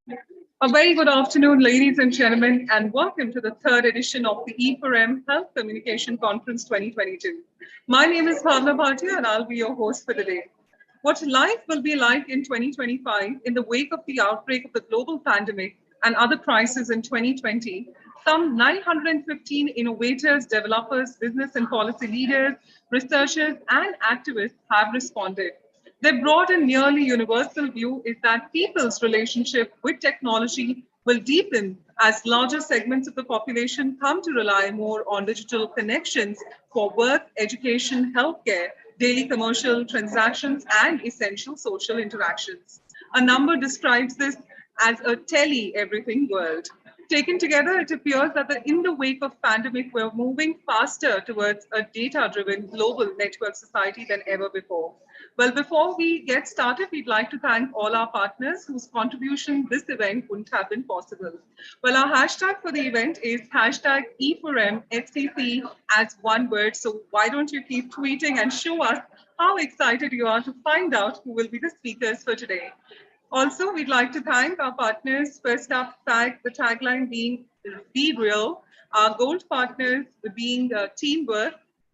A very good afternoon, ladies and gentlemen, and welcome to the third edition of the E4M Health Communication Conference 2022. My name is Bhavna Bhatia, and I'll be your host for the day. What life will be like in 2025 in the wake of the outbreak of the global pandemic and other crises in 2020, some 915 innovators, developers, business and policy leaders, researchers, and activists have responded. Their broad and nearly universal view is that people's relationship with technology will deepen as larger segments of the population come to rely more on digital connections for work, education, healthcare, daily commercial transactions, and essential social interactions. A number describes this as a tele everything world. Taken together, it appears that in the wake of pandemic, we're moving faster towards a data-driven global network society than ever before. Well, before we get started, we'd like to thank all our partners whose contribution this event wouldn't have been possible. Well, our hashtag for the event is hashtag E4MHCC as one word. So why don't you keep tweeting and show us how excited you are to find out who will be the speakers for today. Also, we'd like to thank our partners. First up, the tagline being Be Real. Our gold partners being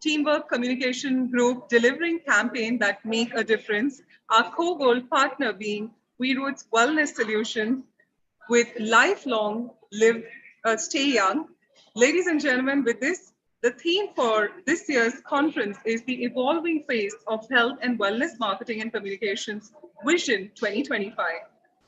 Teamwork Communication Group, delivering campaign that make a difference. Our co-gold partner being We Roots Wellness Solutions with lifelong stay young. Ladies and gentlemen, with this, the theme for this year's conference is the evolving face of health and wellness marketing and communications Vision 2025.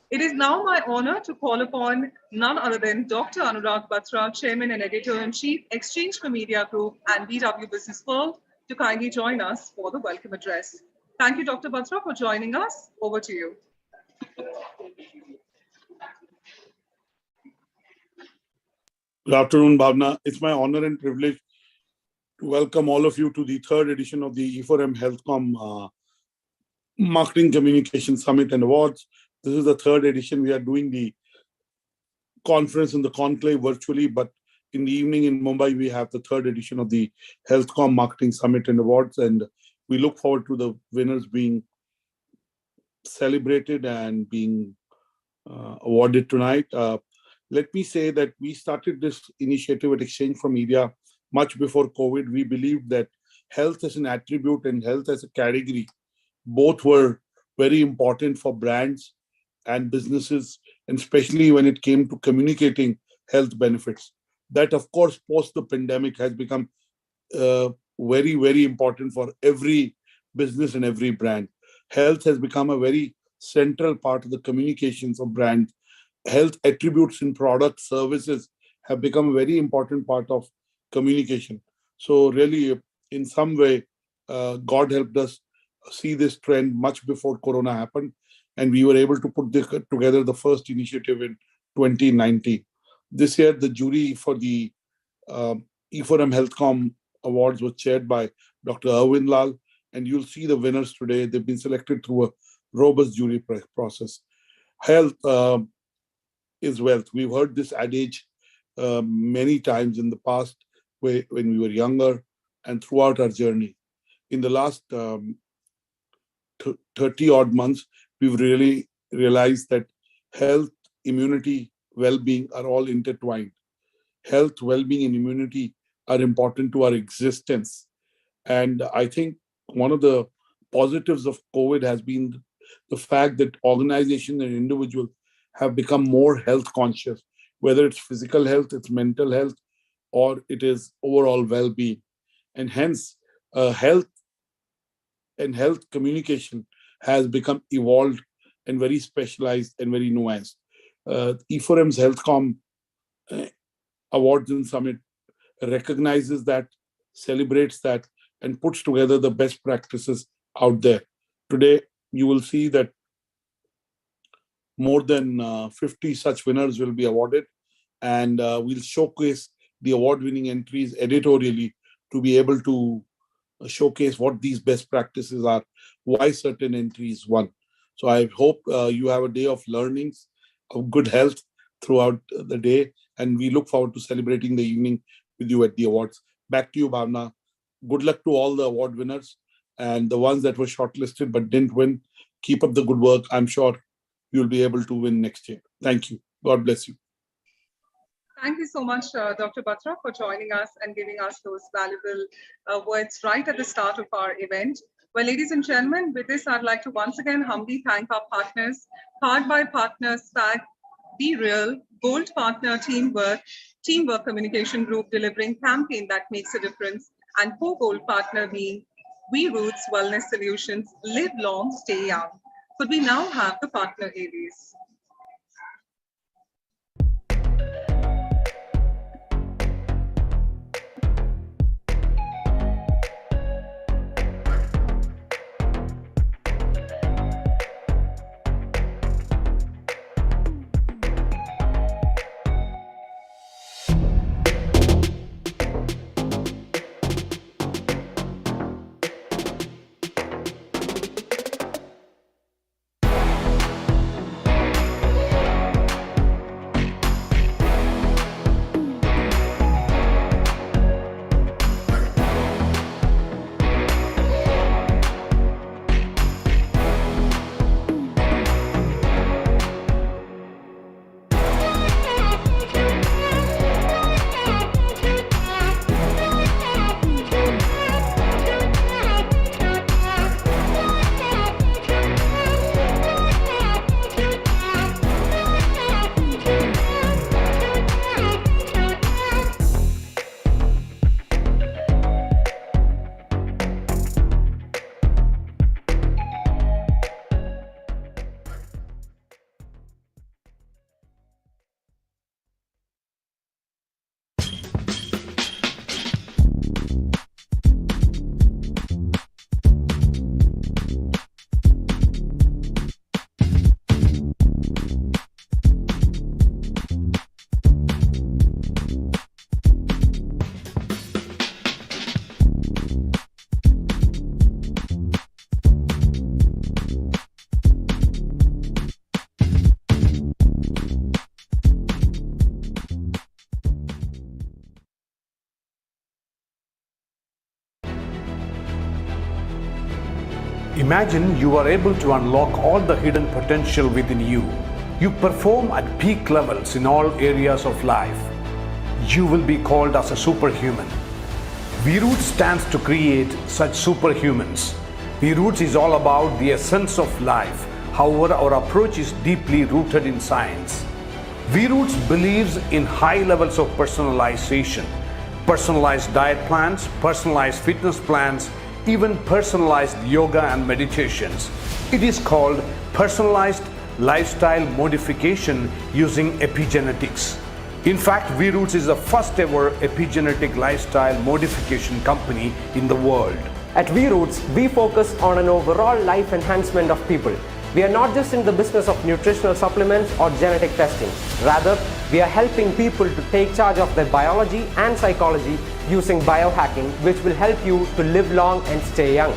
It is now my honor to call upon none other than Dr. Anurag Batra, Chairman and Editor-in-Chief, Exchange for Media Group and BW Business World, to kindly join us for the welcome address. Thank you, Dr. Batra, for joining us. Over to you. Good afternoon, Bhavna. It's my honor and privilege to welcome all of you to the third edition of the E4M HealthCom Marketing Communication Summit and Awards. This is the third edition. We are doing the conference and the conclave virtually, but in the evening in Mumbai, we have the third edition of the HealthCom Marketing Summit and Awards, and we look forward to the winners being celebrated and being awarded tonight. Let me say that we started this initiative at Exchange for Media much before COVID. We believed that health as an attribute and health as a category, both were very important for brands and businesses, and especially when it came to communicating health benefits. That, of course, post the pandemic has become very, very important for every business and every brand. Health has become a very central part of the communications of brands. Health attributes in products, services have become a very important part of communication. So really, in some way, God helped us see this trend much before Corona happened, and we were able to put together the first initiative in 2019. This year, the jury for the E4M HealthCom Awards was chaired by Dr. Arvind Lal, and you'll see the winners today. They've been selected through a robust jury process. Health is wealth. We've heard this adage many times in the past when we were younger and throughout our journey. In the last 30 odd months, we've really realized that health, immunity, well-being are all intertwined. Health, well-being, and immunity are important to our existence. And I think one of the positives of COVID has been the fact that organizations and individuals have become more health conscious, whether it's physical health, it's mental health, or it is overall well-being. And hence, health and health communication has become evolved and very specialized and very nuanced. E4M's HealthCom Awards and Summit recognizes that, celebrates that, and puts together the best practices out there. Today, you will see that more than 50 such winners will be awarded, and we'll showcase the award-winning entries editorially to be able to showcase what these best practices are, why certain entries won. So I hope you have a day of learnings, of good health throughout the day, and we look forward to celebrating the evening with you at the awards. Back to you, Bhavna. Good luck to all the award winners, and the ones that were shortlisted but didn't win. Keep up the good work. I'm sure you'll be able to win next year. Thank you. God bless you. Thank you so much, Dr. Batra, for joining us and giving us those valuable words right at the start of our event. Well, ladies and gentlemen, with this, I'd like to once again humbly thank our partners, Powered by Partners, SPAG, Be Real, Gold Partner Teamwork Communication Group delivering campaign that makes a difference, and co-gold partner being We Roots Wellness Solutions, Live Long, Stay Young. Could we now have the partner areas? Imagine you are able to unlock all the hidden potential within you. You perform at peak levels in all areas of life. You will be called as a superhuman. V-Roots stands to create such superhumans. V-Roots is all about the essence of life. However, our approach is deeply rooted in science. V-Roots believes in high levels of personalization, personalized diet plans, personalized fitness plans, even personalized yoga and meditations. It is called personalized lifestyle modification using epigenetics. In fact, V-Roots is the first ever epigenetic lifestyle modification company in the world. At V-Roots, we focus on an overall life enhancement of people. We are not just in the business of nutritional supplements or genetic testing. Rather, we are helping people to take charge of their biology and psychology using biohacking, which will help you to live long and stay young.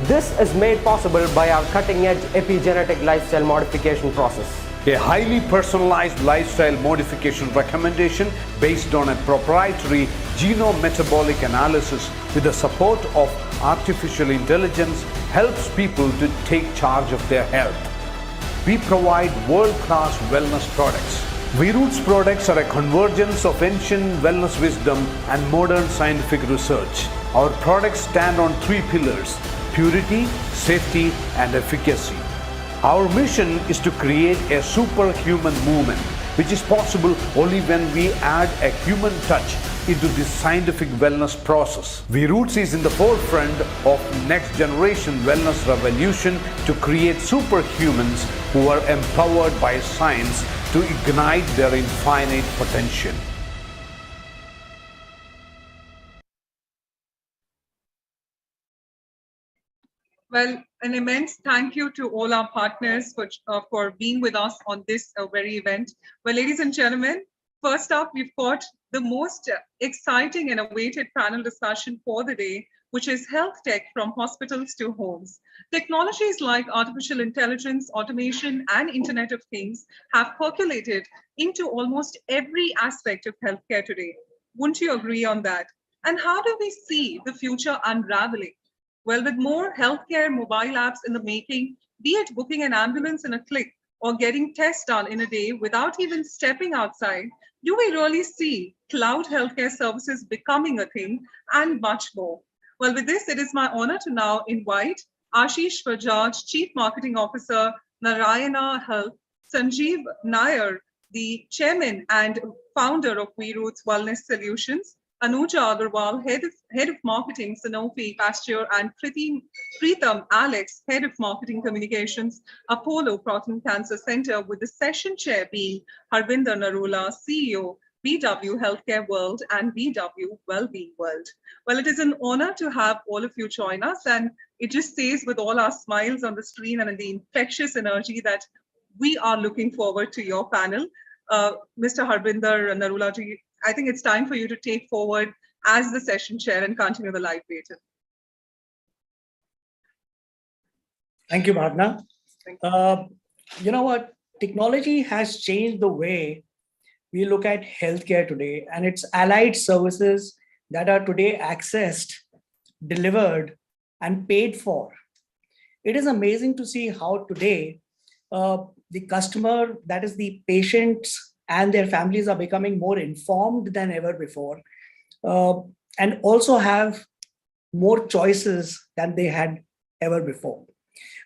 This is made possible by our cutting-edge epigenetic lifestyle modification process. A highly personalized lifestyle modification recommendation based on a proprietary genome metabolic analysis with the support of artificial intelligence helps people to take charge of their health. We provide world-class wellness products. V-Roots products are a convergence of ancient wellness wisdom and modern scientific research. Our products stand on three pillars: purity, safety, and efficacy. Our mission is to create a superhuman movement, which is possible only when we add a human touch into this scientific wellness process. V-Roots is in the forefront of next generation wellness revolution to create superhumans who are empowered by science to ignite their infinite potential. Well, an immense thank you to all our partners for being with us on this very event. Well, ladies and gentlemen, first up, we've got the most exciting and awaited panel discussion for the day, which is health tech from hospitals to homes. Technologies like artificial intelligence, automation, and Internet of Things have percolated into almost every aspect of healthcare today. Wouldn't you agree on that? And how do we see the future unraveling? Well, with more healthcare mobile apps in the making, be it booking an ambulance in a click or getting tests done in a day without even stepping outside, do we really see cloud healthcare services becoming a thing and much more? Well, with this, it is my honor to now invite Ashish Bajaj, Chief Marketing Officer, Narayana Health, Sanjeev Nair, the Chairman and Founder of VRoots Wellness Solutions, Anuja Agarwal, Head of Marketing, Sanofi Pasteur, and Preetham Alex, Head of Marketing Communications, Apollo Proton Cancer Center, with the session chair being Harvinder Narula, CEO, BW Healthcare World and BW Wellbeing World. Well, it is an honor to have all of you join us, and it just stays with all our smiles on the screen and in the infectious energy that we are looking forward to your panel. Mr. Harvinder Narula, I think it's time for you to take forward as the session chair and continue the live data. Thank you, Bhavna. Thank you. You know what? Technology has changed the way we look at healthcare today, and its allied services that are today accessed, delivered, and paid for. It is amazing to see how today the customer, that is the patients and their families, are becoming more informed than ever before, and also have more choices than they had ever before.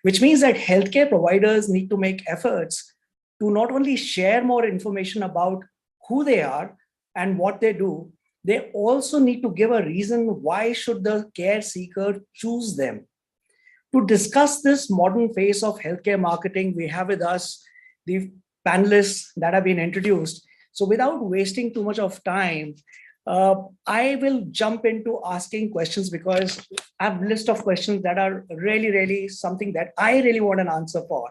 Which means that healthcare providers need to make efforts to not only share more information about who they are and what they do, they also need to give a reason why should the care seeker choose them. To discuss this modern phase of healthcare marketing, we have with us the panelists that have been introduced. So without wasting too much of time, I will jump into asking questions, because I have a list of questions that are really, really something that I really want an answer for.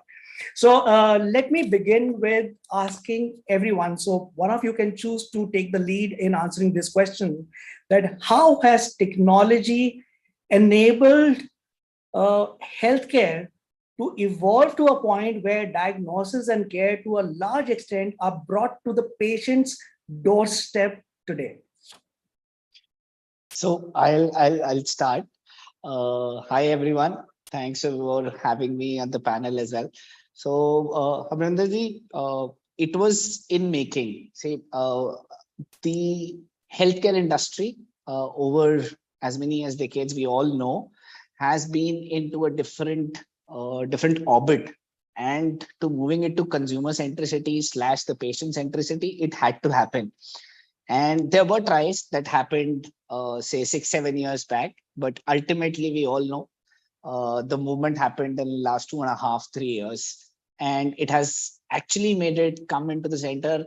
So let me begin with asking everyone. So one of you can choose to take the lead in answering this question, that how has technology enabled healthcare to evolve to a point where diagnosis and care to a large extent are brought to the patient's doorstep today? So I'll start. Hi everyone. Thanks for having me on the panel as well. So Abhinandanji, it was in making. See, the healthcare industry over as many as decades, we all know, has been into a different orbit, and to moving it to consumer centricity / the patient centricity, it had to happen. And there were tries that happened, say 6-7 years back, but ultimately we all know the movement happened in the last 2.5-3 years, and it has actually made it come into the center,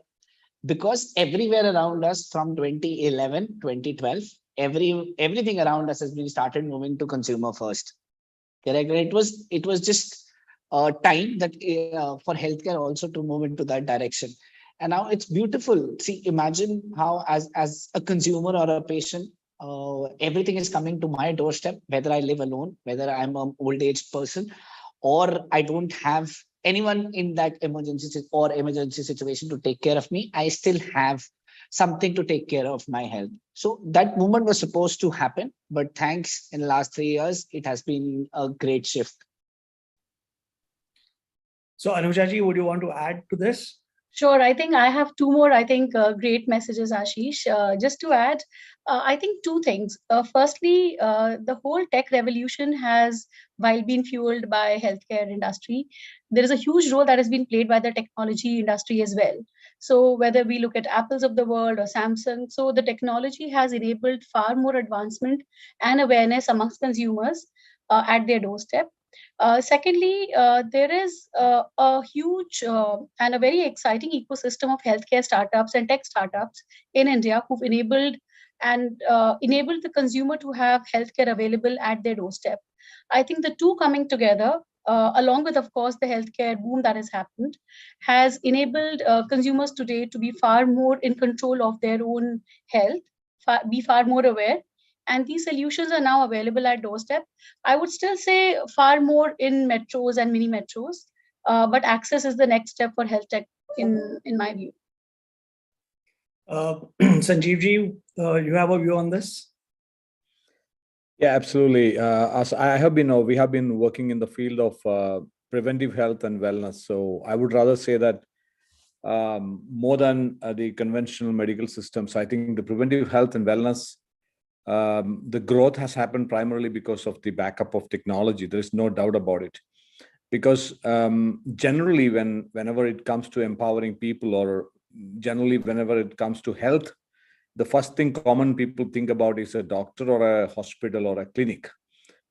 because everywhere around us from 2011, 2012, everything around us has been started moving to consumer first. Correct. And it was just time that for healthcare also to move into that direction. And now it's beautiful. See, imagine how as a consumer or a patient, everything is coming to my doorstep, whether I live alone, whether I'm an old age person, or I don't have anyone in that emergency situation to take care of me. I still have something to take care of my health. So that movement was supposed to happen, but thanks, in the last 3 years, it has been a great shift. So Anujaji, would you want to add to this? Sure. I think I have two more, great messages, Ashish. Just to add, I think two things. Firstly, the whole tech revolution has, while being fueled by healthcare industry, there is a huge role that has been played by the technology industry as well. So whether we look at Apples of the world or Samsung, so the technology has enabled far more advancement and awareness amongst consumers at their doorstep. Secondly, there is a huge and a very exciting ecosystem of healthcare startups and tech startups in India who've enabled the consumer to have healthcare available at their doorstep. I think the two coming together, along with, of course, the healthcare boom that has happened, has enabled consumers today to be far more in control of their own health, be far more aware. And these solutions are now available at doorstep. I would still say far more in metros and mini metros, but access is the next step for health tech in my view. Sanjeevji, you have a view on this? Yeah, absolutely. As we have been working in the field of preventive health and wellness. So I would rather say that more than the conventional medical systems, I think the preventive health and wellness, the growth has happened primarily because of the backup of technology. There is no doubt about it. Because generally, whenever it comes to empowering people, or generally whenever it comes to health, the first thing common people think about is a doctor or a hospital or a clinic.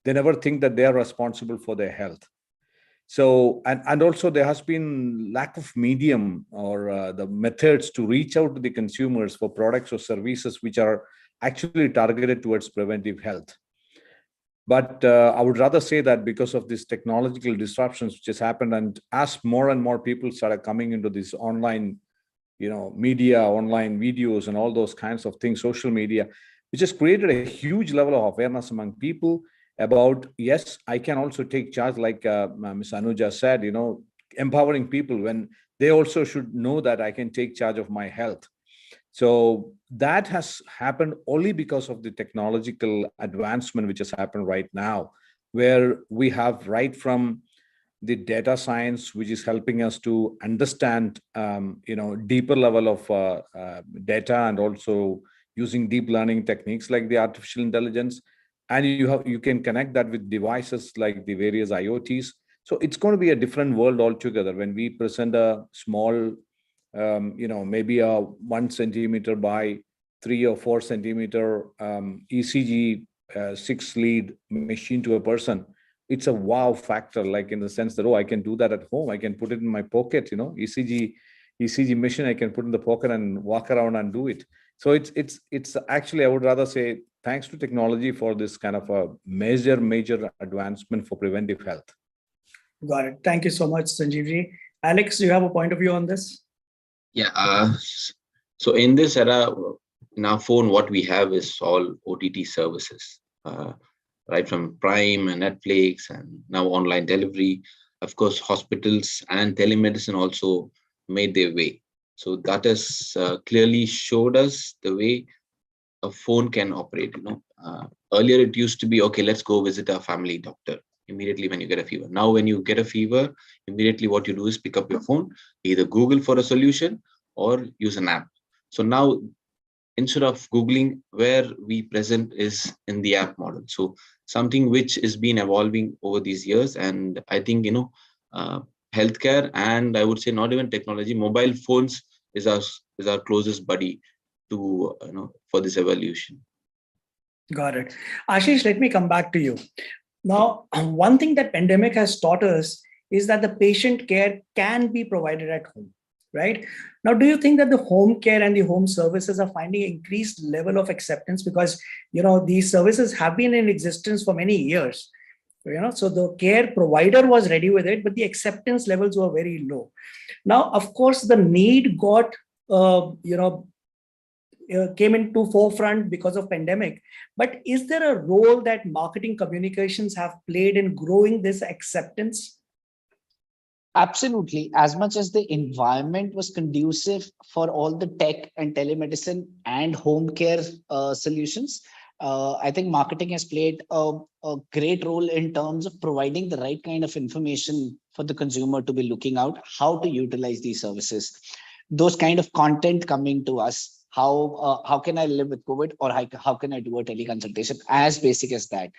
They never think that they are responsible for their health. So, and also there has been lack of medium or the methods to reach out to the consumers for products or services which are actually targeted towards preventive health. But I would rather say that because of these technological disruptions which has happened, and as more and more people started coming into this online, media, online videos and all those kinds of things, social media, which has created a huge level of awareness among people about, yes, I can also take charge, like Ms. Anuja said, empowering people when they also should know that I can take charge of my health. So that has happened only because of the technological advancement which has happened right now, where we have right from the data science, which is helping us to understand, deeper level of data, and also using deep learning techniques like the artificial intelligence. And you can connect that with devices like the various IoTs. So it's going to be a different world altogether when we present a small, maybe a 1 centimeter by 3 or 4 centimeter ECG 6-lead machine to a person. It's a wow factor, like in the sense that, oh, I can do that at home. I can put it in my pocket, ECG machine, I can put in the pocket and walk around and do it. So it's actually, I would rather say, thanks to technology for this kind of a major advancement for preventive health. Got it. Thank you so much, Sanjeevji. Alex, do you have a point of view on this? Yeah. So in this era, in our phone, what we have is all OTT services, right from Prime and Netflix and now online delivery. Of course, hospitals and telemedicine also made their way. So that has clearly showed us the way a phone can operate. Earlier it used to be, okay, let's go visit our family doctor immediately when you get a fever. Now, when you get a fever, immediately what you do is pick up your phone, either Google for a solution or use an app. So now, instead of Googling, where we present is in the app model. So something which is been evolving over these years. And I think, healthcare, and I would say not even technology, mobile phones is our closest buddy to, for this evolution. Got it. Ashish, let me come back to you. Now, one thing that pandemic has taught us is that the patient care can be provided at home, right? Now, do you think that the home care and the home services are finding increased level of acceptance? Because, these services have been in existence for many years, so the care provider was ready with it, but the acceptance levels were very low. Now, of course, the need got, came into forefront because of pandemic. But is there a role that marketing communications have played in growing this acceptance? Absolutely. As much as the environment was conducive for all the tech and telemedicine and home care solutions, I think marketing has played a great role in terms of providing the right kind of information for the consumer to be looking out, how to utilize these services. Those kind of content coming to us, how can I live with COVID, or how can I do a teleconsultation, as basic as that.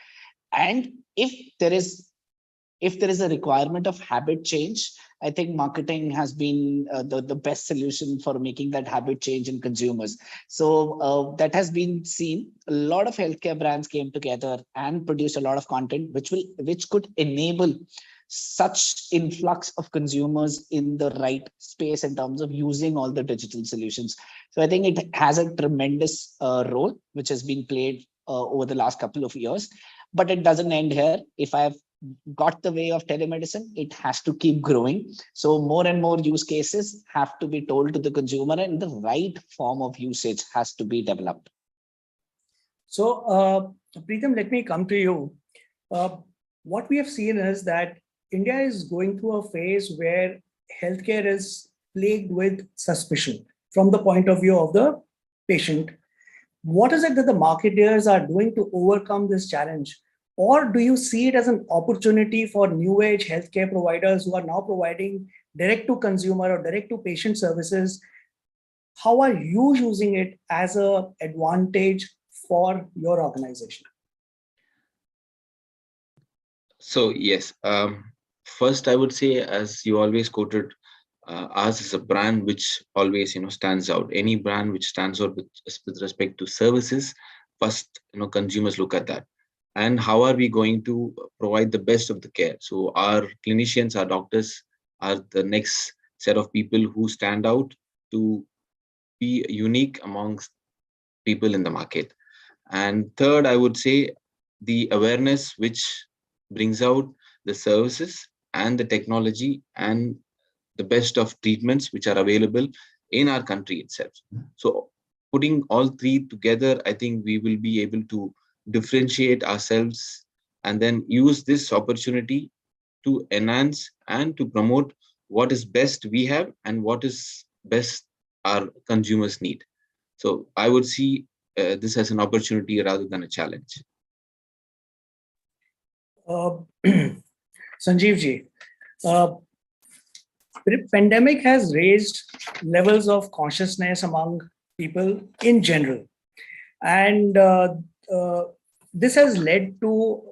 And if there is a requirement of habit change, I think marketing has been the best solution for making that habit change in consumers. So that has been seen. A lot of healthcare brands came together and produced a lot of content, which could enable such influx of consumers in the right space in terms of using all the digital solutions. So I think it has a tremendous role which has been played over the last couple of years. But it doesn't end here. If I've got the way of telemedicine, it has to keep growing. So more and more use cases have to be told to the consumer, and the right form of usage has to be developed. So Preetham, let me come to you. What we have seen is that India is going through a phase where healthcare is plagued with suspicion from the point of view of the patient. What is it that the marketers are doing to overcome this challenge? Or do you see it as an opportunity for new age healthcare providers who are now providing direct to consumer or direct to patient services? How are you using it as an advantage for your organization? So yes, first I would say, as you always quoted, ours is a brand which always stands out. Any brand which stands out with respect to services, first consumers look at that, and how are we going to provide the best of the care. So our clinicians, our doctors are the next set of people who stand out to be unique amongst people in the market. And third, I would say the awareness which brings out the services and the technology and the best of treatments which are available in our country itself. So putting all three together, I think we will be able to differentiate ourselves and then use this opportunity to enhance and to promote what is best we have and what is best our consumers need. So I would see this as an opportunity rather than a challenge. Sanjeev ji, pandemic has raised levels of consciousness among people in general, and this has led to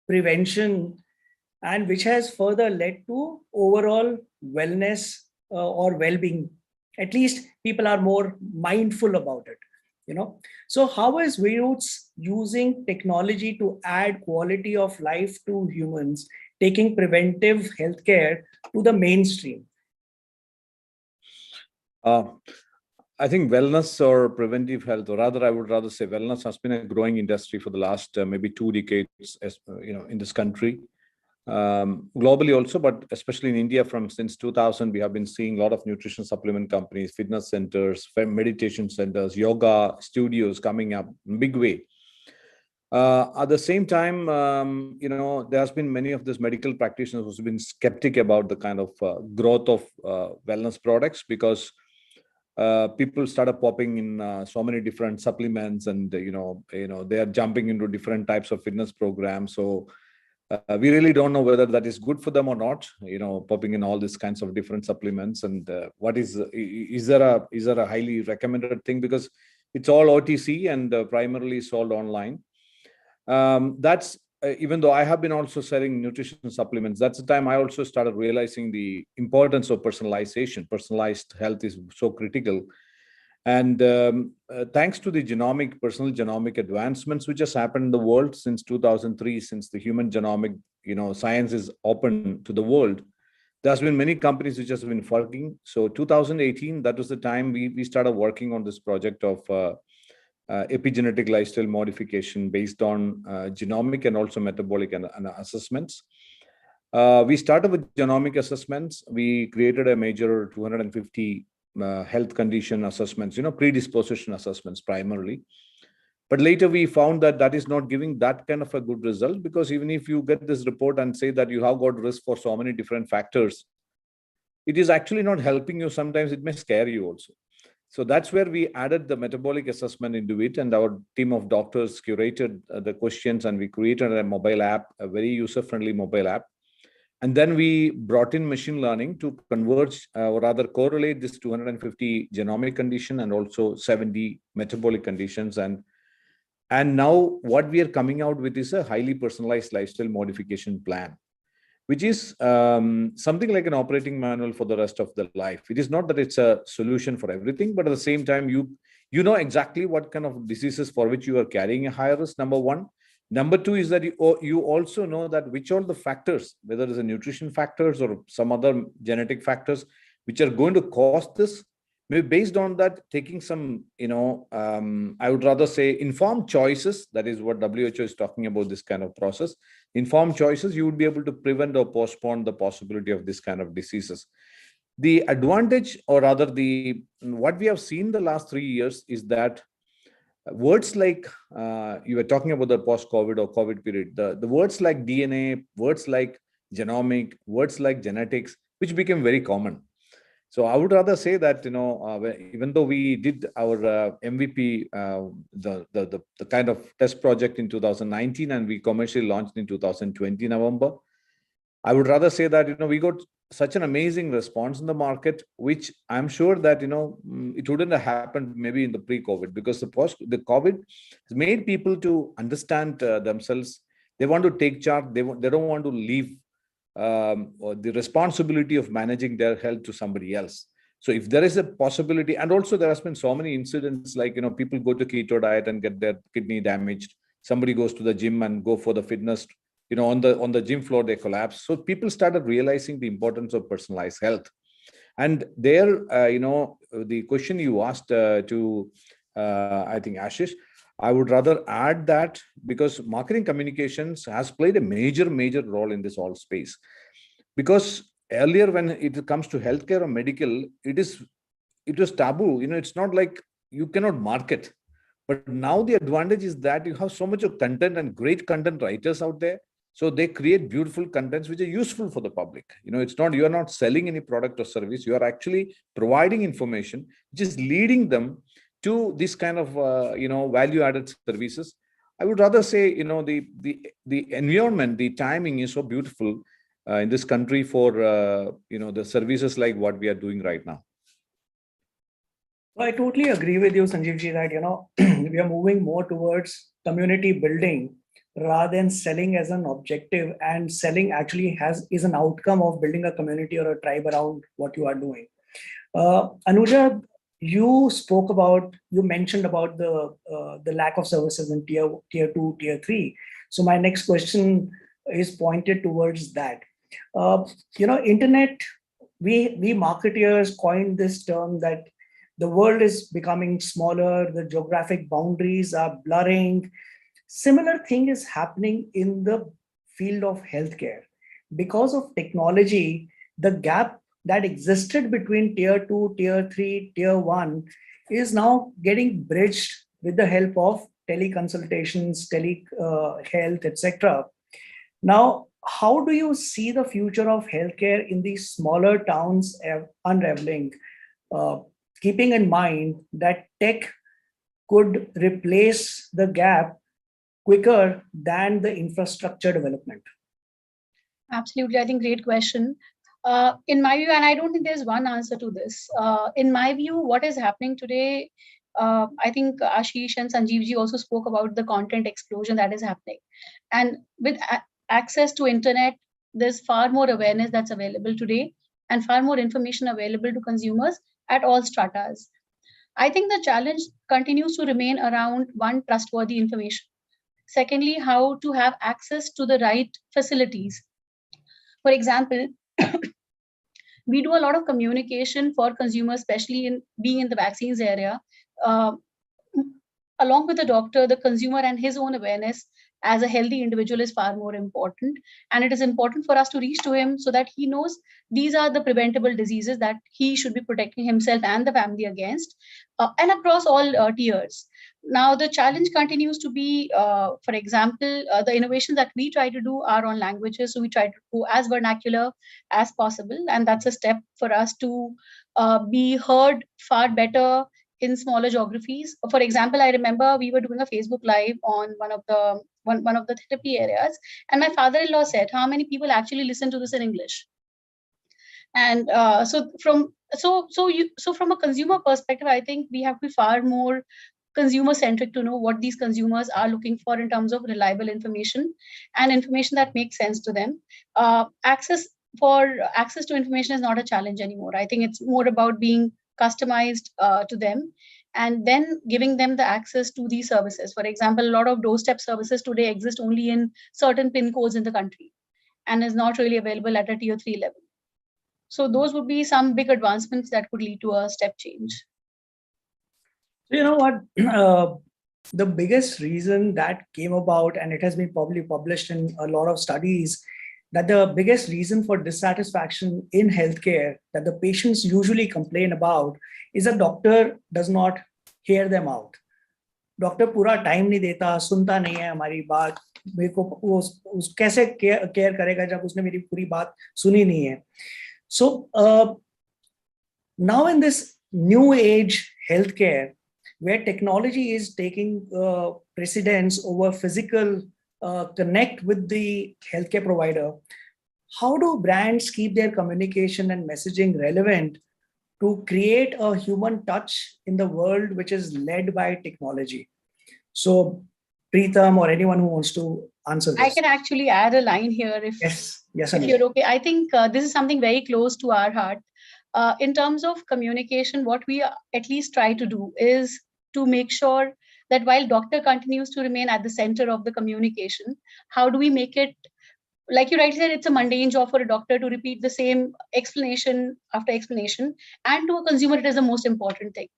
prevention, and which has further led to overall wellness or well-being. At least people are more mindful about it. So how is Viroots using technology to add quality of life to humans, taking preventive healthcare to the mainstream? I think wellness or preventive health, or rather, I would rather say wellness, has been a growing industry for the last maybe 2 decades, in this country, globally also, but especially in India. Since 2000, we have been seeing a lot of nutrition supplement companies, fitness centers, meditation centers, yoga studios coming up in big way. At the same time, there has been many of these medical practitioners who've been skeptic about the kind of growth of wellness products, because people started popping in so many different supplements, and they are jumping into different types of fitness programs. So we really don't know whether that is good for them or not. Popping in all these kinds of different supplements, and what is there a highly recommended thing, because it's all OTC and primarily sold online. That's even though I have been also selling nutrition supplements, that's the time I also started realizing the importance of personalization. Personalized health is so critical. And thanks to the personal genomic advancements which has happened in the world since 2003, since the human genomic, science is open to the world, there's been many companies which has been working. So 2018, that was the time we started working on this project of epigenetic lifestyle modification based on genomic and also metabolic and assessments. We started with genomic assessments. We created a major 250 health condition assessments, predisposition assessments primarily. But later we found that is not giving that kind of a good result, because even if you get this report and say that you have got risk for so many different factors, it is actually not helping you. Sometimes it may scare you also. So that's where we added the metabolic assessment into it, and our team of doctors curated the questions, and we created a mobile app, a very user-friendly mobile app. And then we brought in machine learning to converge or rather correlate this 250 genomic condition and also 70 metabolic conditions. And now what we are coming out with is a highly personalized lifestyle modification plan, which is something like an operating manual for the rest of the life. It is not that it's a solution for everything, but at the same time, you know exactly what kind of diseases for which you are carrying a higher risk, number one. Number two is that you also know that which are the factors, whether it's a nutrition factors or some other genetic factors, which are going to cause this. Maybe based on that, taking some, I would rather say informed choices. That is what WHO is talking about, this kind of process. Informed choices, you would be able to prevent or postpone the possibility of this kind of diseases. The advantage, or rather what we have seen the last 3 years, is that words like, you were talking about the post-COVID or COVID period, the words like DNA, words like genomic, words like genetics, which became very common. So I would rather say that, even though we did our MVP, the kind of test project in 2019, and we commercially launched in 2020 November, I would rather say that, we got such an amazing response in the market, which I'm sure that, it wouldn't have happened maybe in the pre-COVID, because the COVID has made people to understand themselves. They want to take charge. They don't want to leave or the responsibility of managing their health to somebody else. So if there is a possibility, and also there has been so many incidents like, people go to keto diet and get their kidney damaged. Somebody goes to the gym and go for the fitness, on the gym floor, they collapse. So people started realizing the importance of personalized health. And there, the question you asked to, I think, Ashish, I would rather add that, because marketing communications has played a major role in this whole space. Because earlier, when it comes to healthcare or medical, it was taboo. It's not like you cannot market. But now the advantage is that you have so much of content and great content writers out there. So they create beautiful contents which are useful for the public. You are not selling any product or service. You are actually providing information which is leading them to this kind of value added services. I would rather say the environment, the timing is so beautiful in this country for the services like what we are doing right now. I totally agree with you, Sanjeev ji, that we are moving more towards community building rather than selling as an objective, and selling actually is an outcome of building a community or a tribe around what you are doing. Anuja, you mentioned about the lack of services in tier 2, tier 3. So my next question is pointed towards that. Internet, we marketeers coined this term that the world is becoming smaller, the geographic boundaries are blurring. Similar thing is happening in the field of healthcare. Because of technology, the gap that existed between tier 2, tier 3, tier 1 is now getting bridged with the help of teleconsultations, telehealth, etc. Now, how do you see the future of healthcare in these smaller towns unraveling, keeping in mind that tech could replace the gap quicker than the infrastructure development? Absolutely. I think great question. In my view, and I don't think there's one answer to this. In my view, what is happening today, I think Ashish and Sanjeev ji also spoke about the content explosion that is happening. And with access to internet, there's far more awareness that's available today and far more information available to consumers at all stratas. I think the challenge continues to remain around, one, trustworthy information. Secondly, how to have access to the right facilities. For example, we do a lot of communication for consumers, especially in being in the vaccines area. Along with the doctor, the consumer and his own awareness as a healthy individual is far more important. And it is important for us to reach to him so that he knows these are the preventable diseases that he should be protecting himself and the family against, and across all tiers. Now, the challenge continues to be, for example, the innovations that we try to do are on languages. So we try to go as vernacular as possible. And that's a step for us to be heard far better in smaller geographies. For example, I remember we were doing a Facebook Live on one of the therapy areas, and my father-in-law said, "How many people actually listen to this in English?" And so from a consumer perspective, I think we have to be far more consumer centric to know what these consumers are looking for in terms of reliable information and information that makes sense to them. Access to information is not a challenge anymore. I think it's more about being customized to them, and then giving them the access to these services. For example, a lot of doorstep services today exist only in certain PIN codes in the country and is not really available at a tier 3 level. So those would be some big advancements that could lead to a step change. You know what? The biggest reason that came about, and it has been probably published in a lot of studies, that the biggest reason for dissatisfaction in healthcare that the patients usually complain about is a doctor does not hear them out. Doctor पूरा time नहीं देता, सुनता नहीं है हमारी बात, मेरे को वो कैसे केयर करेगा जब उसने मेरी पूरी बात सुनी नहीं है. So Now in this new age healthcare, where technology is taking precedence over physical connect with the healthcare provider, how do brands keep their communication and messaging relevant to create a human touch in the world which is led by technology? So, Preetham or anyone who wants to answer this. I can actually add a line here Yes, if you're okay. I think this is something very close to our heart. In terms of communication, what we at least try to do is to make sure that while doctor continues to remain at the center of the communication, how do we make it, like you rightly said, it's a mundane job for a doctor to repeat the same explanation after explanation, and to a consumer, it is the most important thing.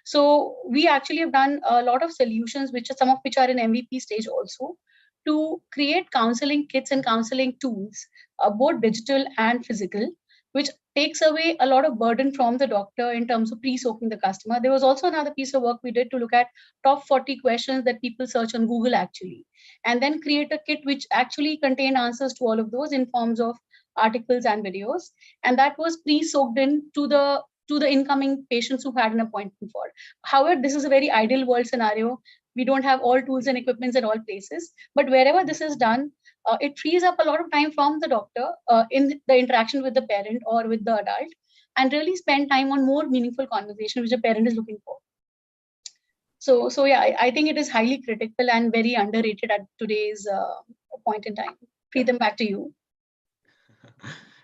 So we actually have done a lot of solutions, which are some of which are in MVP stage also, to create counseling kits and counseling tools, both digital and physical, which takes away a lot of burden from the doctor in terms of pre-soaking the customer. There was also another piece of work we did to look at top 40 questions that people search on Google actually, and then create a kit which actually contained answers to all of those in forms of articles and videos. And that was pre-soaked in to the incoming patients who had an appointment for. However, this is a very ideal world scenario. We don't have all tools and equipments at all places, but wherever this is done, it frees up a lot of time from the doctor in the interaction with the parent or with the adult, and really spend time on more meaningful conversation which the parent is looking for. So yeah, I think it is highly critical and very underrated at today's point in time. Preetham, back to you.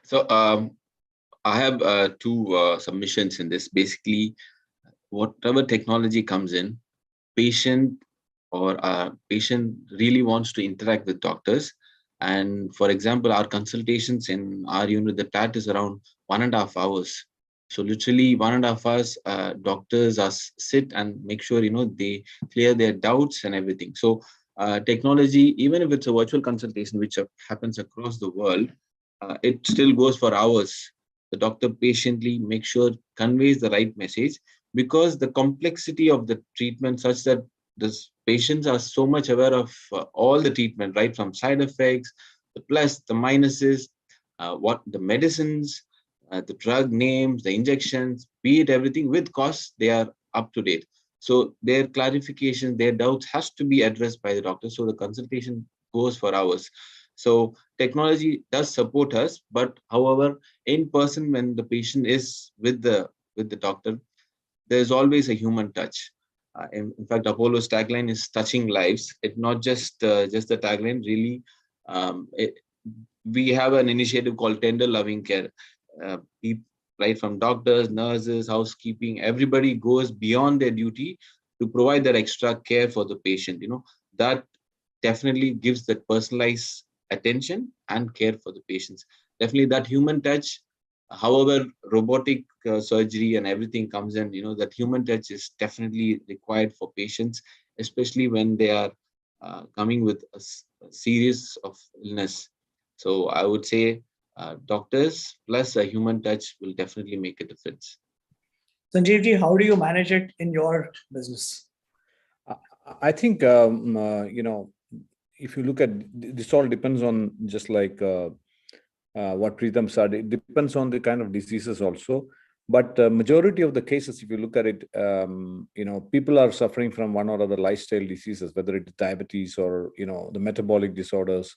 So I have two submissions in this. Basically, whatever technology comes in, patient patient really wants to interact with doctors. And for example, our consultations in our unit, the TAT is around 1.5 hours. So literally 1.5 hours, doctors are sit and make sure, they clear their doubts and everything. So technology, even if it's a virtual consultation, which happens across the world, it still goes for hours. The doctor patiently makes sure conveys the right message, because the complexity of the treatment such that the patients are so much aware of all the treatment, right from side effects, the plus, the minuses, what the medicines, the drug names, the injections, be it everything with costs, they are up to date. So their clarification, their doubts has to be addressed by the doctor. So the consultation goes for hours. So technology does support us, but however, in person, when the patient is with the doctor, there's always a human touch. In fact, Apollo's tagline is touching lives. It's not just the tagline. Really, we have an initiative called Tender Loving Care. Right from doctors, nurses, housekeeping, everybody goes beyond their duty to provide that extra care for the patient. That definitely gives that personalized attention and care for the patients. Definitely that human touch. However, robotic surgery and everything comes in, that human touch is definitely required for patients, especially when they are coming with a series of illness. So I would say doctors plus a human touch will definitely make a difference. Sanjeevji, how do you manage it in your business? I think, if you look at this, all depends on just like what Preetham said, it depends on the kind of diseases also. But majority of the cases, if you look at it, people are suffering from one or other lifestyle diseases, whether it's diabetes or, the metabolic disorders.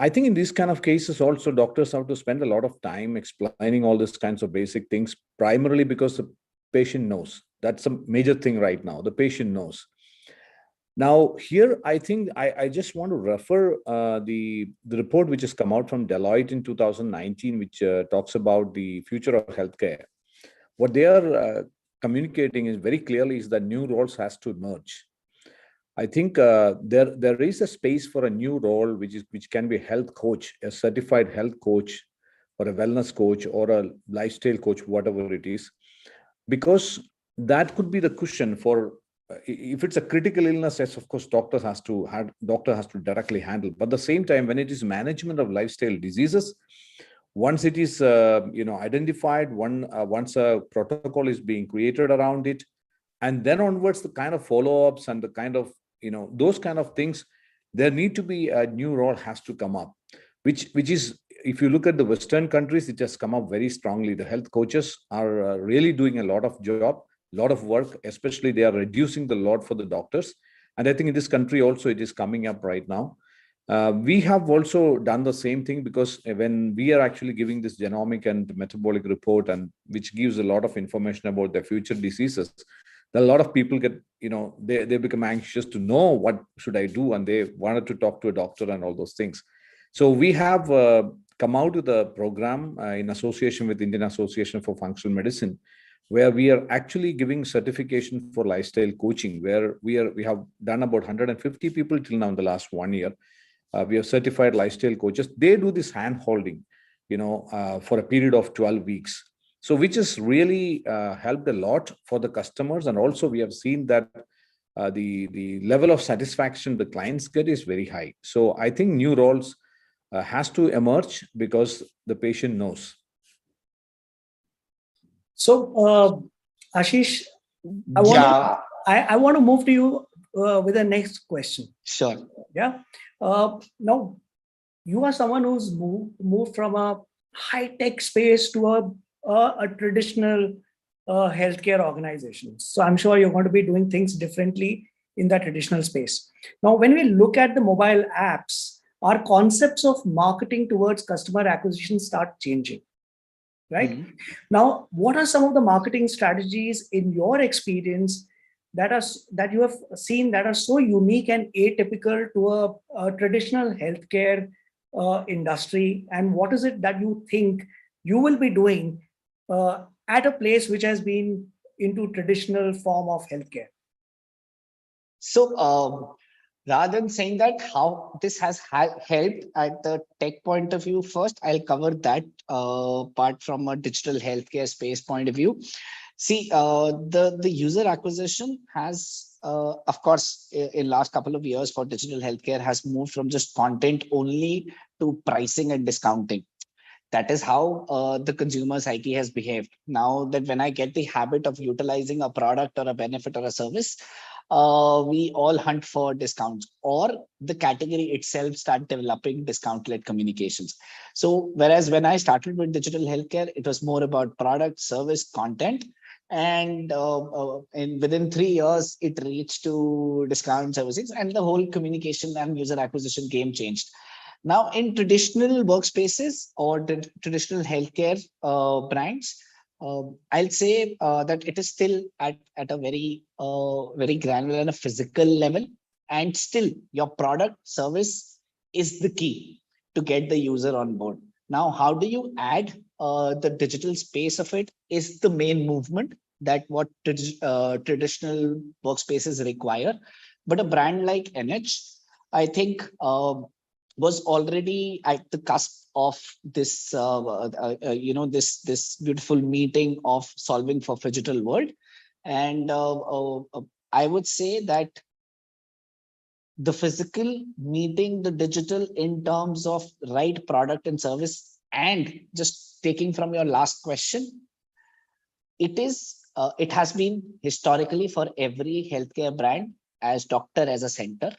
I think in these kind of cases also, doctors have to spend a lot of time explaining all these kinds of basic things, primarily because the patient knows. That's a major thing right now. The patient knows. Now, here, I think I just want to refer the report which has come out from Deloitte in 2019, which talks about the future of healthcare. What they are communicating is very clearly is that new roles has to emerge. I think there is a space for a new role, which can be a health coach, a certified health coach, or a wellness coach, or a lifestyle coach, whatever it is, because that could be the cushion for. If it's a critical illness, yes, of course, doctor has to directly handle. But at the same time, when it is management of lifestyle diseases, once it is identified, once a protocol is being created around it, and then onwards, the kind of follow-ups and the kind of those kind of things, there need to be a new role has to come up, which is if you look at the Western countries, it has come up very strongly. The health coaches are really doing a lot of job, lot of work, especially they are reducing the load for the doctors. And I think in this country also, it is coming up right now. We have also done the same thing, because when we are actually giving this genomic and metabolic report, and which gives a lot of information about their future diseases, a lot of people get, they become anxious to know what should I do, and they wanted to talk to a doctor and all those things. So we have come out with a program in association with Indian Association for Functional Medicine, where we are actually giving certification for lifestyle coaching, where we have done about 150 people till now in the last 1 year. We have certified lifestyle coaches. They do this hand holding, for a period of 12 weeks. So which has really helped a lot for the customers. And also we have seen that the level of satisfaction the clients get is very high. So I think new roles has to emerge, because the patient knows. So, Ashish, I want to move to you with the next question. Sure. Yeah. Now, you are someone who's moved from a high-tech space to a traditional healthcare organization. So I'm sure you're going to be doing things differently in that traditional space. Now, when we look at the mobile apps, our concepts of marketing towards customer acquisition start changing, right? Mm-hmm. Now, what are some of the marketing strategies in your experience that you have seen that are so unique and atypical to a traditional healthcare industry? And what is it that you think you will be doing at a place which has been into traditional form of healthcare? So rather than saying that how this has helped at the tech point of view, first I'll cover that part from a digital healthcare space point of view. See, the user acquisition has, of course, in last couple of years for digital healthcare has moved from just content only to pricing and discounting. That is how the consumer psyche has behaved. Now that when I get the habit of utilizing a product or a benefit or a service, we all hunt for discounts, or the category itself start developing discount-led communications. So whereas when I started with digital healthcare, it was more about product, service, content. And within 3 years, it reached to discount services, and the whole communication and user acquisition game changed. Now, in traditional workspaces or the traditional healthcare brands, I'll say that it is still at a very granular and a physical level, and still your product service is the key to get the user on board. Now, how do you add the digital space of it is the main movement that what traditional workspaces require. But a brand like NH, I think, was already at the cusp of this, this beautiful meeting of solving for phygital world. And I would say that the physical meeting the digital in terms of right product and service. And just taking from your last question, it has been historically for every healthcare brand as doctor as a center.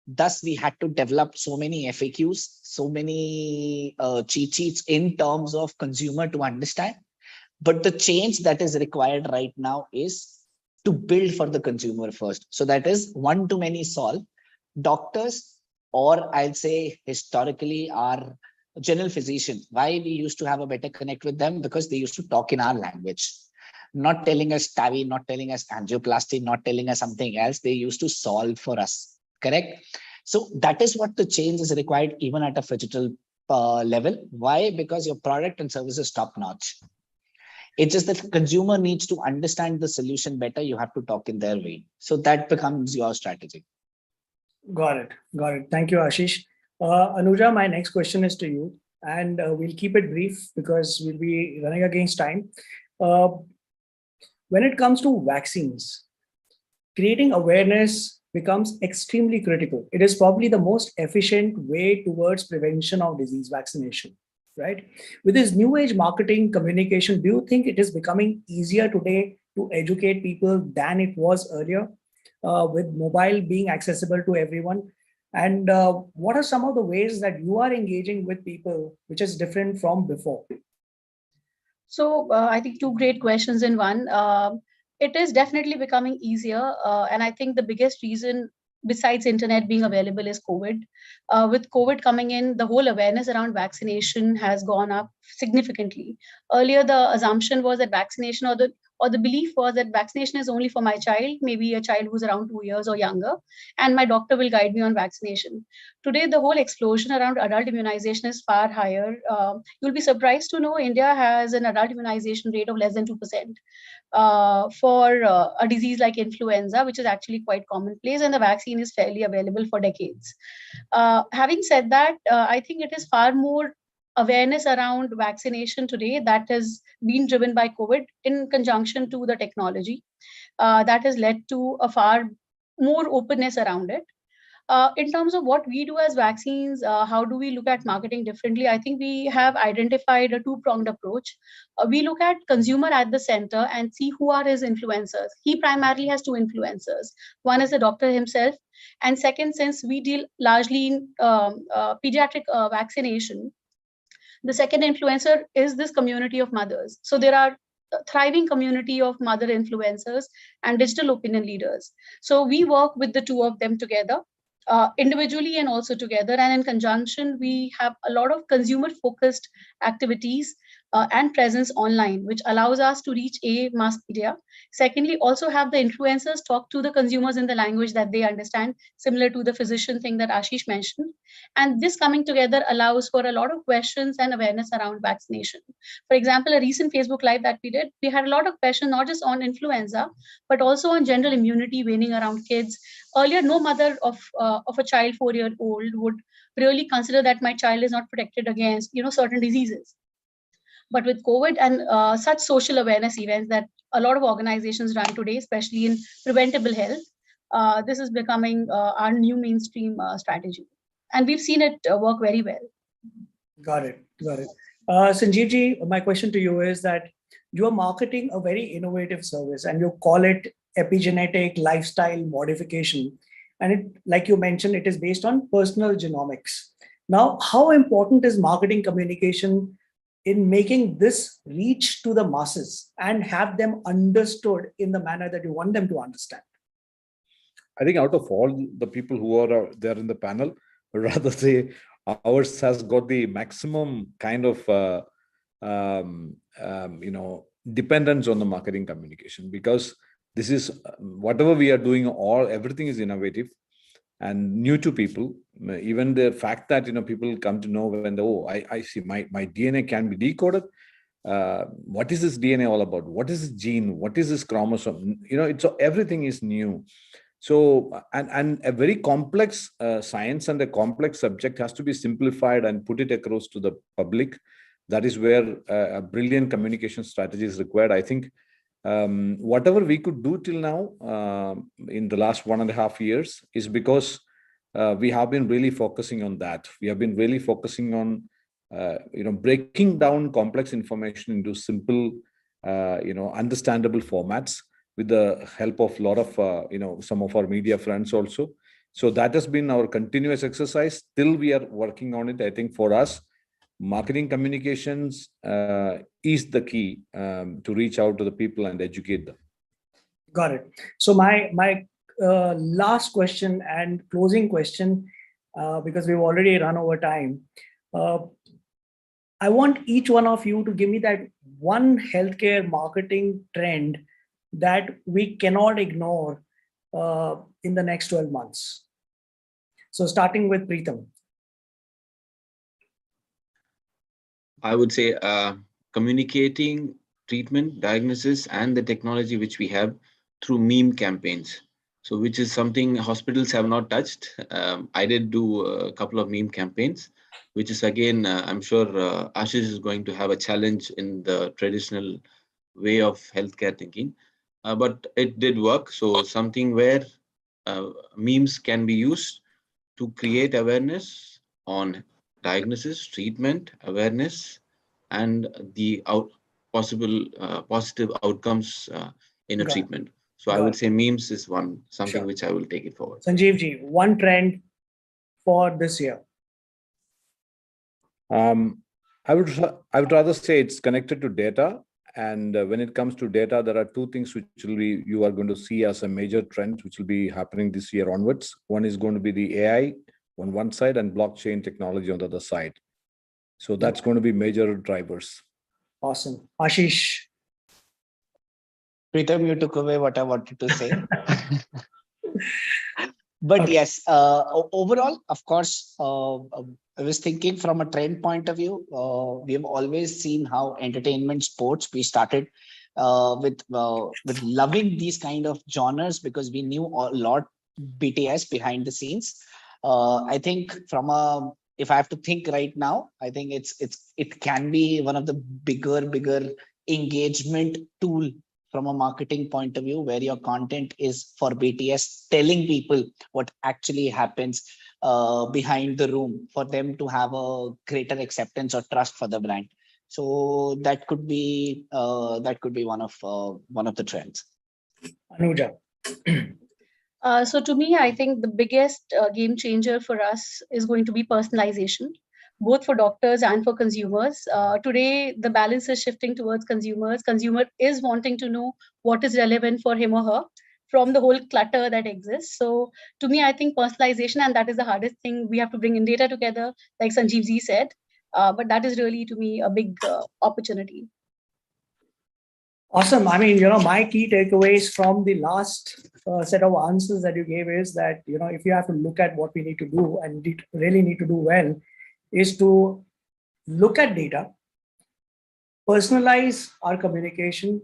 Thus, we had to develop so many FAQs, so many cheat sheets in terms of consumer to understand. But the change that is required right now is to build for the consumer first. So that is one-to-many solve. Doctors, or I'll say historically, are general physicians. Why we used to have a better connect with them? Because they used to talk in our language, not telling us TAVI, not telling us angioplasty, not telling us something else. They used to solve for us. Correct. So that is what the change is required even at a phygital level. Why? Because your product and service is top notch. It's just that the consumer needs to understand the solution better. You have to talk in their way. So that becomes your strategy. Got it. Got it. Thank you, Ashish. Anuja, my next question is to you, and we'll keep it brief because we'll be running against time. When it comes to vaccines, creating awareness becomes extremely critical. It is probably the most efficient way towards prevention of disease, vaccination, right? With this new age marketing communication, do you think it is becoming easier today to educate people than it was earlier, with mobile being accessible to everyone? And what are some of the ways that you are engaging with people, which is different from before? So I think two great questions in one. It is definitely becoming easier, and I think the biggest reason besides internet being available is COVID. With COVID coming in, the whole awareness around vaccination has gone up significantly. Earlier, the assumption was that vaccination or the belief was that vaccination is only for my child, maybe a child who's around 2 years or younger, and my doctor will guide me on vaccination. Today, the whole explosion around adult immunization is far higher. You'll be surprised to know India has an adult immunization rate of less than 2% for a disease like influenza, which is actually quite commonplace, and the vaccine is fairly available for decades. Having said that, I think it is far more awareness around vaccination today that has been driven by COVID in conjunction to the technology that has led to a far more openness around it. In terms of what we do as vaccines, how do we look at marketing differently? I think we have identified a two-pronged approach. We look at consumer at the center and see who are his influencers. He primarily has two influencers. One is the doctor himself, and second, since we deal largely in pediatric vaccination, the second influencer is this community of mothers. So there are a thriving community of mother influencers and digital opinion leaders. So we work with the two of them together, individually and also together. And in conjunction, we have a lot of consumer focused activities and presence online, which allows us to reach mass media. Secondly, also have the influencers talk to the consumers in the language that they understand, similar to the physician thing that Ashish mentioned. And this coming together allows for a lot of questions and awareness around vaccination. For example, a recent Facebook Live that we did, we had a lot of questions, not just on influenza, but also on general immunity waning around kids. Earlier, no mother of a child 4-year-old would really consider that my child is not protected against certain diseases. But with COVID and such social awareness events that a lot of organizations run today, especially in preventable health, this is becoming our new mainstream strategy. And we've seen it work very well. Got it. Sanjeev ji, my question to you is that you are marketing a very innovative service and you call it epigenetic lifestyle modification. And it, like you mentioned, it is based on personal genomics. Now, how important is marketing communication in making this reach to the masses and have them understood in the manner that you want them to understand? I think out of all the people who are there in the panel, rather say ours has got the maximum kind of dependence on the marketing communication, because this is whatever we are doing, everything is innovative and new to people. Even the fact that people come to know when I see my DNA can be decoded. What is this DNA all about? What is this gene? What is this chromosome? Everything is new. So and a very complex science and a complex subject has to be simplified and put it across to the public. That is where a brilliant communication strategy is required. I think whatever we could do till now in the last 1.5 years is because we have been really focusing on that. We have been really focusing on breaking down complex information into simple, understandable formats with the help of a lot of some of our media friends also. So that has been our continuous exercise. Still we are working on it. I think for us, marketing communications is the key to reach out to the people and educate them. Got it. So my last question and closing question, because we've already run over time. I want each one of you to give me that one healthcare marketing trend that we cannot ignore in the next 12 months. So starting with Preetham. I would say communicating treatment, diagnosis, and the technology which we have through meme campaigns. So which is something hospitals have not touched. I did do a couple of meme campaigns, which is again, I'm sure Ashish is going to have a challenge in the traditional way of healthcare thinking. But it did work. So something where memes can be used to create awareness on diagnosis, treatment, awareness, and the possible positive outcomes in a treatment. So I would say memes is something which I will take it forward. Sanjeev ji, one trend for this year? I would rather say it's connected to data. And when it comes to data, there are two things which you are going to see as a major trend, which will be happening this year onwards. One is going to be the AI on one side and blockchain technology on the other side. So that's going to be major drivers. Awesome. Ashish. Pritam, you took away what I wanted to say. But Okay. yes, overall, of course, I was thinking from a trend point of view. We have always seen how entertainment, sports. We started with loving these kind of genres because we knew a lot BTS behind the scenes. I think if I have to think right now, I think it can be one of the bigger engagement tool from a marketing point of view, where your content is for BTS, telling people what actually happens behind the room for them to have a greater acceptance or trust for the brand. So that could be one of the trends. Anuja. So to me, I think the biggest game changer for us is going to be personalization, both for doctors and for consumers. Today, the balance is shifting towards consumers. Consumer is wanting to know what is relevant for him or her from the whole clutter that exists. So to me, I think personalization, and that is the hardest thing. We have to bring in data together, like Sanjeev Ji said. But that is really, to me, a big opportunity. Awesome. I mean, my key takeaways from the last set of answers that you gave is that, if you have to look at what we need to do and really need to do well, is to look at data, personalize our communication,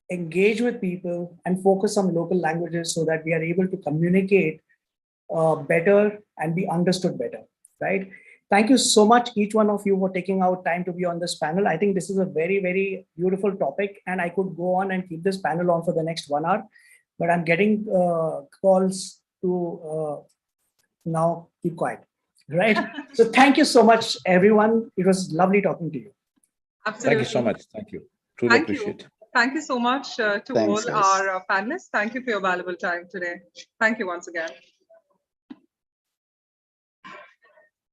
engage with people, and focus on local languages so that we are able to communicate better and be understood better, right? Thank you so much, each one of you, for taking out time to be on this panel. I think this is a very, very beautiful topic, and I could go on and keep this panel on for the next 1 hour, but I'm getting calls to now keep quiet, right? So thank you so much, everyone. It was lovely talking to you. Absolutely. Thank you so much. Thank you. Truly appreciate it. Thank you so much to Thanks, all guys. our panelists. Thank you for your valuable time today. Thank you once again.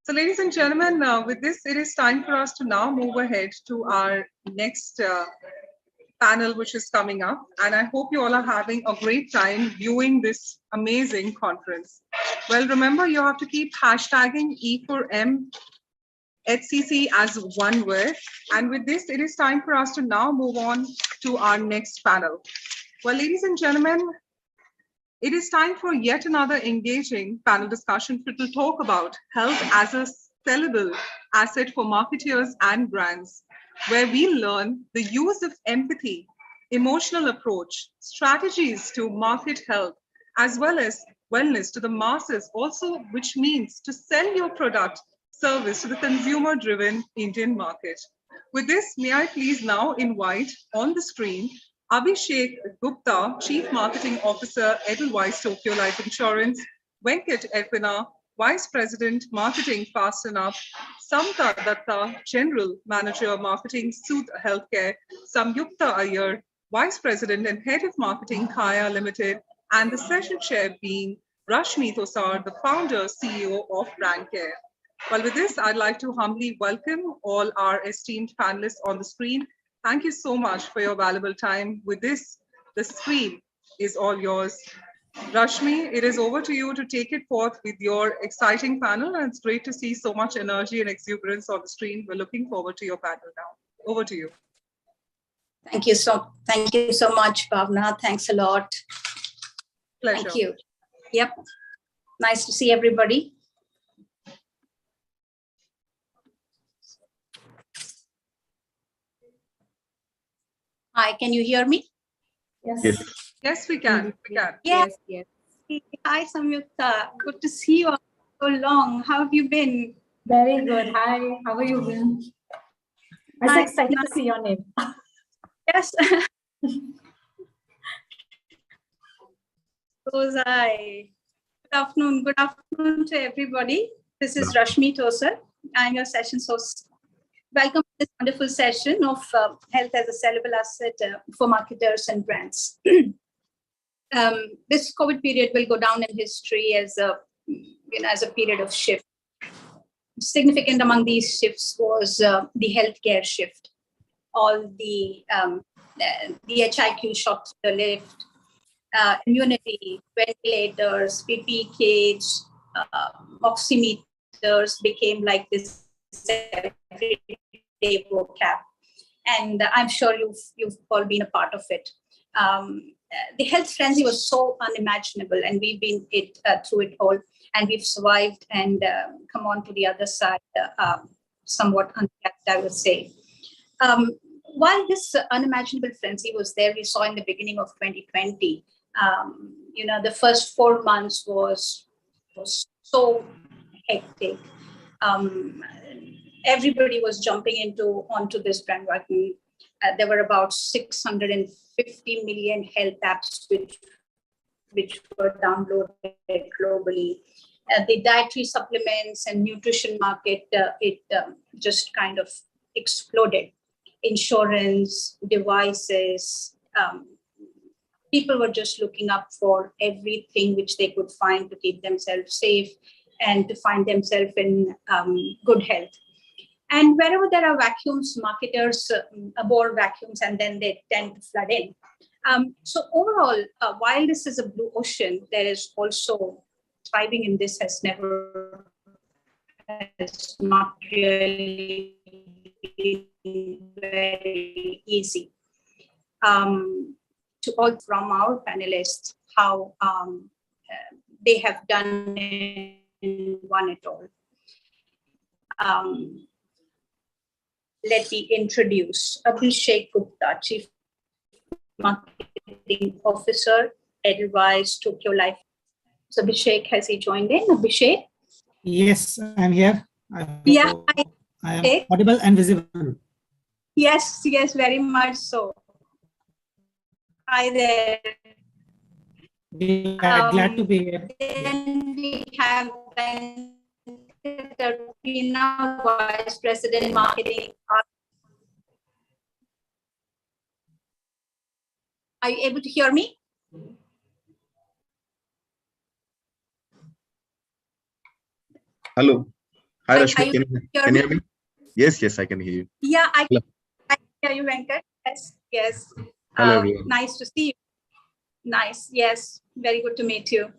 So ladies and gentlemen, with this, it is time for us to now move ahead to our next panel, which is coming up. And I hope you all are having a great time viewing this amazing conference. Well, remember, you have to keep hashtagging E4M HCC as one word. And with this, it is time for us to now move on to our next panel. Well, ladies and gentlemen, it is time for yet another engaging panel discussion to talk about health as a sellable asset for marketeers and brands, where we learn the use of empathy, emotional approach, strategies to market health, as well as wellness to the masses, also, which means to sell your product, service to the consumer-driven Indian market. With this, may I please now invite on the screen Abhishek Gupta, Chief Marketing Officer, Edelweiss Tokyo Life Insurance, Venkat Erpina, Vice President, Marketing Fast Enough, Samta Datta, General Manager, Marketing, Sooth Healthcare, Samyukta Iyer, Vice President and Head of Marketing, Kaya Limited, and the session chair being Rashmi Tosar, the founder, CEO of Brandcare. Well, with this, I'd like to humbly welcome all our esteemed panelists on the screen. Thank you so much for your valuable time. With this, the screen is all yours. Rashmi, it is over to you to take it forth with your exciting panel. And it's great to see so much energy and exuberance on the screen. We're looking forward to your panel now. Over to you. Thank you so much, Bhavna. Thanks a lot. Pleasure. Thank you. Yep. Nice to see everybody. Hi, can you hear me? Yes. Yes, we can. We can. Yes. Hi, Samyukta. Good to see you all so long. How have you been? Very good. Hi, how are you been? I'm so excited to see your name. Yes. So was I. Good afternoon to everybody. This is Rashmi Tosar. I'm your session host. Welcome to this wonderful session of health as a sellable asset for marketers and brands. This COVID period will go down in history as a period of shift. significant among these shifts was the healthcare shift. All the HIQ shots to the lift, immunity, ventilators, PPE kits, oximeters became like this everyday vocab. And I'm sure you've all been a part of it. The health frenzy was so unimaginable, and we've been through it all, and we've survived and come on to the other side somewhat unkept, I would say. While this unimaginable frenzy was there, we saw in the beginning of 2020, the first 4 months was so hectic. Everybody was jumping onto this bandwagon. There were about 650 million health apps which were downloaded globally. The dietary supplements and nutrition market, it just kind of exploded. Insurance, devices, people were just looking up for everything which they could find to keep themselves safe and to find themselves in good health. And wherever there are vacuums, marketers abhor vacuums, and then they tend to flood in. So overall, while this is a blue ocean, there is also thriving in this has not really been very easy. To all from our panelists, how they have done and won it all. Let me introduce Abhishek Gupta, Chief Marketing Officer, Edelweiss Tokyo Life. So Abhishek, has he joined in? Abhishek? Yes, I'm here. Yeah, I am audible and visible. Yes, very much so. Hi there. Glad to be here. Then we have Tarpina, Vice President Marketing. Are you able to hear me? Hello. Hi, Rashmi. Can you hear me? Yes, I can hear you. Yeah, I can hear you, Venkat. Yes. Hello, everyone. Nice to see you. Nice. Yes, very good to meet you.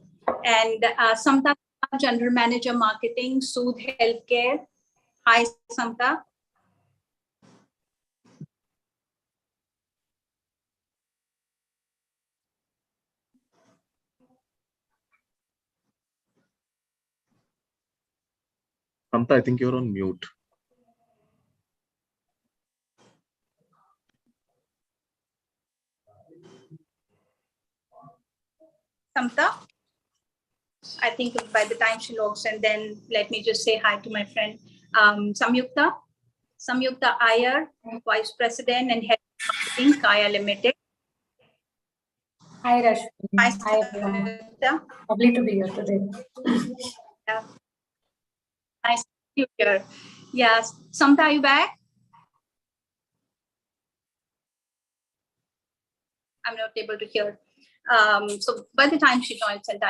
And Samta, General Manager Marketing, Soothe Healthcare. Hi, Samta. Samta, I think you're on mute. Samta? I think by the time she logs, and then let me just say hi to my friend Samyukta Iyer, Vice President and Head of Marketing, Kaya Limited. Hi, Rashmi. Hi, everyone. Lovely to be here today. Yeah. Nice to see you here. Yes, Samta, are you back? I'm not able to hear. So by the time she joins, and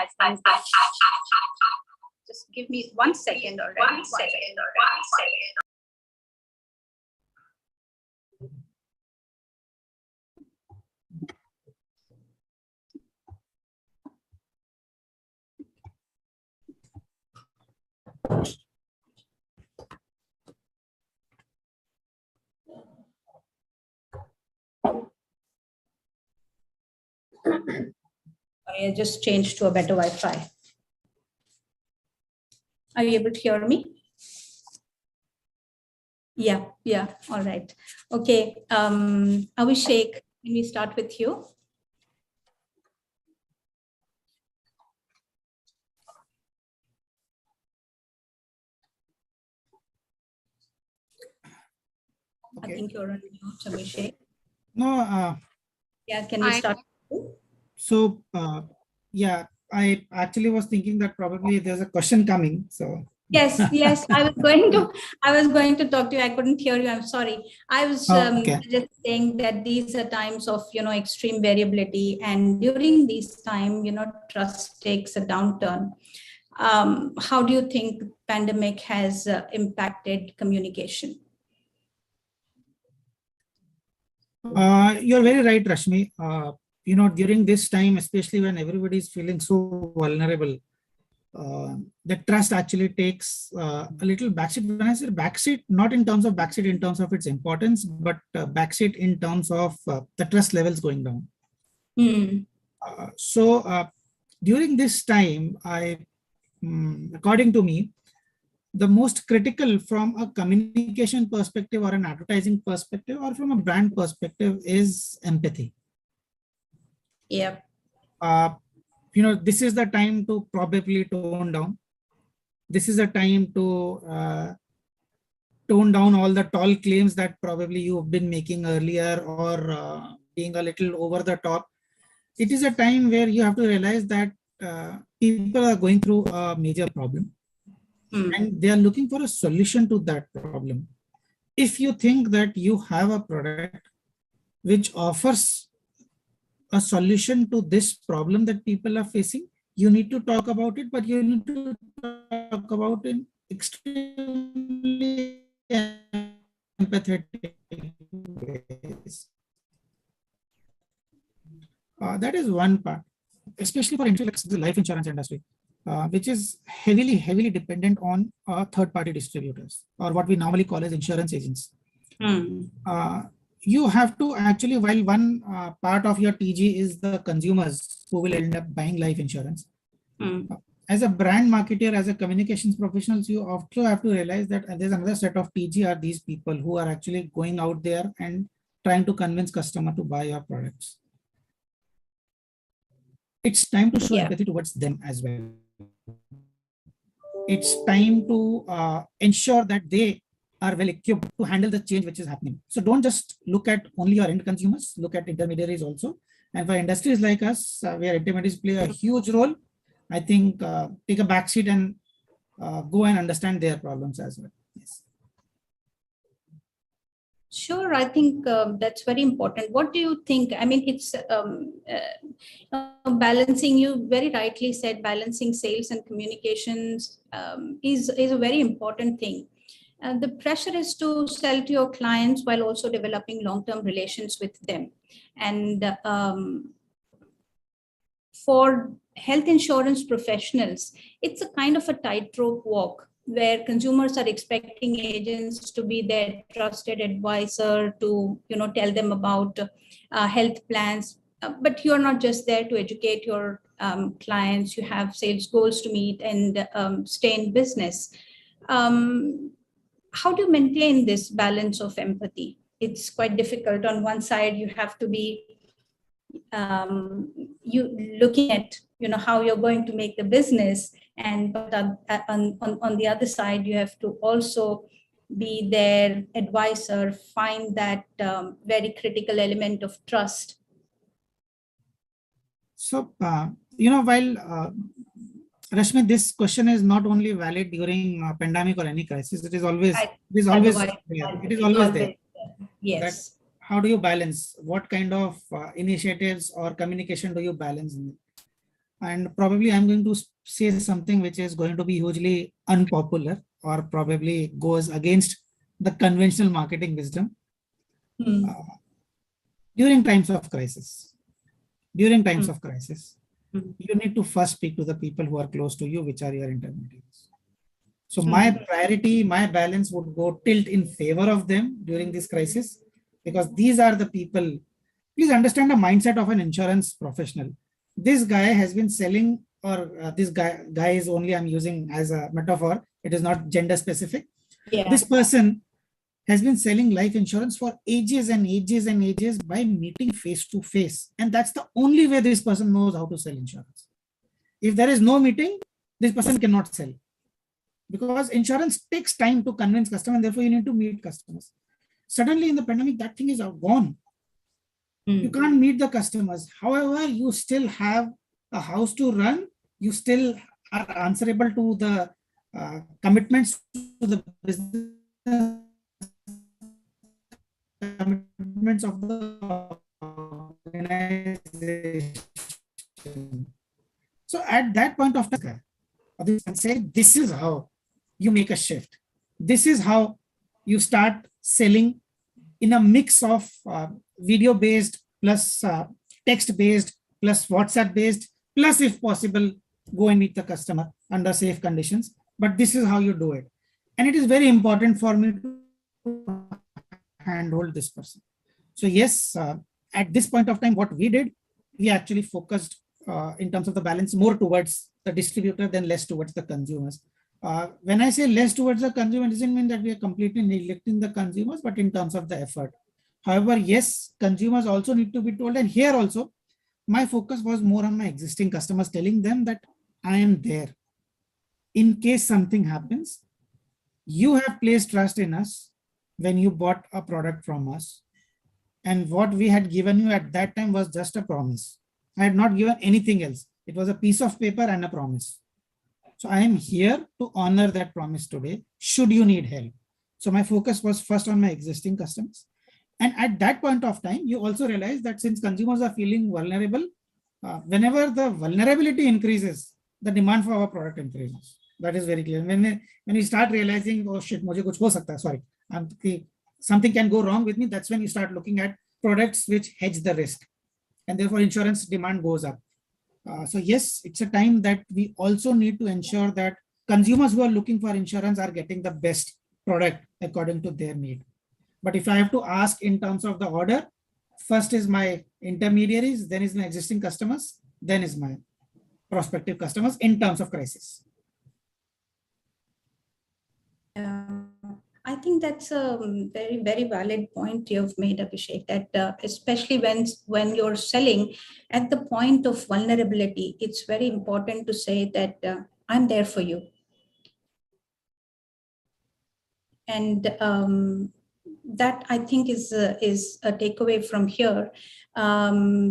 just give me 1 second already. 1 second. I just changed to a better Wi-Fi. Are you able to hear me? Yeah. All right. Okay. Abhishek, can we start with you? Okay. I think you're on mute, Abhishek. No. Yeah, can we start? So, yeah, I actually was thinking that probably there's a question coming. So. Yes, I was going to talk to you. I couldn't hear you. I'm sorry. I was just saying that these are times of, extreme variability, and during these time, trust takes a downturn. How do you think pandemic has impacted communication? You're very right, Rashmi. During this time, especially when everybody is feeling so vulnerable, the trust actually takes a little backseat. When I say backseat, not in terms of backseat in terms of its importance, but backseat in terms of the trust levels going down. During this time, according to me, the most critical from a communication perspective or an advertising perspective or from a brand perspective is empathy. Yeah. This is the time to probably tone down. This is a time to tone down all the tall claims that probably you've been making earlier or being a little over the top. It is a time where you have to realize that people are going through a major problem and they are looking for a solution to that problem. If you think that you have a product which offers a solution to this problem that people are facing, you need to talk about it, but you need to talk about it extremely empathetic ways. That is one part, especially for the life insurance industry, which is heavily dependent on third-party distributors, or what we normally call as insurance agents. You have to actually, while one part of your TG is the consumers who will end up buying life insurance. As a brand marketer, as a communications professionals, you also have to realize that there's another set of TG are these people who are actually going out there and trying to convince customer to buy your products. It's time to show empathy towards them as well. It's time to ensure that they are well equipped to handle the change which is happening. So don't just look at only your end consumers, look at intermediaries also. And for industries like us, where intermediaries play a huge role, I think take a backseat and go and understand their problems as well. Yes. Sure, I think that's very important. What do you think? I mean, it's balancing, you very rightly said, balancing sales and communications is a very important thing. The pressure is to sell to your clients while also developing long-term relations with them. And for health insurance professionals, it's a kind of a tightrope walk where consumers are expecting agents to be their trusted advisor to, tell them about health plans. But you're not just there to educate your clients. You have sales goals to meet and stay in business. How do you maintain this balance of empathy? It's quite difficult. On one side, you have to be looking at how you're going to make the business, and but on the other side, you have to also be their advisor, find that very critical element of trust. So while Rashmi, this question is not only valid during a pandemic or any crisis. It is always there. Yes. That how do you balance? What kind of initiatives or communication do you balance? And probably I'm going to say something which is going to be hugely unpopular or probably goes against the conventional marketing wisdom. During times of crisis, you need to first speak to the people who are close to you, which are your intermediaries. So my priority, my balance would go tilt in favor of them during this crisis, because these are the people. Please understand the mindset of an insurance professional. This guy has been selling, or this guy is only, I'm using as a metaphor, it is not gender specific. This person has been selling life insurance for ages and ages and ages by meeting face to face. And that's the only way this person knows how to sell insurance. If there is no meeting, this person cannot sell. Because insurance takes time to convince customers, and therefore you need to meet customers. Suddenly in the pandemic, that thing is gone. You can't meet the customers. However, you still have a house to run. You still are answerable to the commitments to the business, commitments of the organization. So at that point of time, and say, this is how you make a shift. This is how you start selling in a mix of video-based plus text-based plus WhatsApp-based, plus if possible, go and meet the customer under safe conditions. But this is how you do it. And it is very important for me to handhold this person. So yes, at this point of time, what we did, we actually focused in terms of the balance more towards the distributor than less towards the consumers. When I say less towards the consumer, it doesn't mean that we are completely neglecting the consumers, but in terms of the effort. However, yes, consumers also need to be told, and here also, my focus was more on my existing customers, telling them that I am there. In case something happens, you have placed trust in us when you bought a product from us. And what we had given you at that time was just a promise. I had not given anything else. It was a piece of paper and a promise. So I am here to honor that promise today, should you need help. So my focus was first on my existing customers. And at that point of time, you also realize that since consumers are feeling vulnerable, whenever the vulnerability increases, the demand for our product increases. That is very clear. When you start realizing, oh shit, mujhe kuch ho sakta hai, sorry, something can go wrong with me, that's when you start looking at products which hedge the risk. And therefore insurance demand goes up. So yes, it's a time that we also need to ensure that consumers who are looking for insurance are getting the best product according to their need. But if I have to ask in terms of the order, first is my intermediaries, then is my existing customers, then is my prospective customers in terms of crisis. I think that's a very, very valid point you've made, Abhishek, that especially when you're selling at the point of vulnerability, it's very important to say that I'm there for you. And that I think is a takeaway from here,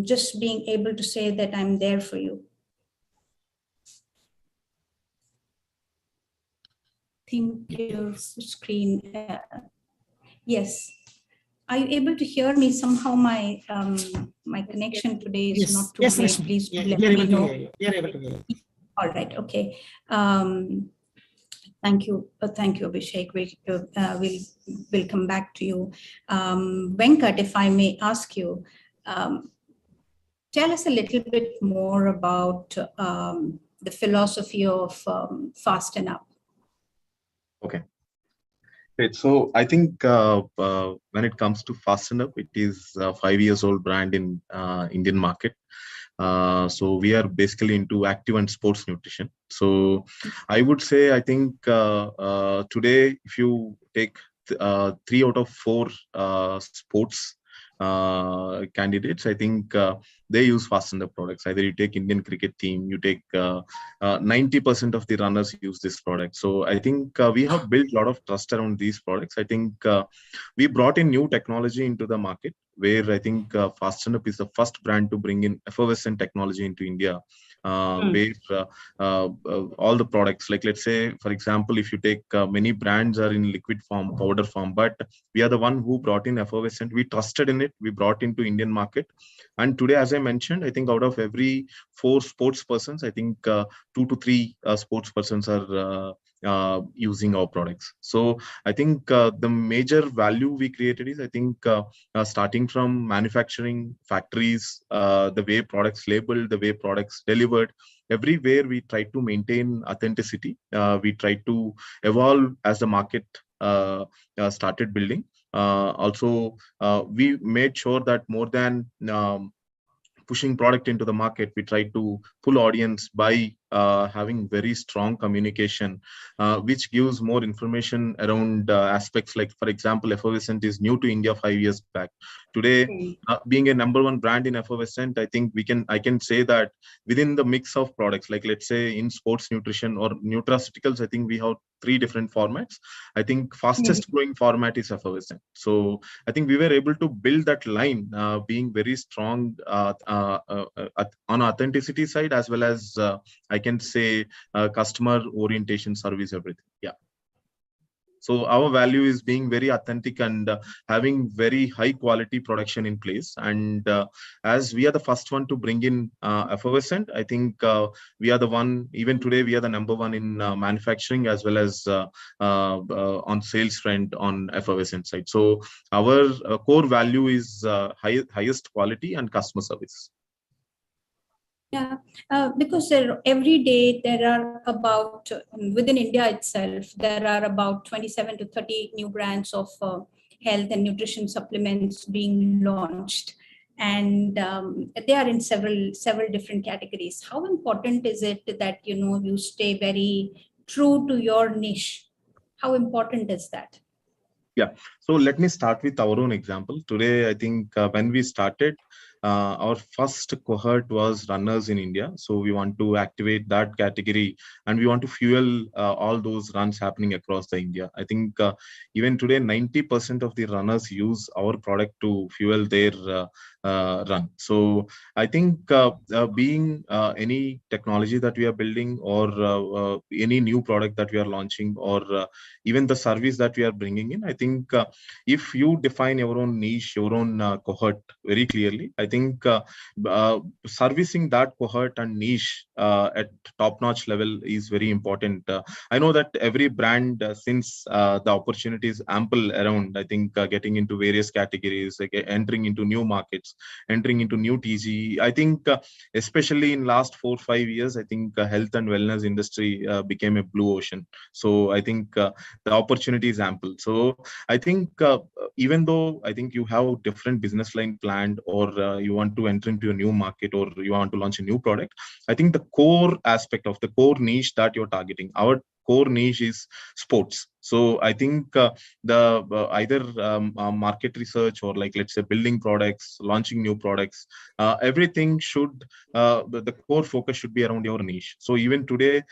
just being able to say that I'm there for you. Think your screen. Yes. Are you able to hear me? Somehow my my connection today is not too great. Please let me know. All right. Okay. Thank you. Thank you, Abhishek. We'll come back to you. Venkat, if I may ask you, tell us a little bit more about the philosophy of Fast and Up. Okay. Great. So I think when it comes to Fasten Up, it is a 5 years old brand in Indian market. So we are basically into active and sports nutrition. So I would say, I think today, if you take 3 out of 4 sports candidates, I think they use Fasten Up products. Either you take Indian cricket team, you take 90% of the runners use this product. So I think we have built a lot of trust around these products. I think we brought in new technology into the market, where I think Fasten Up is the first brand to bring in effervescent technology into India. Where all the products, like let's say, for example, if you take many brands are in liquid form, powder form, but we are the one who brought in effervescent. We trusted in it. We brought into Indian market. And today, as I mentioned, I think out of every 4 sports persons, I think 2 to 3 sports persons are using our products. So I think the major value we created is, I think starting from manufacturing factories, the way products labeled, the way products delivered, everywhere we try to maintain authenticity. We try to evolve as the market started building. Also, we made sure that more than pushing product into the market, we try to pull audience by having very strong communication, which gives more information around aspects like, for example, effervescent is new to India 5 years back. Today, being a #1 brand in effervescent, I think I can say that within the mix of products, like let's say in sports nutrition or nutraceuticals, I think we have 3 different formats. I think fastest growing format is effervescent. So I think we were able to build that line, being very strong on authenticity side, as well as I can say customer orientation, service, everything. Yeah. So our value is being very authentic and having very high quality production in place. And as we are the first one to bring in effervescent, I think we are the one, even today, we are the number one in manufacturing as well as on sales front on effervescent side. So our core value is highest quality and customer service. Yeah, because every day there are about, within India itself, there are about 27 to 30 new brands of health and nutrition supplements being launched. And they are in several different categories. How important is it that, you stay very true to your niche? How important is that? Yeah, so let me start with our own example. Today, I think when we started, our first cohort was runners in India. So we want to activate that category and we want to fuel all those runs happening across the India. I think even today, 90% of the runners use our product to fuel their run. So I think being any technology that we are building or any new product that we are launching or even the service that we are bringing in, I think if you define your own niche, your own cohort very clearly, I think servicing that cohort and niche at top-notch level is very important. I know that every brand, since the opportunity is ample around, I think getting into various categories, like entering into new markets, entering into new TG, I think especially in last 4-5 years, I think health and wellness industry became a blue ocean. So I think the opportunity is ample. So I think even though I think you have different business line planned or you want to enter into a new market or you want to launch a new product, I think the core aspect of the core niche that you're targeting, our core niche is sports. So I think the either market research or like, let's say, building products, launching new products, everything should, the core focus should be around your niche. So even today,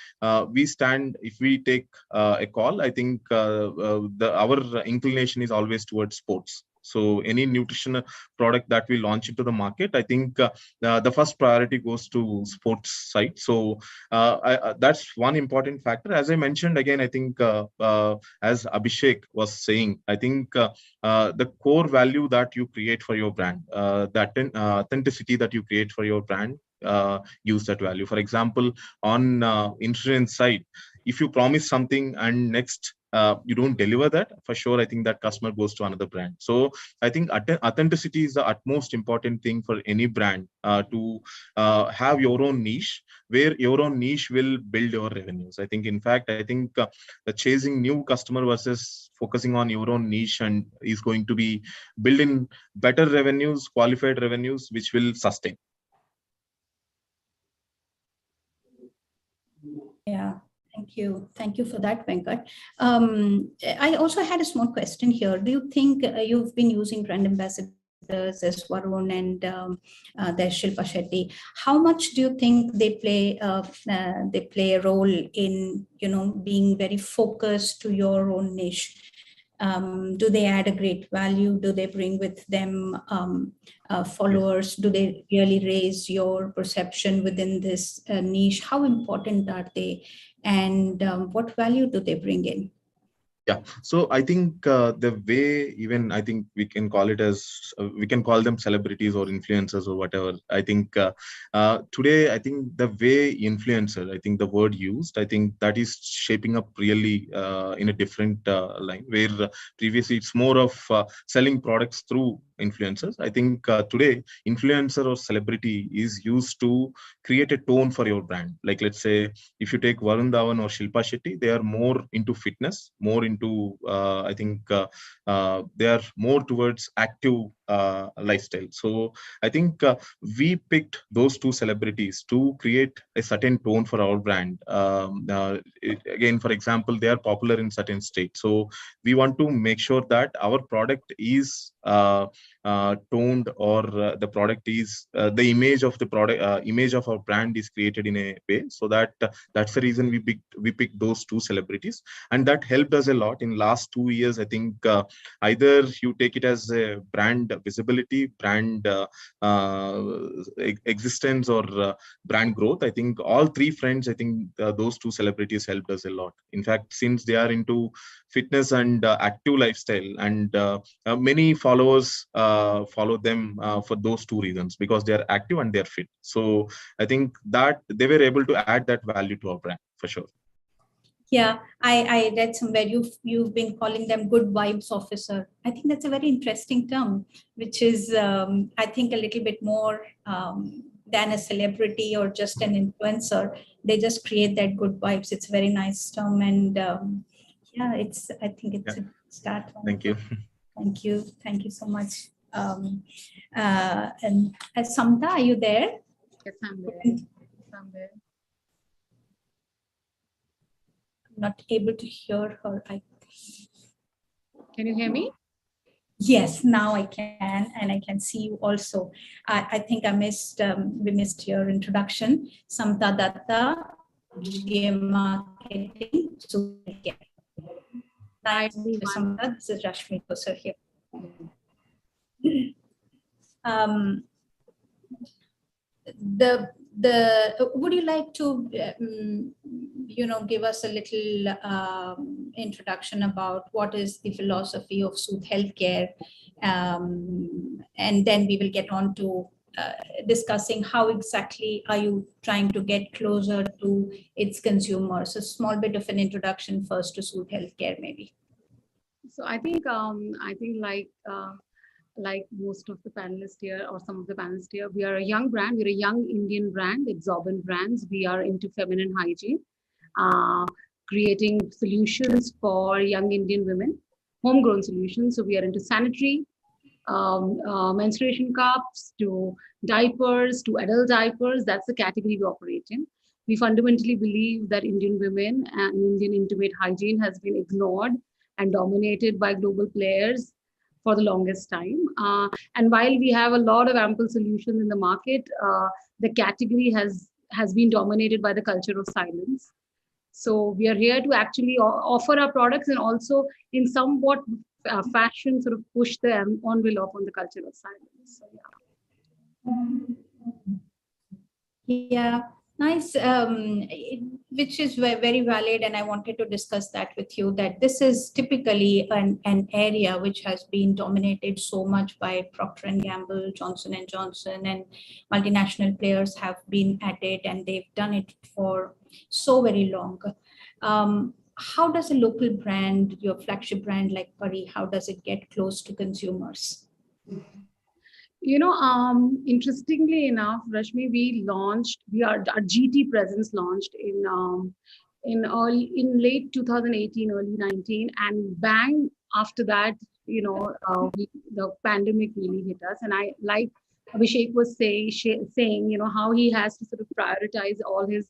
we stand, if we take a call, I think our inclination is always towards sports. So any nutrition product that we launch into the market, I think the first priority goes to sports side. So that's one important factor. As I mentioned again, I think as Abhishek was saying, I think the core value that you create for your brand, that authenticity that you create for your brand, use that value. For example, on insurance side, if you promise something and next you don't deliver that, for sure, I think that customer goes to another brand. So I think authenticity is the utmost important thing for any brand to have your own niche, where your own niche will build your revenues. I think, in fact, I think chasing new customer versus focusing on your own niche and is going to be building better revenues, qualified revenues, which will sustain. Yeah. Thank you for that, Venkat. I also had a small question here. Do you think you've been using brand ambassadors as Varun and there's Shilpa Shetty? How much do you think they play a role in being very focused to your own niche? Do they add a great value? Do they bring with them followers? Do they really raise your perception within this niche? How important are they? And what value do they bring in? Yeah, so I think the way, even I think we can call it as we can call them celebrities or influencers or whatever. I think today, I think the way influencer, I think the word used, I think that is shaping up really in a different line, where previously it's more of selling products through influencers. I think today influencer or celebrity is used to create a tone for your brand. Like, let's say if you take Varun Dhawan or Shilpa Shetty, they are more into fitness, more into I think they are more towards active lifestyle. So I think we picked those two celebrities to create a certain tone for our brand. Again, for example, they are popular in certain states, so we want to make sure that our product is toned, or the product is the image of the product, image of our brand is created in a way so that that's the reason we picked those two celebrities, and that helped us a lot in last 2 years. I think either you take it as a brand visibility, brand existence, or brand growth. I think all three fronts, I think those two celebrities helped us a lot. In fact, since they are into fitness and active lifestyle, and many followers follow them for those two reasons, because they are active and they are fit. So I think that they were able to add that value to our brand for sure. Yeah, I read somewhere you've been calling them good vibes officer. I think that's a very interesting term, which is I think a little bit more than a celebrity or just an influencer. They just create that good vibes. It's a very nice term, and yeah, I think it's a start. Thank you. Thank you so much. And Samta, are you there? Yes, I'm there. Not able to hear her. Can you hear me? Yes, now I can, and I can see you also. I think we missed your introduction. Samta Datta, GM Marketing. Nice to meet you, Samta. This is Rashmi Kosar here. Would you like to give us a little introduction about what is the philosophy of Sooth Healthcare, and then we will get on to discussing how exactly are you trying to get closer to its consumers. A small bit of an introduction first to Sooth Healthcare, maybe. So I think like most of the panelists here, or some of the panelists here, we are a young brand. We're a young Indian brand, Absorbent Brands. We are into feminine hygiene, creating solutions for young Indian women, homegrown solutions. So we are into sanitary, menstruation cups, to diapers, to adult diapers. That's the category we operate in. We fundamentally believe that Indian women and Indian intimate hygiene has been ignored and dominated by global players for the longest time. And while we have a lot of ample solutions in the market, the category has been dominated by the culture of silence. So we are here to actually offer our products, and also in somewhat fashion sort of push the envelope on the culture of silence. So, yeah. Nice, which is very valid, and I wanted to discuss that with you, that this is typically an area which has been dominated so much by Procter & Gamble, Johnson & Johnson, and multinational players have been at it, and they've done it for so very long. How does a local brand, your flagship brand like Pari, how does it get close to consumers? Interestingly enough, Rashmi, our GT presence launched in late 2018, early 19, and bang after that, the pandemic really hit us. And I, like Abhishek was saying, how he has to sort of prioritize all his,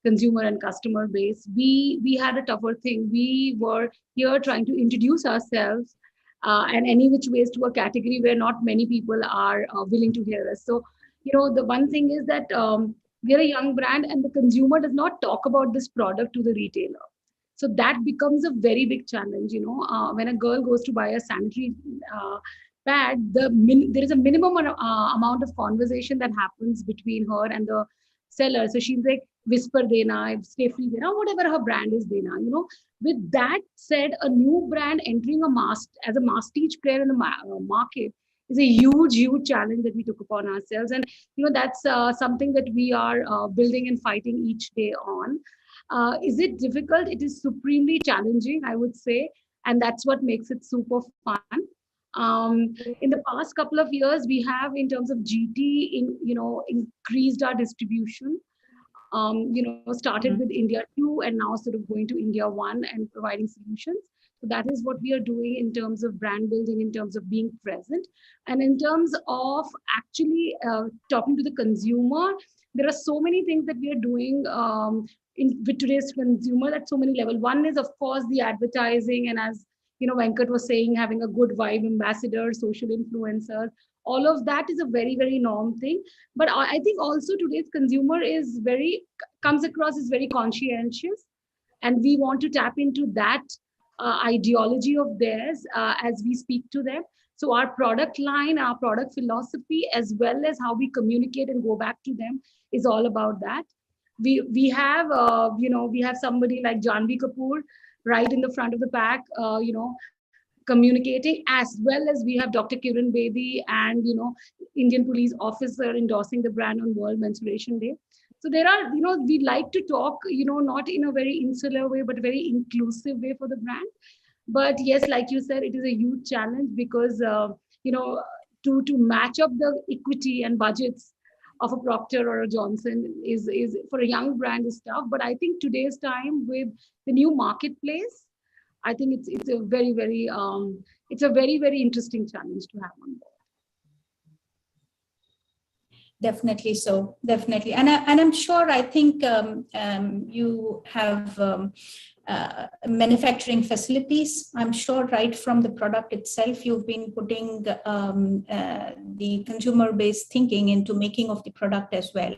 consumer and customer base. We had a tougher thing. We were here trying to introduce ourselves and any which ways to a category where not many people are willing to hear us. So, the one thing is that we're a young brand, and the consumer does not talk about this product to the retailer. So that becomes a very big challenge. When a girl goes to buy a sanitary pad, there is a minimum amount of conversation that happens between her and the seller. So she's like, whisper dena, stay free dena, whatever her brand is dena. With that said, a new brand entering as a masstige player in the market is a huge challenge that we took upon ourselves. And that's something that we are building and fighting each day on. Is it difficult? It is supremely challenging, I would say, and that's what makes it super fun. In the past couple of years, we have, in terms of GT, increased our distribution. Started with India 2 and now sort of going to India 1 and providing solutions. So that is what we are doing in terms of brand building, in terms of being present. And in terms of actually talking to the consumer, there are so many things that we are doing with today's consumer at so many levels. One is, of course, the advertising, and as Venkat was saying, having a good vibe ambassador, social influencers. All of that is a very, very norm thing. But I think also today's consumer comes across as very conscientious, and we want to tap into that ideology of theirs as we speak to them. So our product line, our product philosophy, as well as how we communicate and go back to them, is all about that. We have somebody like Janvi Kapoor, right in the front of the pack, communicating, as well as we have Dr. Kiran Bedi and, Indian police officer endorsing the brand on World Menstruation Day. So there are, we like to talk, not in a very insular way, but very inclusive way for the brand. But yes, like you said, it is a huge challenge because, to match up the equity and budgets of a Procter or a Johnson is for a young brand is tough. But I think today's time with the new marketplace, I think it's a very, very very interesting challenge to have on board. Definitely so, definitely. And I'm sure, I think you have manufacturing facilities. I'm sure right from the product itself, you've been putting the consumer-based thinking into making of the product as well.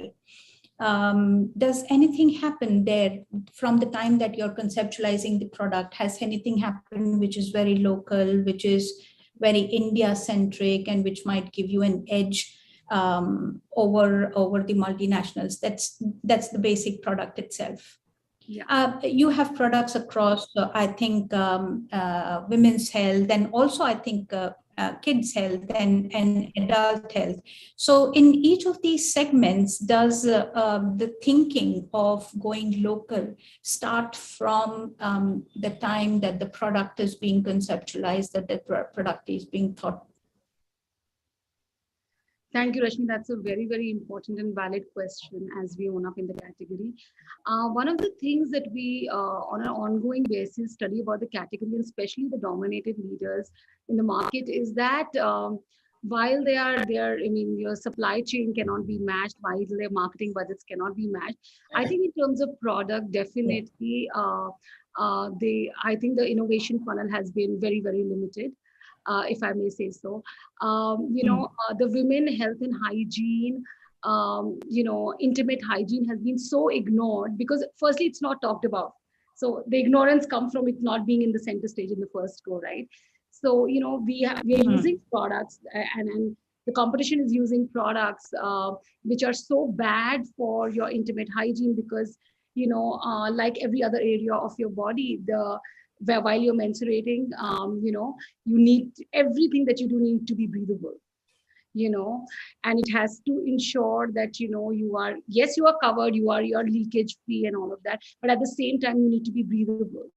Does anything happen there from the time that you're conceptualizing the product? Has anything happened which is very local, which is very India-centric, and which might give you an edge over the multinationals? That's the basic product itself. Yeah. You have products across, I think, women's health, and also I think kids health and adult health. So in each of these segments, does the thinking of going local start from the time that the product is being conceptualized, that the product is being thought? Thank you, Rashmi. That's a very, very important and valid question as we own up in the category. One of the things that we, on an ongoing basis, study about the category, and especially the dominated leaders in the market, is that while they are there, I mean, your supply chain cannot be matched, while their marketing budgets cannot be matched. I think in terms of product, definitely, I think the innovation funnel has been very, very limited. If I may say so. The women health and hygiene, intimate hygiene has been so ignored because firstly, it's not talked about. So the ignorance comes from it not being in the center stage in the first go, right? So, we are using products and the competition is using products which are so bad for your intimate hygiene because, like every other area of your body, while you're menstruating, you need everything that you do need to be breathable, and it has to ensure that, you are covered, you are leakage free and all of that. But at the same time, you need to be breathable,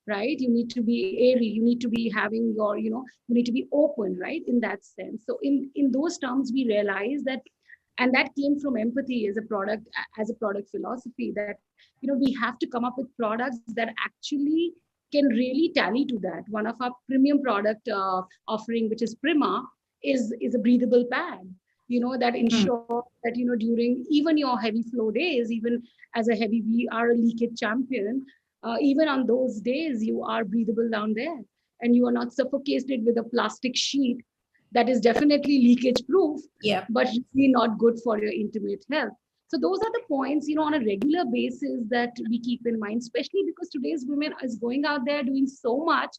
right? You need to be airy, you need to be having your, you need to be open, right? In that sense. So in those terms, we realize that, and that came from empathy as a product philosophy, that, we have to come up with products that actually can really tally to that. One of our premium product offering, which is Prima, is a breathable pad, that ensures that, during even your heavy flow days, even as we are a leakage champion, even on those days, you are breathable down there and you are not suffocated with a plastic sheet that is definitely leakage proof, but really not good for your intimate health. So those are the points, on a regular basis that we keep in mind, especially because today's women is going out there doing so much.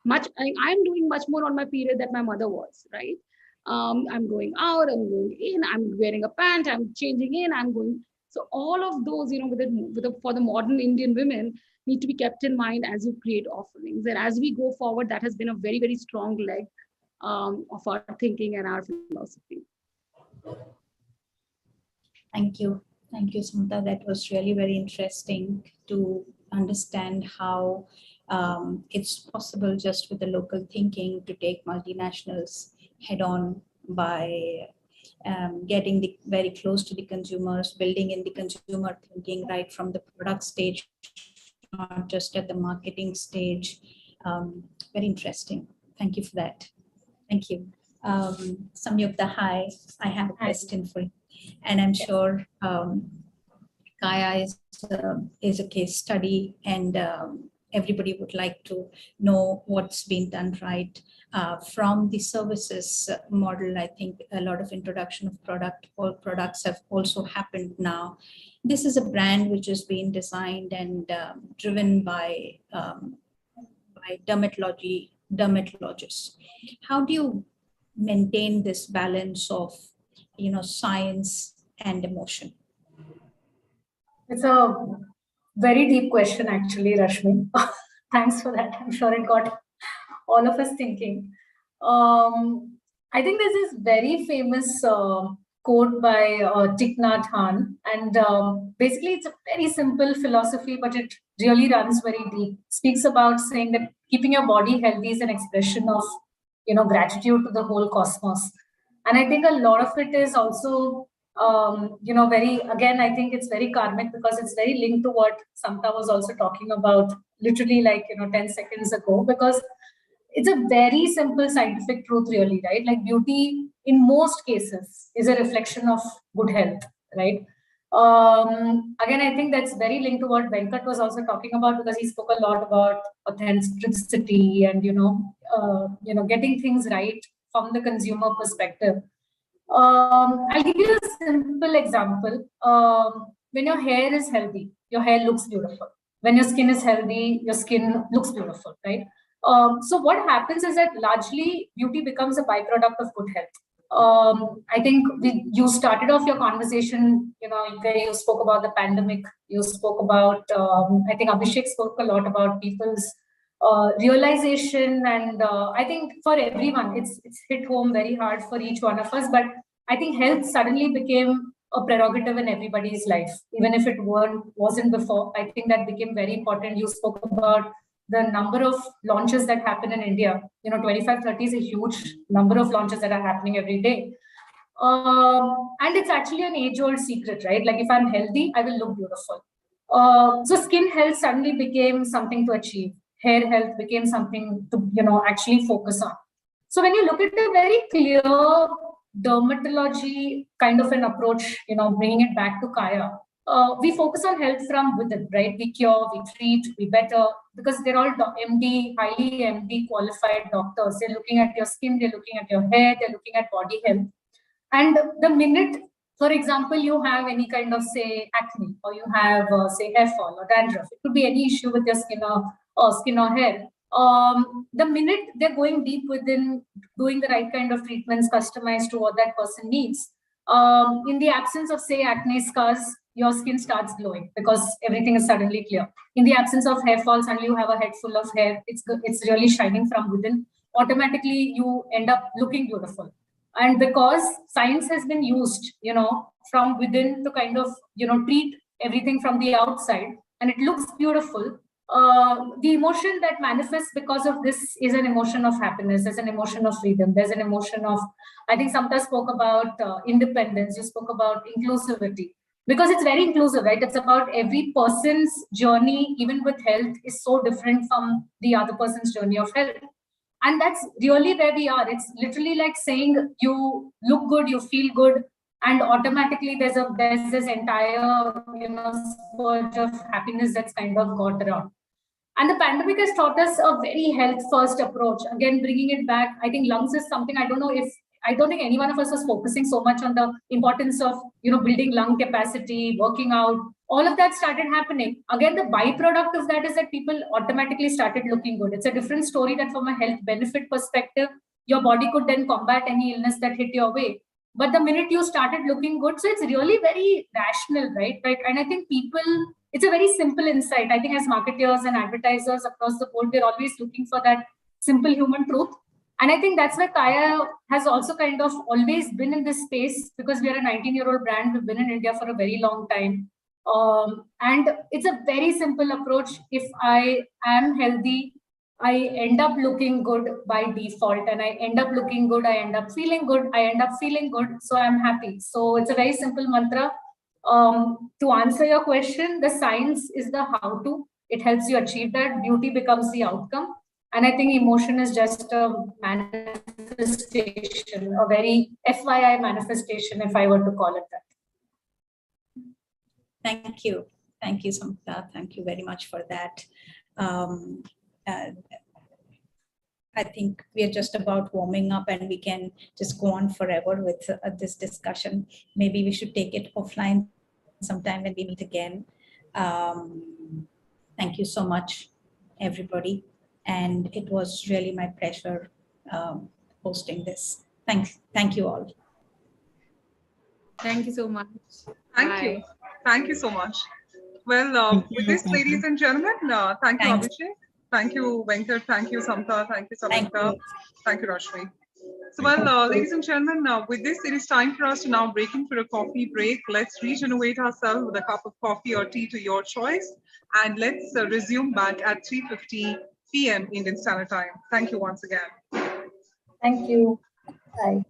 I'm doing much more on my period than my mother was, right? I'm going out, I'm going in, I'm wearing a pant, I'm changing in, I'm going. So all of those, for the modern Indian women need to be kept in mind as you create offerings. And as we go forward, that has been a very, very strong leg of our thinking and our philosophy. Thank you, Samantha. That was really very interesting to understand how it's possible just with the local thinking to take multinationals head on by getting very close to the consumers, building in the consumer thinking right from the product stage, not just at the marketing stage. Very interesting. Thank you for that. Thank you. Samyukta, hi. I have a question for you. And I'm sure Kaya is a case study, and everybody would like to know what's been done right. From the services model, I think a lot of introduction of products have also happened now. This is a brand which has been designed and driven by dermatologists. How do you maintain this balance of science and emotion? It's a very deep question, actually, Rashmi. Thanks for that. I'm sure it got all of us thinking. I think there's this very famous quote by Thich Nhat Hanh, and basically it's a very simple philosophy, but it really runs very deep. It speaks about saying that keeping your body healthy is an expression of, gratitude to the whole cosmos. And I think a lot of it is also, I think it's very karmic because it's very linked to what Samta was also talking about, literally 10 seconds ago, because it's a very simple scientific truth, really, right? Like beauty in most cases is a reflection of good health, right? Again, I think that's very linked to what Venkat was also talking about, because he spoke a lot about authenticity and, getting things right from the consumer perspective. I'll give you a simple example. When your hair is healthy, your hair looks beautiful. When your skin is healthy, your skin looks beautiful, right? So what happens is that largely beauty becomes a byproduct of good health. I think you started off your conversation, where you spoke about the pandemic. You spoke about, I think Abhishek spoke a lot about people's realization, and I think for everyone, it's hit home very hard for each one of us. But I think health suddenly became a prerogative in everybody's life, even if it wasn't before. I think that became very important. You spoke about the number of launches that happen in India. 25-30 is a huge number of launches that are happening every day. And it's actually an age-old secret, right? Like if I'm healthy, I will look beautiful. So skin health suddenly became something to achieve. Hair health became something to, actually focus on. So when you look at a very clear dermatology kind of an approach, bringing it back to Kaya, we focus on health from within, right? We cure, we treat, we better, because they're all MD, highly MD qualified doctors. They're looking at your skin, they're looking at your hair, they're looking at body health. And the minute, for example, you have any kind of, say, acne, or you have, say, hair fall or dandruff, it could be any issue with your skin or hair. The minute they're going deep within, doing the right kind of treatments customized to what that person needs, in the absence of, say, acne scars, your skin starts glowing because everything is suddenly clear. In the absence of hair fall, suddenly you have a head full of hair. It's really shining from within. Automatically, you end up looking beautiful. And because science has been used, from within to kind of, treat everything from the outside, and it looks beautiful, the emotion that manifests because of this is an emotion of happiness. There's an emotion of freedom. There's an emotion of, I think Samta spoke about independence. You spoke about inclusivity. Because it's very inclusive, right? It's about every person's journey, even with health, is so different from the other person's journey of health. And that's really where we are. It's literally like saying you look good, you feel good, and automatically there's this entire, spurge of happiness that's kind of got around. And the pandemic has taught us a very health-first approach. Again, bringing it back, I think lungs is something I don't think any one of us was focusing so much on the importance of, building lung capacity, working out. All of that started happening. Again, the byproduct of that is that people automatically started looking good. It's a different story that from a health benefit perspective, your body could then combat any illness that hit your way. But the minute you started looking good, so it's really very rational, right? And I think it's a very simple insight. I think as marketers and advertisers across the board, we're always looking for that simple human truth. And I think that's where Kaya has also kind of always been in this space, because we are a 19-year-old brand. We've been in India for a very long time. And it's a very simple approach. If I am healthy, I end up looking good by default, and I end up looking good. I end up feeling good. I end up feeling good. So I'm happy. So it's a very simple mantra. To answer your question, the science is the how-to. It helps you achieve that. Beauty becomes the outcome. And I think emotion is just a manifestation, a very FYI manifestation, if I were to call it that. Thank you. Thank you, Samta. Thank you very much for that. I think we are just about warming up, and we can just go on forever with this discussion. Maybe we should take it offline sometime when we meet again. Thank you so much, everybody. And it was really my pleasure hosting this. Thank you all. Thank you so much. Thank you. Thank you so much. Well, with this, ladies and gentlemen, thank you, Abhishek. Thank you, Venkat. Thank you, Samta. Thank you, Samita. Thank you, Rashmi. So, ladies and gentlemen, with this, it is time for us to now break in for a coffee break. Let's regenerate ourselves with a cup of coffee or tea to your choice. And let's resume back at 3:50 p.m. Indian Standard Time. Thank you once again. Thank you. Bye.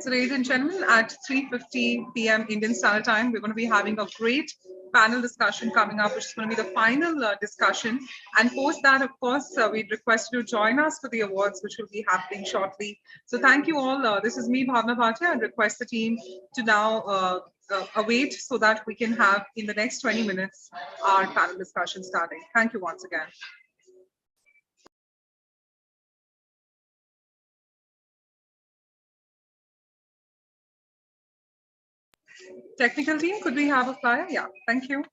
So, ladies and gentlemen, at 3:50 p.m. Indian Standard Time, we're going to be having a great panel discussion coming up, which is going to be the final discussion. And post that, of course, we'd request you to join us for the awards, which will be happening shortly. So thank you all. This is me, Bhavna Bhatia. I'd request the team to now await so that we can have, in the next 20 minutes, our panel discussion starting. Thank you once again. Technical team, could we have a flyer? Yeah, thank you.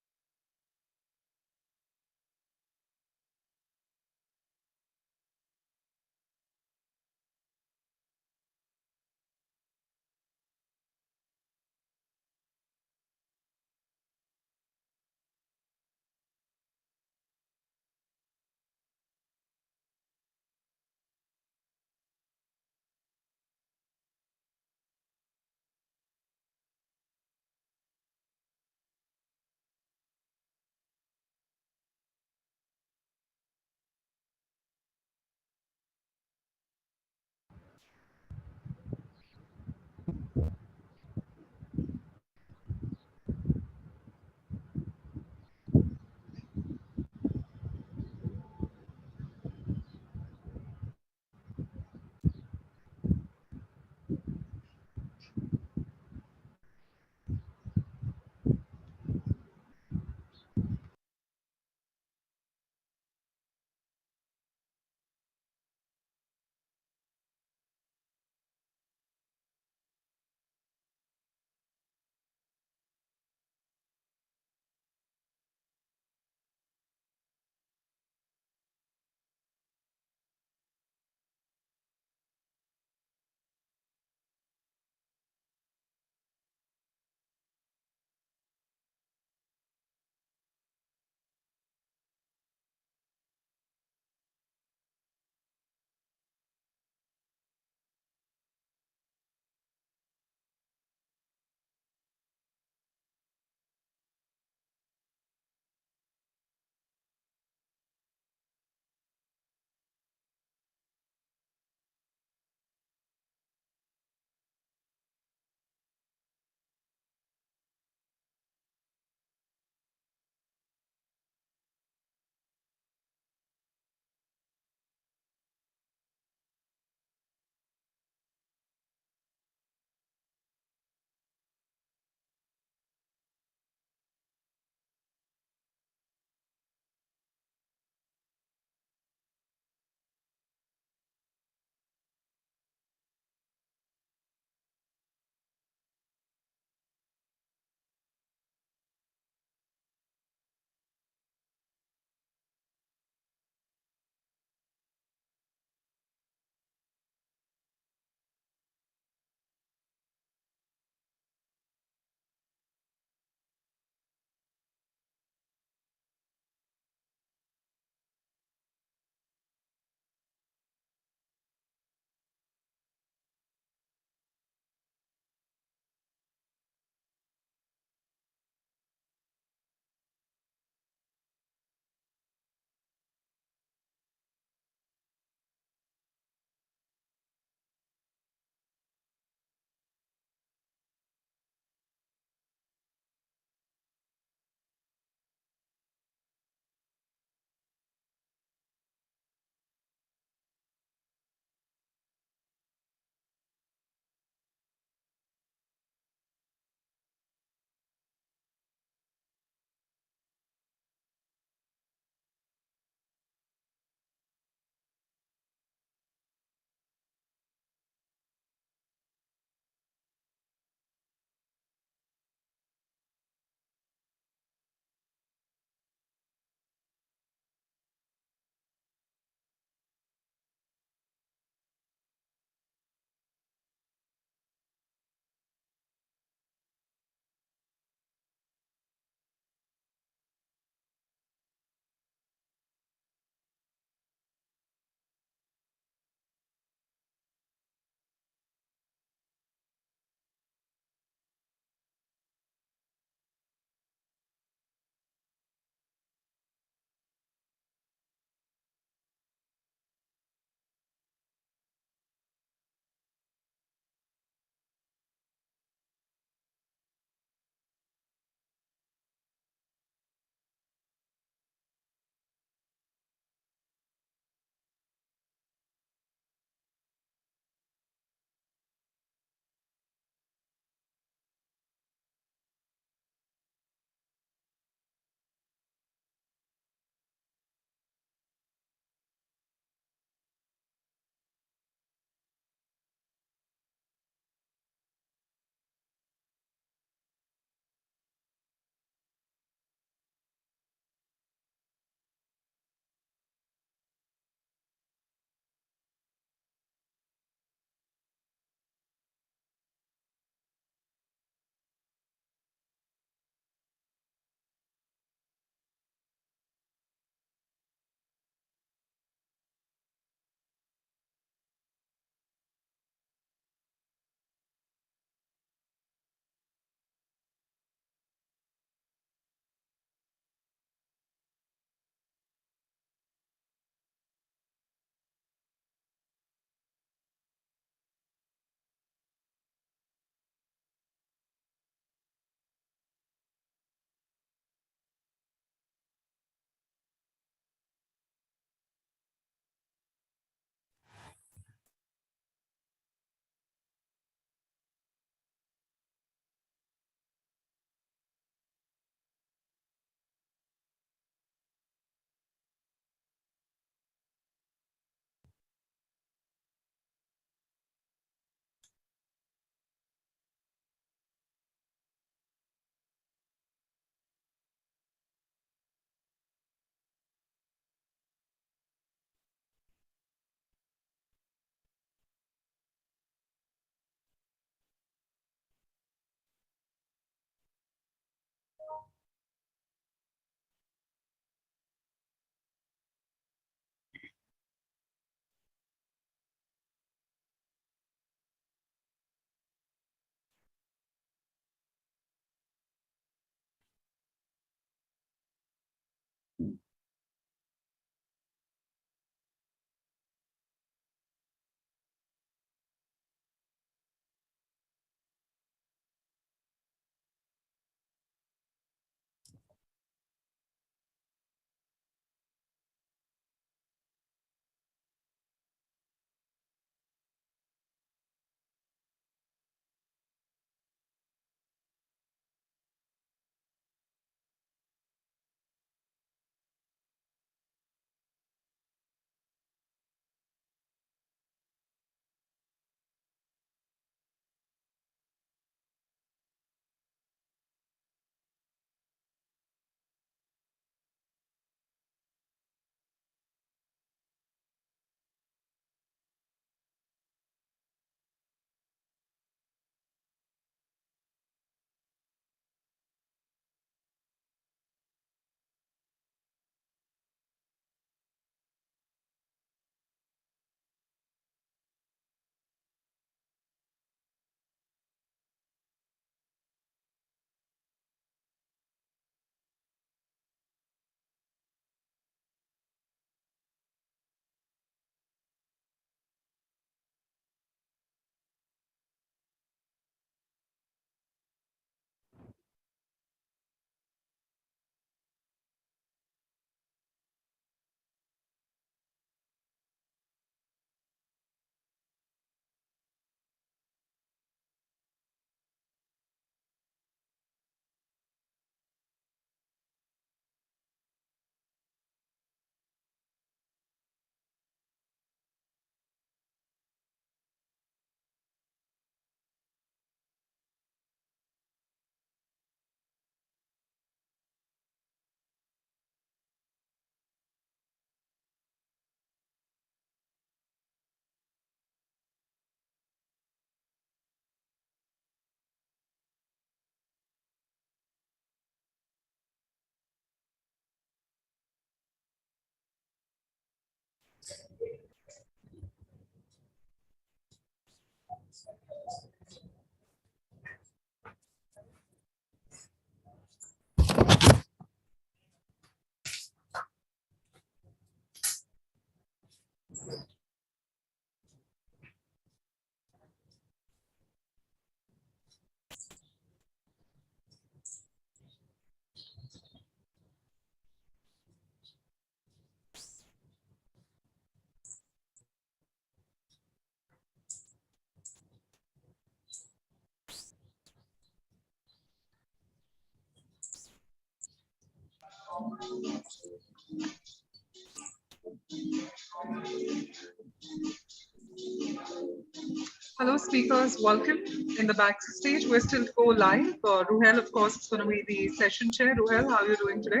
Hello, speakers. Welcome. In the backstage, we're still go live. Ruhel, of course, is going to be the session chair. Ruhel, how are you doing today?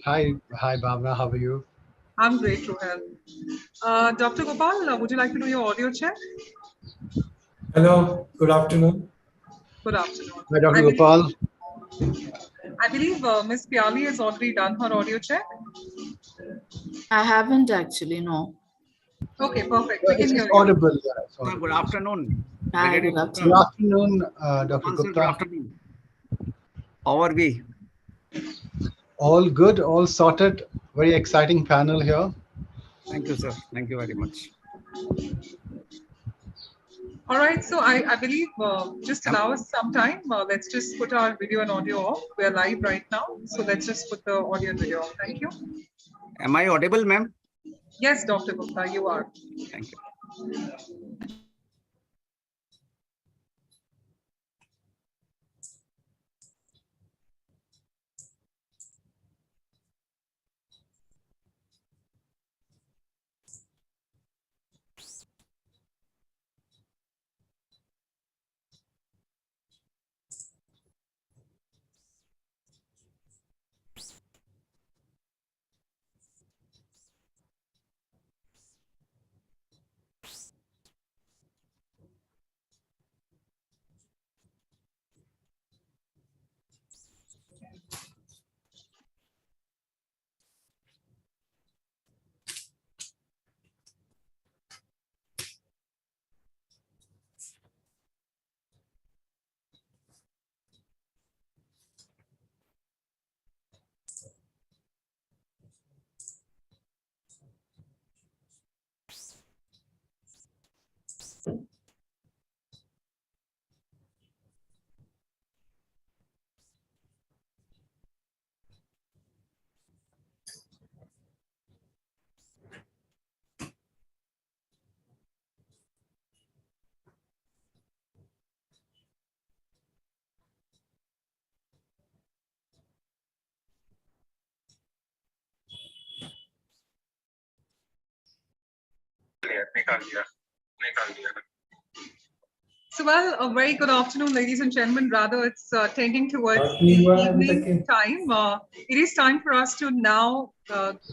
Hi, Bhavna. How are you? I'm great, Ruhel. Dr. Gopal, would you like to do your audio check? Hello. Good afternoon. Good afternoon. Hi, Dr. Gopal. I believe Ms. Piali has already done her audio check. I haven't actually, no. Okay, perfect. We can It's hear you. audible. Yeah, it's audible. Good afternoon. Hi, good Good afternoon. afternoon, Dr. Answer, Gupta. good afternoon. How are we? All good, all sorted. Very exciting panel here. Thank you, sir. Thank you very much. All right, so I believe just allow us some time. Let's just put our video and audio off. We're live right now, so let's just put the audio and video off. Thank you. Am I audible, ma'am? Yes, Dr. Gupta, you are. Thank you. So, well, a very good afternoon, ladies and gentlemen. Rather, it's tending towards the evening time. It is time for us to now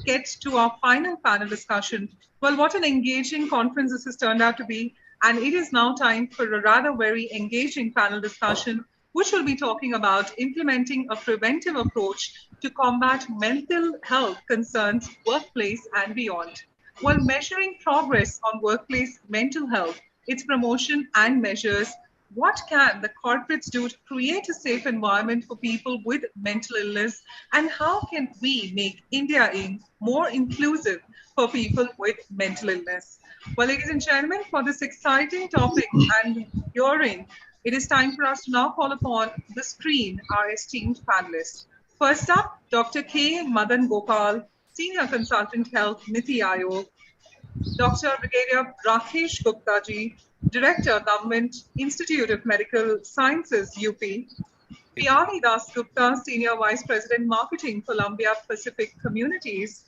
get to our final panel discussion. Well, what an engaging conference this has turned out to be. And it is now time for a rather very engaging panel discussion, which will be talking about implementing a preventive approach to combat mental health concerns, workplace, and beyond. While measuring progress on workplace mental health, its promotion and measures, what can the corporates do to create a safe environment for people with mental illness? And how can we make India Inc. more inclusive for people with mental illness? Well, ladies and gentlemen, for this exciting topic and hearing, it is time for us to now call upon the screen our esteemed panelists. First up, Dr. K. Madan Gopal, Senior Consultant Health, Niti Aayog. Dr. Brigadier Rakesh Gupta ji, Director, Government Institute of Medical Sciences, UP. Piali Das Gupta, Senior Vice President, Marketing, Columbia Pacific Communities.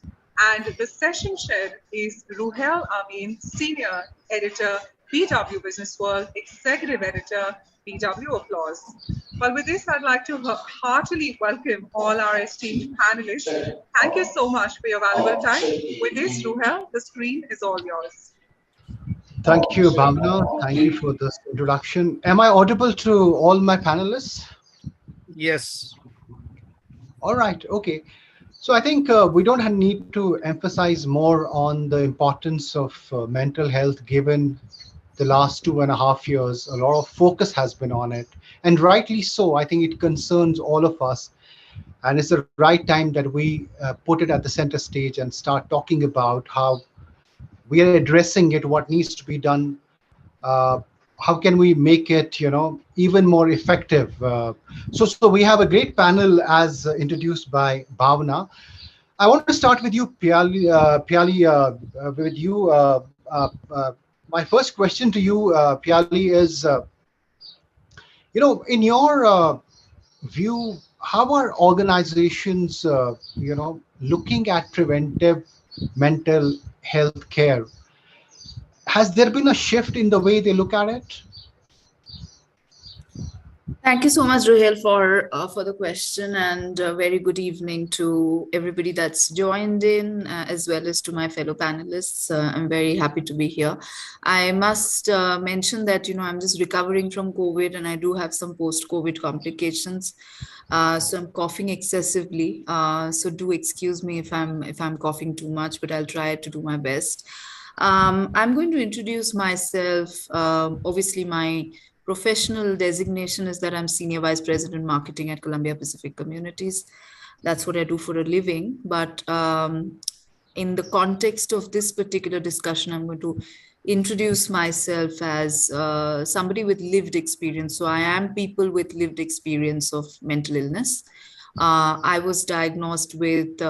And the session chair is Ruhel Amin, Senior Editor, BW Business World, Executive Editor, BW Applause. Well, with this, I'd like to heartily welcome all our esteemed panelists. Thank you so much for your valuable time. With this, Ruhel, the screen is all yours. Thank you, Bhavna. Thank you for this introduction. Am I audible to all my panelists? Yes. All right. Okay. So I think we don't need to emphasize more on the importance of mental health, given the last 2.5 years. A lot of focus has been on it, and rightly so. I think it concerns all of us, and it's the right time that we put it at the center stage and start talking about how we are addressing it, what needs to be done, how can we make it, even more effective. So we have a great panel as introduced by Bhavna. I want to start with you, Piali. With you, my first question to you, Piali, is, in your view, how are organizations, looking at preventive mental health care? Has there been a shift in the way they look at it? Thank you so much, Ruhel, for the question, and very good evening to everybody that's joined in, as well as to my fellow panelists. I'm very happy to be here. I must mention that I'm just recovering from COVID, and I do have some post-COVID complications. So I'm coughing excessively. So do excuse me if I'm coughing too much, but I'll try to do my best. I'm going to introduce myself. Obviously, my professional designation is that I'm Senior Vice President Marketing at Columbia Pacific Communities. That's what I do for a living. But in the context of this particular discussion, I'm going to introduce myself as somebody with lived experience. So I am people with lived experience of mental illness. I was diagnosed with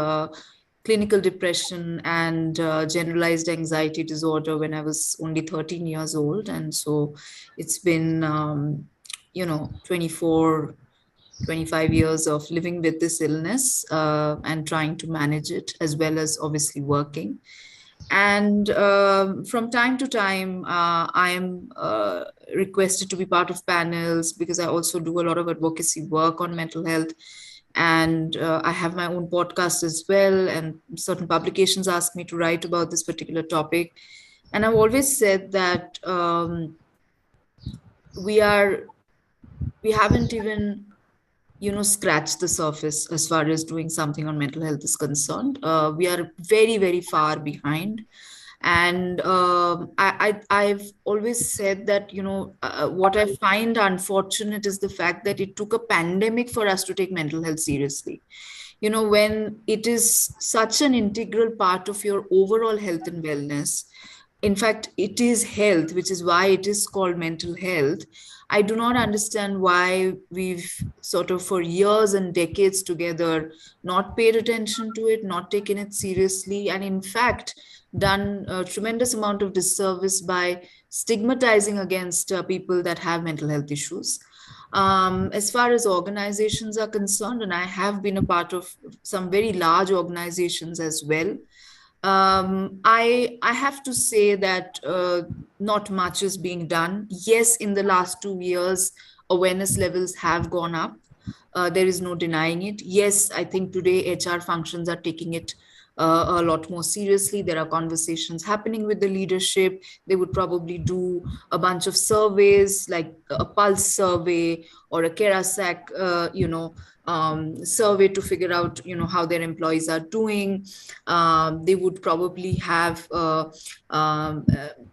clinical depression and generalized anxiety disorder when I was only 13 years old. And so it's been, 24, 25 years of living with this illness and trying to manage it, as well as obviously working. And from time to time, I am requested to be part of panels because I also do a lot of advocacy work on mental health. And I have my own podcast as well, and certain publications ask me to write about this particular topic. And I've always said that we haven't even scratched the surface as far as doing something on mental health is concerned. We are very, very far behind. And I've always said that, what I find unfortunate is the fact that it took a pandemic for us to take mental health seriously. When it is such an integral part of your overall health and wellness, in fact, it is health, which is why it is called mental health. I do not understand why we've sort of for years and decades together not paid attention to it, not taken it seriously, and in fact, done a tremendous amount of disservice by stigmatizing against people that have mental health issues. As far as organizations are concerned, and I have been a part of some very large organizations as well, I have to say that not much is being done. Yes, in the last 2 years, awareness levels have gone up. There is no denying it. Yes, I think today HR functions are taking it a lot more seriously. There are conversations happening with the leadership. They would probably do a bunch of surveys, like a pulse survey or a Kerasac, survey to figure out, how their employees are doing. They would probably have,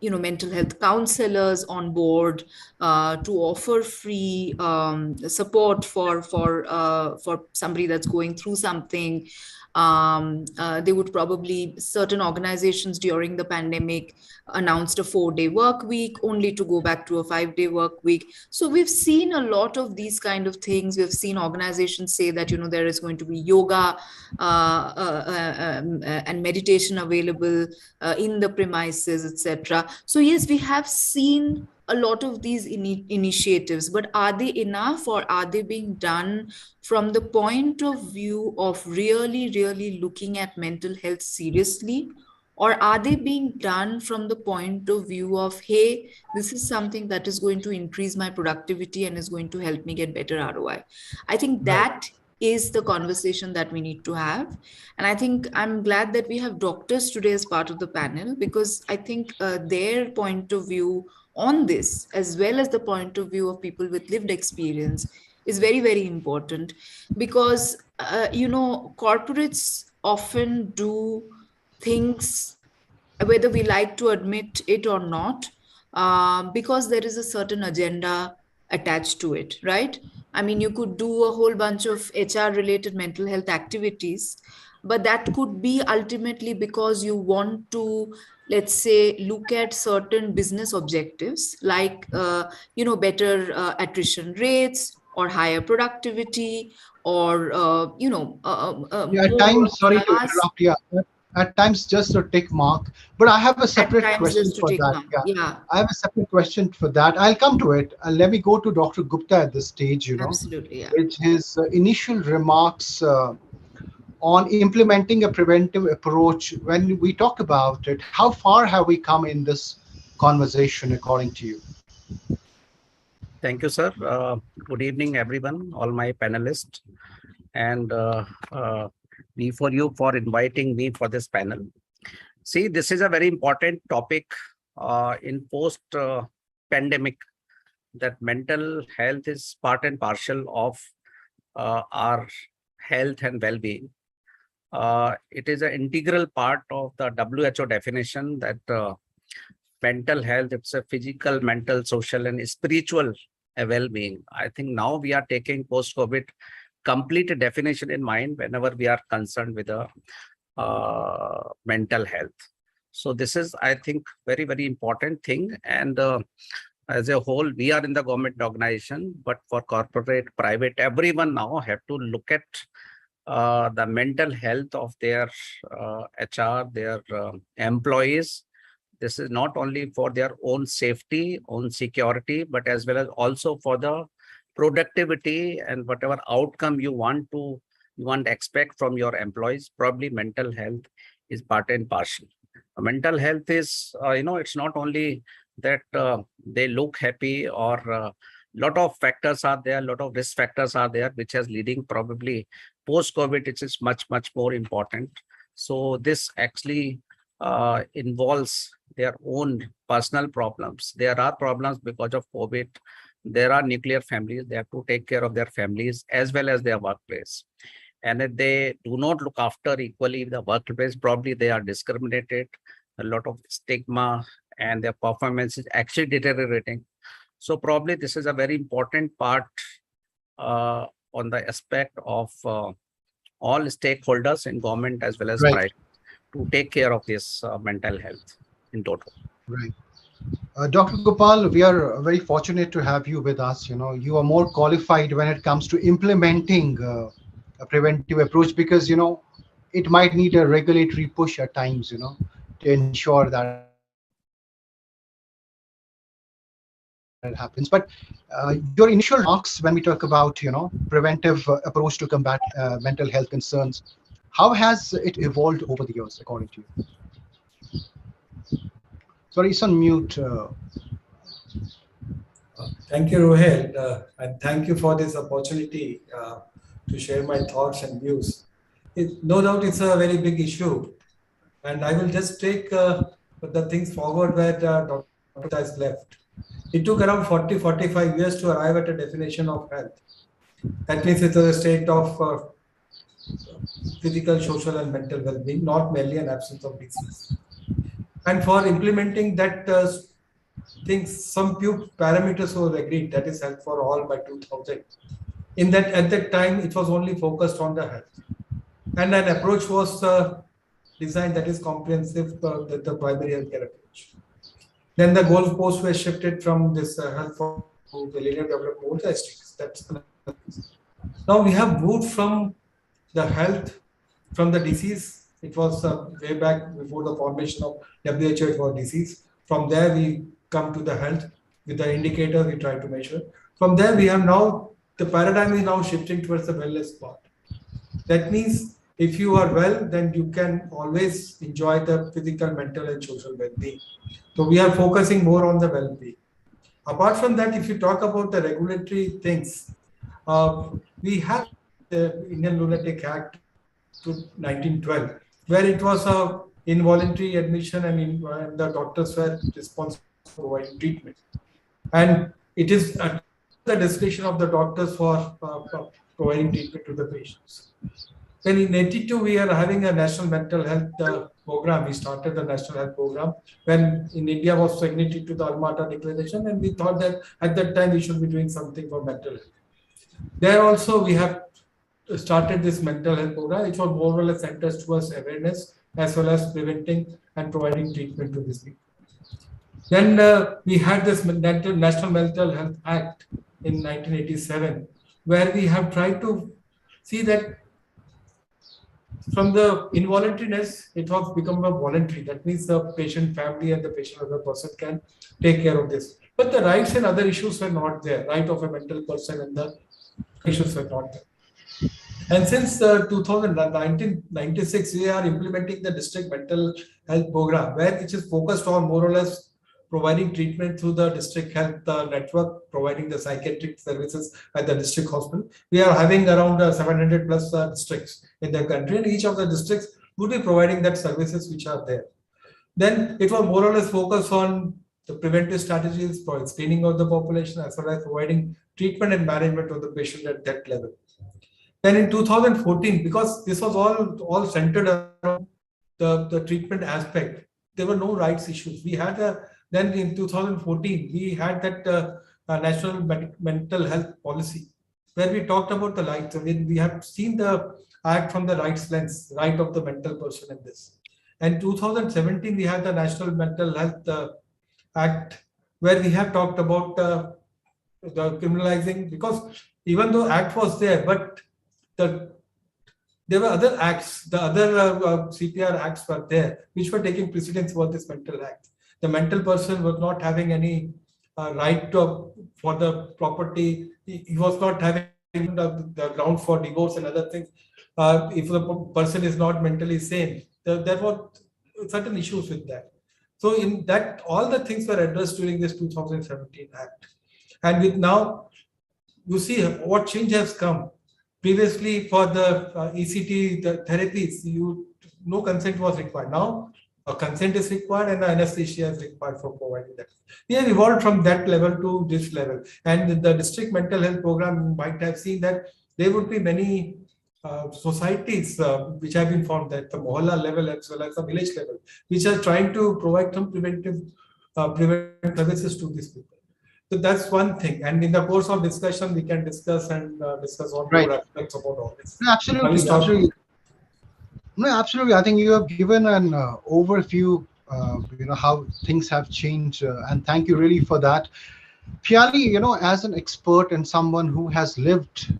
mental health counselors on board to offer free support for somebody that's going through something. They would probably, certain organizations during the pandemic announced a 4-day work week only to go back to a 5-day work week. So we've seen a lot of these kind of things. We've seen organizations say that, there is going to be yoga and meditation available in the premises, etc. So yes, we have seen a lot of these initiatives, but are they enough, or are they being done from the point of view of really, really looking at mental health seriously? Or are they being done from the point of view of, hey, this is something that is going to increase my productivity and is going to help me get better ROI? I think that is the conversation that we need to have. And I think I'm glad that we have doctors today as part of the panel, because I think their point of view on this, as well as the point of view of people with lived experience, is very, very important. Because, corporates often do things, whether we like to admit it or not, because there is a certain agenda attached to it, right? I mean, you could do a whole bunch of HR related mental health activities, but that could be ultimately because you want to, let's say, look at certain business objectives like, better attrition rates or higher productivity, or, Yeah, at more times, sorry to hours. interrupt. Yeah, at times just a tick mark. But I have a At separate times question just to for take that. mark. Yeah, Yeah, I have a separate question for that. I'll come to it. Let me go to Dr. Gupta at this stage, absolutely. Yeah. with his initial remarks on implementing a preventive approach. When we talk about it, how far have we come in this conversation, according to you? Thank you, sir. Good evening, everyone, all my panelists, and me for you for inviting me for this panel. See, this is a very important topic in post-pandemic, that mental health is part and parcel of our health and well-being. It is an integral part of the WHO definition that mental health, it's a physical, mental, social, and spiritual well-being. I think now we are taking post-COVID complete definition in mind whenever we are concerned with the mental health. So this is, I think, very, very important thing. And as a whole, we are in the government organization, but for corporate, private, everyone now have to look at the mental health of their HR, their employees. This is not only for their own safety, own security, but as well as also for the productivity and whatever outcome you want to expect from your employees. Probably mental health is part and parcel. Mental health is, it's not only that they look happy, or lot of factors are there, lot of risk factors are there, which is leading probably post-COVID, it is much, much more important. So this actually involves their own personal problems. There are problems because of COVID. There are nuclear families. They have to take care of their families as well as their workplace. And if they do not look after equally the workplace, probably they are discriminated, a lot of stigma, and their performance is actually deteriorating. So probably this is a very important part on the aspect of all stakeholders in government as well as Right. private to take care of this mental health in total. Right. Dr. Gopal, we are very fortunate to have you with us. You are more qualified when it comes to implementing a preventive approach, because, it might need a regulatory push at times, to ensure that it happens. But your initial remarks when we talk about, preventive approach to combat mental health concerns, how has it evolved over the years, according to you? Sorry, it's on mute. Thank you, Rohit, and thank you for this opportunity to share my thoughts and views. No doubt it's a very big issue, and I will just take the things forward where Dr. has left. It took around 40-45 years to arrive at a definition of health. That means it's a state of physical, social, and mental well-being, not merely an absence of disease. And for implementing that some few parameters were agreed, that is health for all by 2000. At that time, it was only focused on the health. And an approach was designed that is comprehensive, the primary healthcare approach. Then the goalposts were shifted from this health to millennium development goals SDGs. That's now we have moved from the health, from the disease. It was way back before the formation of WHO, it was disease. From there, we come to the health with the indicator we try to measure. From there, we have now, the paradigm is now shifting towards the wellness part. That means if you are well, then you can always enjoy the physical, mental, and social well-being. So we are focusing more on the well-being. Apart from that, if you talk about the regulatory things, we have the Indian Lunatic Act to 1912, where it was a involuntary admission and the doctors were responsible for providing treatment. And it is at the discretion of the doctors for providing treatment to the patients. Then in 82, we are having a national mental health program. We started the national health program when in India was signatory to the Alma-Ata Declaration, and we thought that at that time we should be doing something for mental health. There also we have started this mental health program, which was more or less centered towards awareness as well as preventing and providing treatment to these people. Then we had this National Mental Health Act in 1987, where we have tried to see that from the involuntariness, it was become a voluntary. That means the patient family and the patient other person can take care of this. But the rights and other issues were not there. Right of a mental person and the issues were not there. And since 1996, we are implementing the district mental health program, where it is focused on more or less providing treatment through the district health network, providing the psychiatric services at the district hospital. We are having around 700 plus districts in the country, and each of the districts would be providing that services which are there. Then it was more or less focused on the preventive strategies for screening of the population, as well as providing treatment and management of the patient at that level. Then in 2014, because this was all centered around the treatment aspect, there were no rights issues. We had then in 2014, we had that national mental health policy, where we talked about the rights. I mean, we have seen the act from the rights lens, right of the mental person in this. And 2017, we had the National Mental Health Act, where we have talked about the criminalizing, because even though act was there, but there were other acts, the other CPR acts were there, which were taking precedence for this mental act. The mental person was not having any right for the property. He was not having the ground for divorce and other things. If the person is not mentally sane, there were certain issues with that. So in that, all the things were addressed during this 2017 Act. And with now, you see what change has come. Previously, for the ECT the therapies, no consent was required. Now, a consent is required and the anesthesia is required for providing that. We have evolved from that level to this level. And the district mental health program might have seen that there would be many societies which have been formed at the mohalla level as well as the village level, which are trying to provide some preventive services to these people. So that's one thing. And in the course of discussion, we can discuss all more aspects about all this. No, absolutely, absolutely. No, absolutely. I think you have given an overview, how things have changed, and thank you really for that. Piali, as an expert and someone who has lived,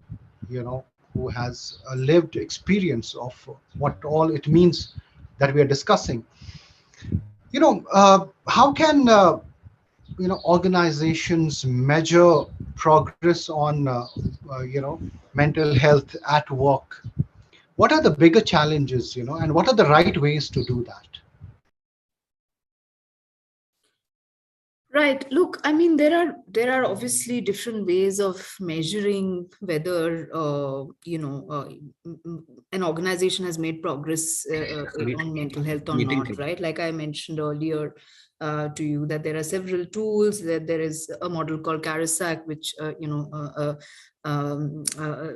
who has a lived experience of what all it means that we are discussing. How can organizations measure progress on mental health at work? What are the bigger challenges, and what are the right ways to do that? Right. Look, I mean, there are obviously different ways of measuring whether an organization has made progress on mental health or not, right? Like I mentioned earlier to you, that there are several tools. That there is a model called CARISAC, which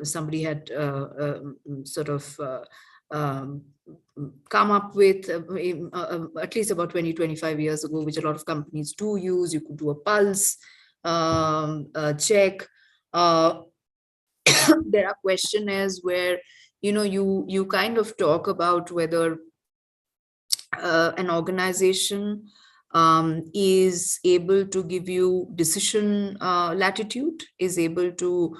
somebody had sort of come up with at least about 20-25 years ago, which a lot of companies do use. You could do a pulse check. There are questionnaires where you kind of talk about whether an organization is able to give you decision latitude, is able to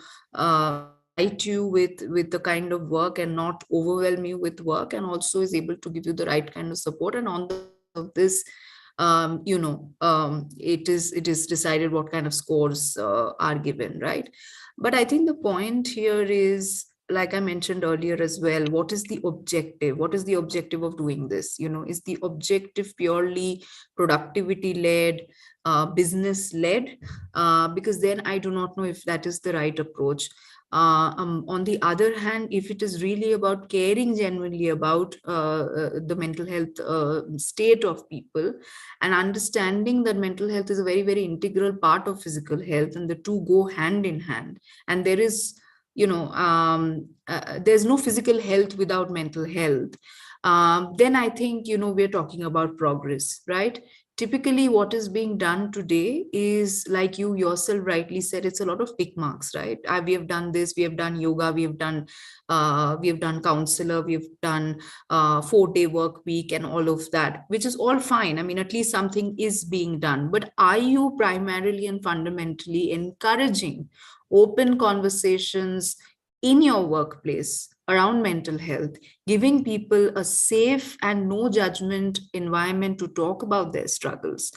guide you with the kind of work and not overwhelm you with work, and also is able to give you the right kind of support. And on this, it is decided what kind of scores are given, right? But I think the point here is, like I mentioned earlier as well, what is the objective? What is the objective of doing this? Is the objective purely productivity-led, business-led? Because then I do not know if that is the right approach. On the other hand, if it is really about caring genuinely about the mental health state of people, and understanding that mental health is a very, very integral part of physical health, and the two go hand in hand, and there is there's no physical health without mental health, then I think, we're talking about progress, right? Typically, what is being done today is, like you yourself rightly said, it's a lot of tick marks, right? We have done this, we have done yoga, we have done counselor, we have done 4-day work week and all of that, which is all fine. I mean, at least something is being done. But are you primarily and fundamentally encouraging open conversations in your workplace around mental health, giving people a safe and no judgment environment to talk about their struggles,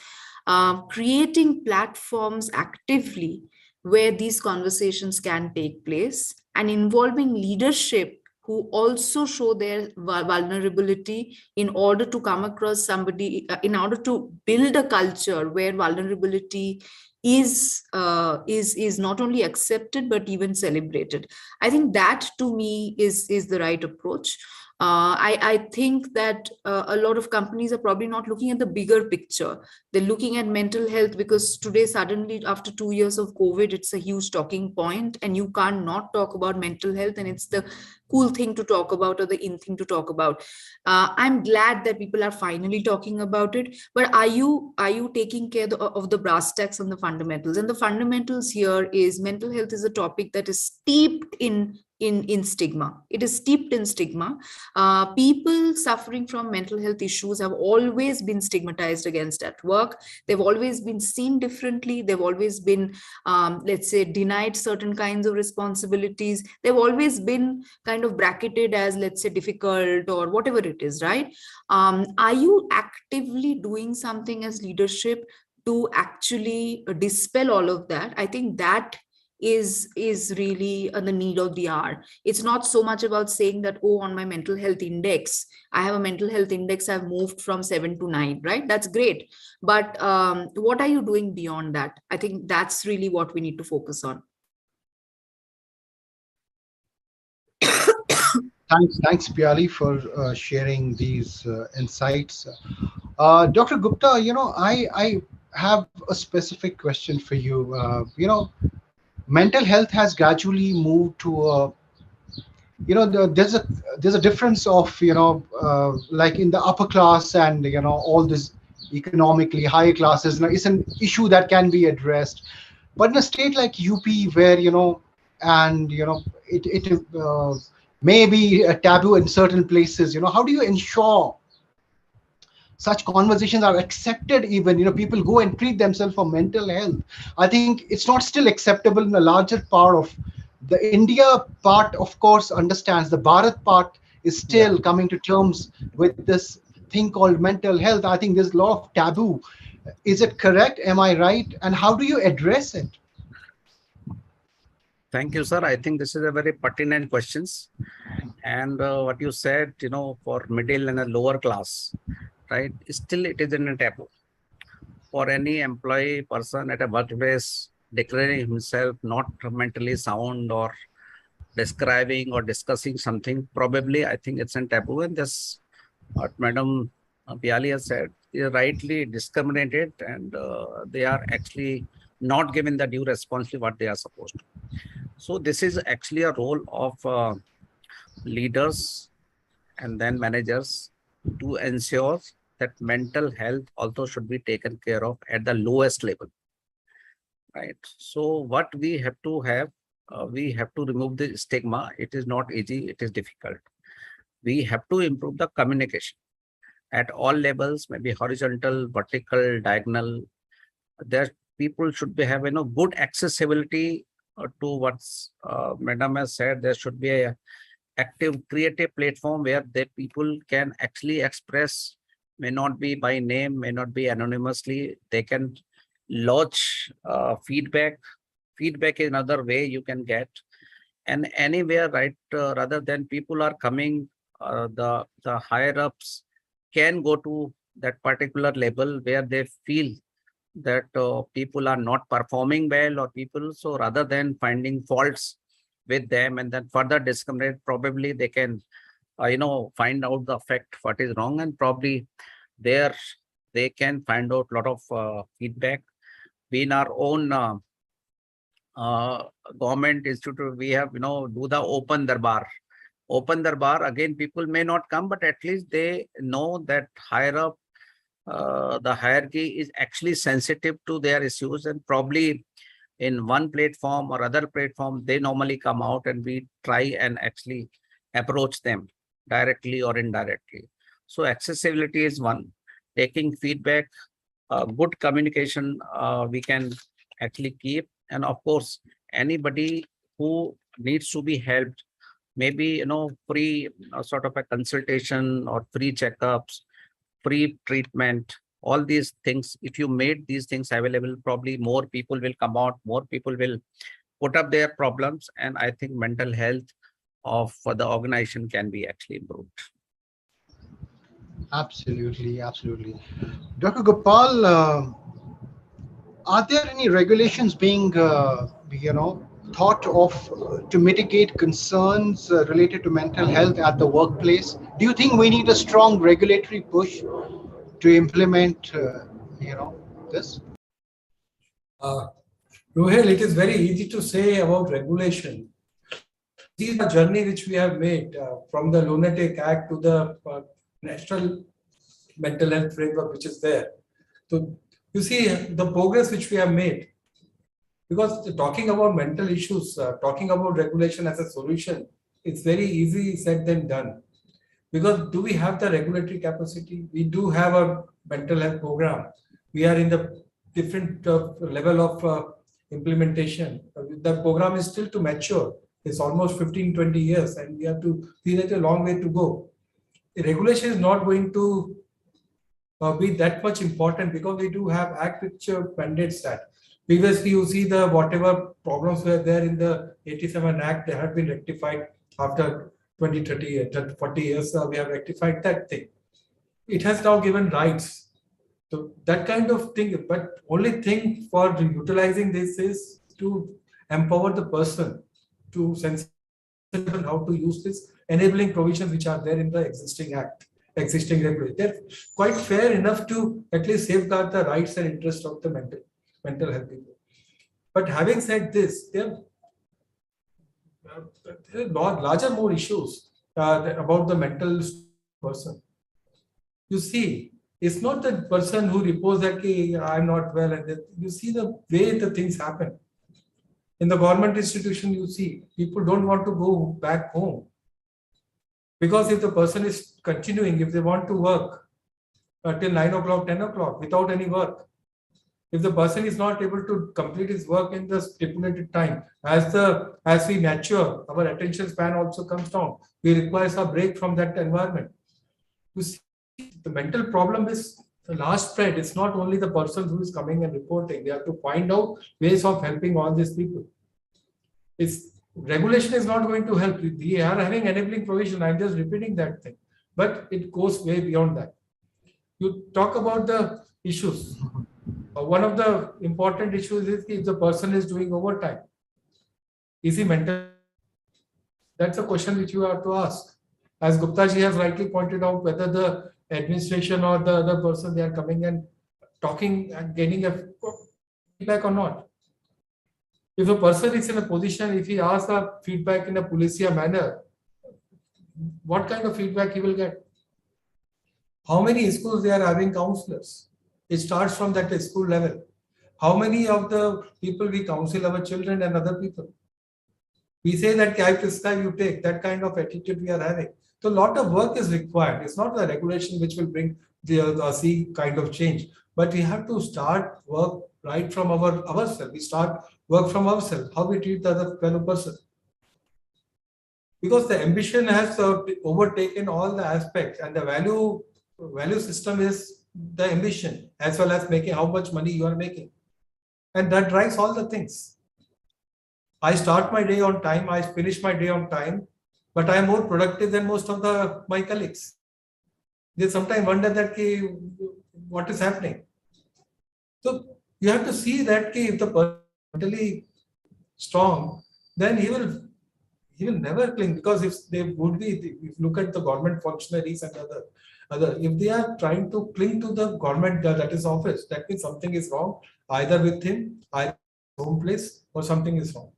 creating platforms actively where these conversations can take place, and involving leadership who also show their vulnerability in order to come across somebody, in order to build a culture where vulnerability is not only accepted but even celebrated. I think that to me is the right approach. I think that a lot of companies are probably not looking at the bigger picture. They're looking at mental health because today, suddenly, after 2 years of COVID, it's a huge talking point, and you can't not talk about mental health, and it's the cool thing to talk about or the in thing to talk about. I'm glad that people are finally talking about it, but are you taking care of the brass tacks and the fundamentals? And the fundamentals here is mental health is a topic that is steeped in stigma. It is steeped in stigma. People suffering from mental health issues have always been stigmatized against at work. They've always been seen differently. They've always been, let's say, denied certain kinds of responsibilities. They've always been kind of bracketed as, let's say, difficult or whatever it is, right? Are you actively doing something as leadership to actually dispel all of that? I think that is really the need of the hour. It's not so much about saying that, oh, on my mental health index, I have a mental health index, I've moved from 7 to 9, right? That's great. But what are you doing beyond that? I think that's really what we need to focus on. Thanks, Piali, for sharing these insights. Dr. Gupta, I have a specific question for you. Mental health has gradually moved to there's a difference of like in the upper class and all this economically higher classes. Now, it's an issue that can be addressed, but in a state like UP where and it may be a taboo in certain places, how do you ensure such conversations are accepted? Even people go and treat themselves for mental health. I think it's not still acceptable in a larger part of the India part. Of course, understands the Bharat part is still coming to terms with this thing called mental health. I think there's a lot of taboo. Is it correct? Am I right? And how do you address it? Thank you, sir. I think this is a very pertinent questions. And what you said, for middle and a lower class, right? Still, it is in a taboo for any employee person at a workplace declaring himself not mentally sound or describing or discussing something. Probably, I think it's a taboo. And this, what Madam Piali has said, is rightly discriminated, and they are actually not given the due responsibility what they are supposed to. So this is actually a role of leaders and then managers to ensure that mental health also should be taken care of at the lowest level, right? So what we have to have, we have to remove the stigma. It is not easy, it is difficult. We have to improve the communication at all levels, maybe horizontal, vertical, diagonal. There people should be have good accessibility to what's Madam has said. There should be a active creative platform where the people can actually express, may not be by name, may not be anonymously. They can lodge feedback. Feedback is another way you can get. And anywhere, right, rather than people are coming, the higher ups can go to that particular level where they feel that people are not performing well, or people, so rather than finding faults with them and then further discriminate, probably they can find out the fact what is wrong, and probably there they can find out a lot of feedback. We in our own government institute, we have do the open darbar. Again, people may not come, but at least they know that higher up the hierarchy is actually sensitive to their issues, and probably in one platform or other platform, they normally come out and we try and actually approach them directly or indirectly. So accessibility is one, taking feedback, good communication we can actually keep. And of course, anybody who needs to be helped, maybe, free sort of a consultation or free checkups, free treatment, all these things. If you made these things available, probably more people will come out, more people will put up their problems. And I think mental health of the organization can be actually improved. Absolutely, absolutely. Dr. Gopal, are there any regulations being, thought of to mitigate concerns related to mental health at the workplace? Do you think we need a strong regulatory push to implement, this? Rohel, it is very easy to say about regulation. See the journey which we have made from the Lunatic Act to the National Mental Health Framework, which is there. So you see the progress which we have made. Because talking about mental issues, talking about regulation as a solution, it's very easy said than done. Because do we have the regulatory capacity? We do have a mental health program. We are in the different level of implementation. The program is still to mature. It's almost 15-20 years, and we have to see that a long way to go. The regulation is not going to be that much important because we do have act which mandates that. Previously, you see the whatever problems were there in the 87 Act, they have been rectified after 20, 30 years, 40 years. We have rectified that thing. It has now given rights. So that kind of thing, but only thing for utilizing this is to empower the person to sense how to use this enabling provisions which are there in the existing act, existing regulation. They're quite fair enough to at least safeguard the rights and interests of the mental health people. But having said this, there are larger more issues about the mental person. You see, it's not the person who reports that I'm not well, and that you see the way the things happen. In the government institution, you see people don't want to go back home because if the person is continuing, if they want to work till 9 o'clock, 10 o'clock without any work, if the person is not able to complete his work in the stipulated time, as we mature, our attention span also comes down. We require a break from that environment. You see, the mental problem is the large spread. It's not only the person who is coming and reporting. They have to find out ways of helping all these people. Regulation is not going to help. We are having enabling provision. I'm just repeating that thing. But it goes way beyond that. You talk about the issues. One of the important issues is if the person is doing overtime. Is he mental? That's a question which you have to ask. As Gupta ji has rightly pointed out, whether the administration or the other person, they are coming and talking and getting a feedback or not. If a person is in a position, if he asks a feedback in a policial manner, what kind of feedback he will get? How many schools they are having counselors? It starts from that school level. How many of the people we counsel our children and other people? We say that I prescribe, you take. That kind of attitude we are having. So a lot of work is required. It's not the regulation which will bring the kind of change. But we have to start work right from ourselves. We start work from ourselves. How we treat the other fellow person. Because the ambition has overtaken all the aspects, and the value system is the ambition as well as making how much money you are making. And that drives all the things. I start my day on time, I finish my day on time, but I am more productive than most of my colleagues. They sometimes wonder that what is happening. So you have to see that if the person is mentally strong, then he will never cling, because if they would be, if you look at the government functionaries and other, if they are trying to cling to the government that is office, that means something is wrong, either with him, either home place, or something is wrong.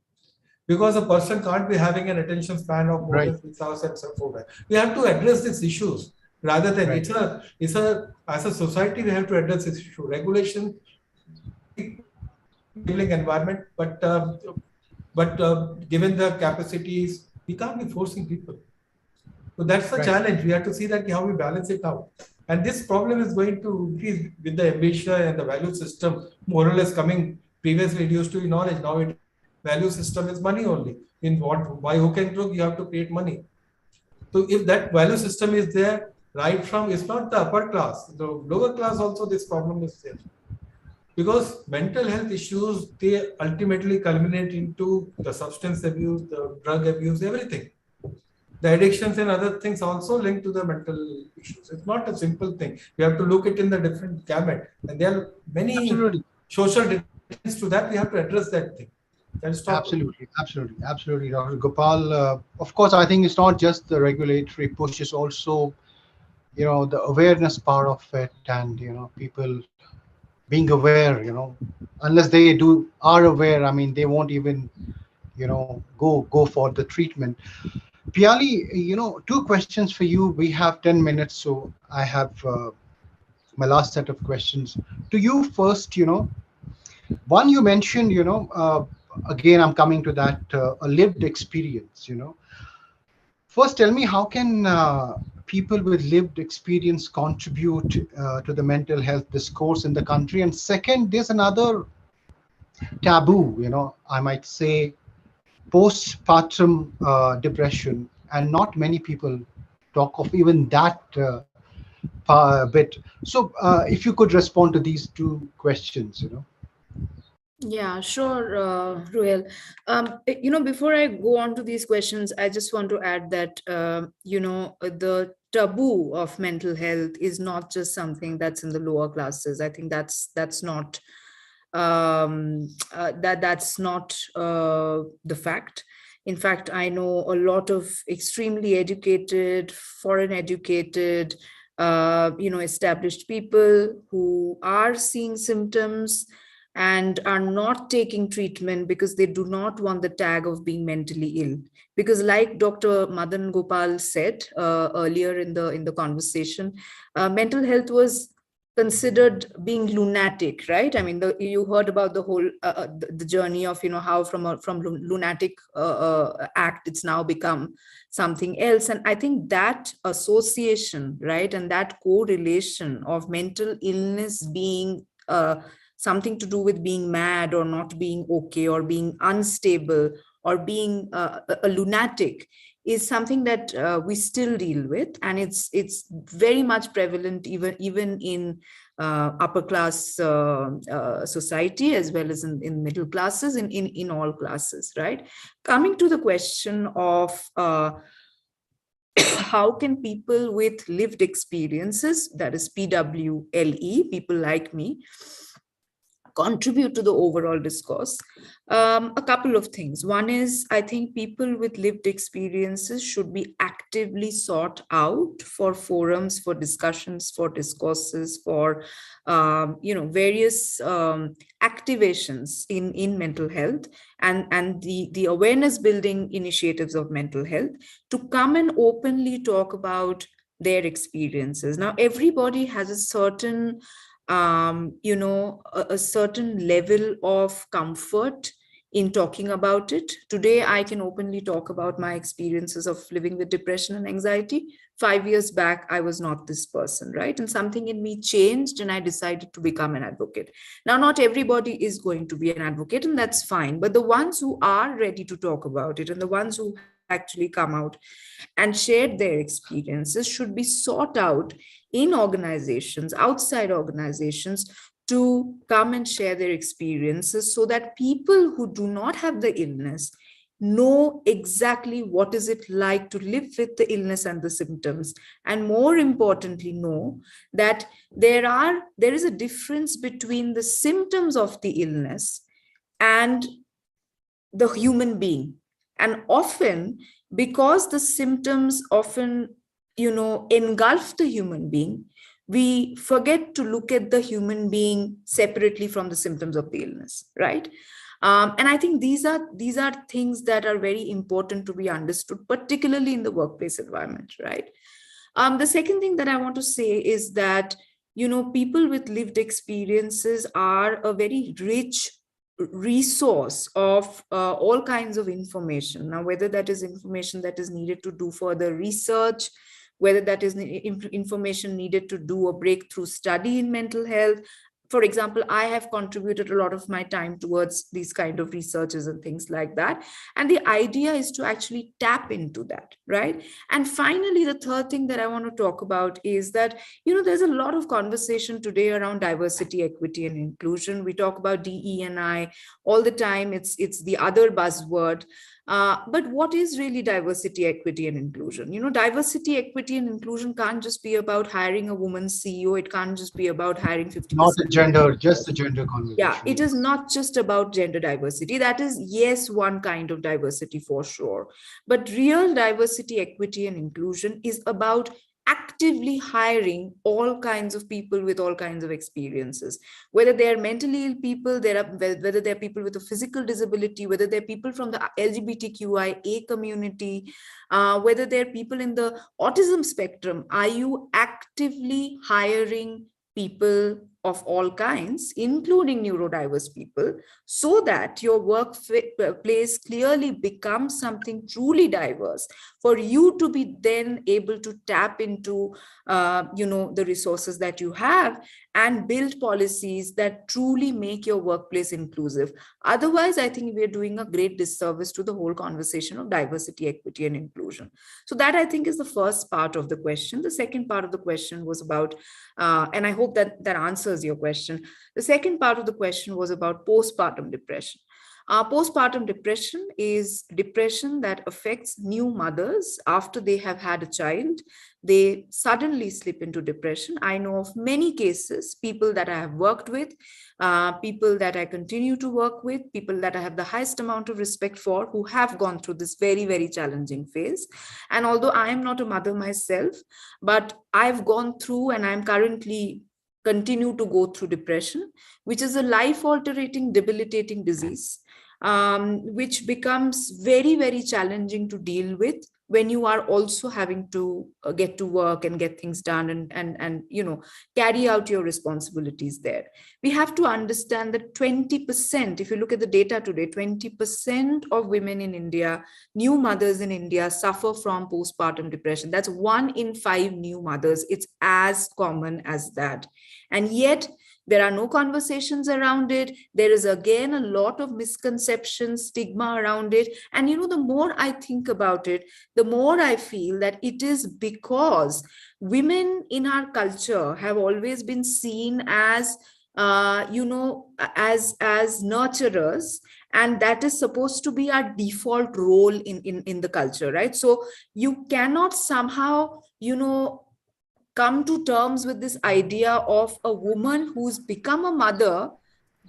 Because a person can't be having an attention span of more than 6 hours and so forth. We have to address these issues rather than as a society, we have to address this issue. Regulation, enabling environment, but given the capacities, we can't be forcing people. So that's the challenge. We have to see that how we balance it out. And this problem is going to increase with the ambition and the value system more or less coming. Previously, it used to be knowledge. Now it value system is money only. In what, by hook and crook, you have to create money. So if that value system is there, right from, it's not the upper class, the lower class also this problem is there. Because mental health issues, they ultimately culminate into the substance abuse, the drug abuse, everything. The addictions and other things also linked to the mental issues. It's not a simple thing. You have to look it in the different gamut. And there are many Absolutely. social determinants to that. We have to address that thing. Absolutely, Dr. Gopal. Of course, I think it's not just the regulatory push; it's also, the awareness part of it, and people being aware. Unless they are aware, I mean, they won't even, go for the treatment. Piali, two questions for you. We have 10 minutes, so I have my last set of questions to you first. One you mentioned, again, I'm coming to that, a lived experience. First, tell me, how can people with lived experience contribute to the mental health discourse in the country? And second, there's another taboo, I might say, postpartum depression, and not many people talk of even that bit. So, if you could respond to these two questions. Yeah, sure, Ruhel. Before I go on to these questions, I just want to add that, the taboo of mental health is not just something that's in the lower classes. I think that's not that's not the fact. In fact, I know a lot of extremely educated, foreign educated, established people who are seeing symptoms and are not taking treatment because they do not want the tag of being mentally ill. Because like Dr. Madan Gopal said earlier in the conversation, mental health was considered being lunatic, right? I mean, you heard about the whole the journey of how from lunatic act it's now become something else. And I think that association, right, and that correlation of mental illness being something to do with being mad or not being okay or being unstable or being a lunatic is something that we still deal with, and it's very much prevalent even in upper class society as well as in middle classes, in all classes, right? Coming to the question of how can people with lived experiences, that is PWLE, people like me, contribute to the overall discourse? A couple of things. One is, I think people with lived experiences should be actively sought out for forums, for discussions, for discourses, for various activations in mental health and the awareness building initiatives of mental health, to come and openly talk about their experiences. Now, everybody has a certain a certain level of comfort in talking about it. Today, I can openly talk about my experiences of living with depression and anxiety. 5 years back, I was not this person, right? And something in me changed and I decided to become an advocate. Now, not everybody is going to be an advocate, and that's fine. But the ones who are ready to talk about it and the ones who actually come out and shared their experiences should be sought out in organizations, outside organizations, to come and share their experiences so that people who do not have the illness know exactly what is it like to live with the illness and the symptoms, and more importantly know that there is a difference between the symptoms of the illness and the human being. And often, because the symptoms often engulf the human being, we forget to look at the human being separately from the symptoms of the illness, right? And I think these are things that are very important to be understood, particularly in the workplace environment, right? The second thing that I want to say is that people with lived experiences are a very rich resource of all kinds of information. Now, whether that is information that is needed to do further research, whether that is information needed to do a breakthrough study in mental health, for example, I have contributed a lot of my time towards these kind of researches and things like that. And the idea is to actually tap into that, right? And finally, the third thing that I want to talk about is that, there's a lot of conversation today around diversity, equity, and inclusion. We talk about DE&I all the time. It's the other buzzword. But what is really diversity, equity, and inclusion? Diversity, equity, and inclusion can't just be about hiring a woman CEO. It can't just be about hiring 50%. Not the gender, just the gender conversation. Yeah, it is not just about gender diversity. That is, yes, one kind of diversity for sure. But real diversity, equity, and inclusion is about actively hiring all kinds of people with all kinds of experiences, whether they are mentally ill people, whether they're people with a physical disability, whether they're people from the LGBTQIA community, whether they're people in the autism spectrum. Are you actively hiring people of all kinds, including neurodiverse people, so that your workplace clearly becomes something truly diverse for you to be then able to tap into, the resources that you have and build policies that truly make your workplace inclusive. Otherwise, I think we're doing a great disservice to the whole conversation of diversity, equity, and inclusion. So that, I think, is the first part of the question. The second part of the question was about, and I hope that answers your question. The second part of the question was about postpartum depression. Postpartum depression is depression that affects new mothers after they have had a child. They suddenly slip into depression. I know of many cases, people that I have worked with, people that I continue to work with, people that I have the highest amount of respect for, who have gone through this very, very challenging phase. And although I am not a mother myself, but I've gone through, and I'm currently continue to go through depression, which is a life-altering, debilitating disease, which becomes very, very challenging to deal with when you are also having to get to work and get things done and carry out your responsibilities there. We have to understand that 20%, if you look at the data today, 20% of women in India, new mothers in India, suffer from postpartum depression. That's 1 in 5 new mothers. It's as common as that. And yet, there are no conversations around it. There is, again, a lot of misconceptions, stigma around it. And, the more I think about it, the more I feel that it is because women in our culture have always been seen as, as nurturers. And that is supposed to be our default role in the culture, right? So you cannot somehow, come to terms with this idea of a woman who's become a mother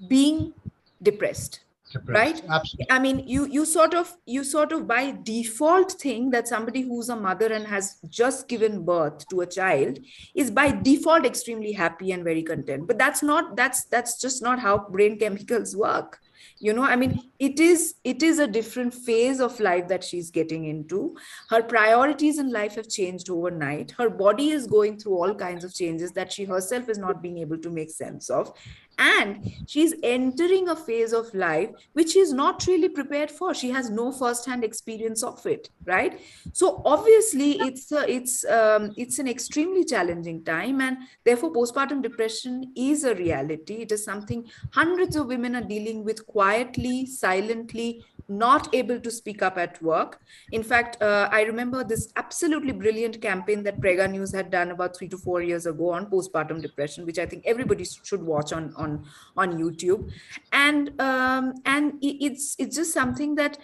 being depressed. Right? Absolutely. I mean, you sort of by default think that somebody who's a mother and has just given birth to a child is by default extremely happy and very content. But that's just not how brain chemicals work. I mean, it is a different phase of life that she's getting into. Her priorities in life have changed overnight. Her body is going through all kinds of changes that she herself is not being able to make sense of. And she's entering a phase of life which she's not really prepared for. She has no first-hand experience of it, right? So obviously it's an extremely challenging time, and therefore postpartum depression is a reality. It is something hundreds of women are dealing with quietly, silently, not able to speak up at work. In fact, I remember this absolutely brilliant campaign that Prega News had done about 3 to 4 years ago on postpartum depression, which I think everybody should watch on YouTube. And it's just something that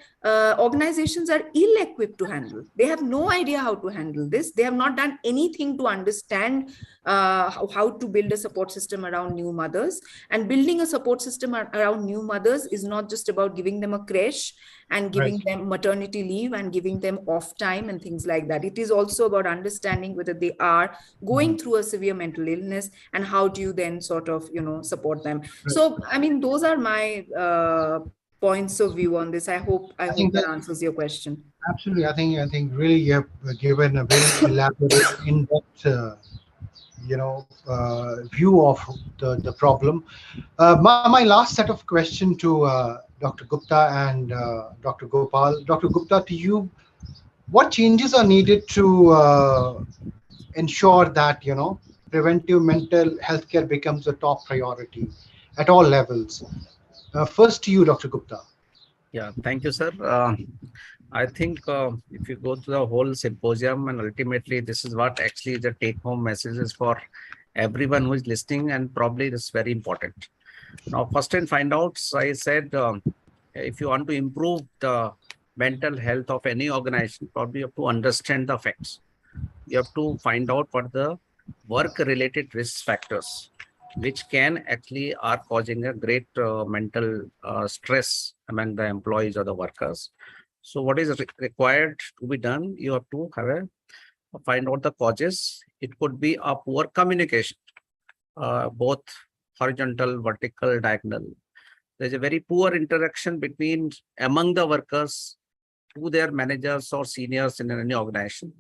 organizations are ill-equipped to handle. They have no idea how to handle this. They have not done anything to understand how to build a support system around new mothers. And building a support system around new mothers is not just about giving them a creche and giving them maternity leave and giving them off time and things like that. It is also about understanding whether they are going through a severe mental illness and how do you then sort of, support them. So, I mean, those are my points of view on this. I hope that answers your question. Absolutely. I think really you have given a very elaborate, in-depth view of the problem. My last set of question to Dr. Gupta and Dr. Gopal. Dr. Gupta, to you, what changes are needed to ensure that preventive mental health care becomes a top priority at all levels. First to you, Dr. Gupta. Yeah, thank you, sir. I think if you go to the whole symposium, and ultimately this is what actually the take-home message is for everyone who is listening, and probably this is very important. Now, first and find out, I said, if you want to improve the mental health of any organization, probably you have to understand the facts. You have to find out what the work-related risk factors, which can actually are causing a great mental stress among the employees or the workers. So what is required to be done? You have to have find out the causes. It could be a poor communication, both horizontal, vertical, diagonal. There's a very poor interaction between among the workers to their managers or seniors in any organization.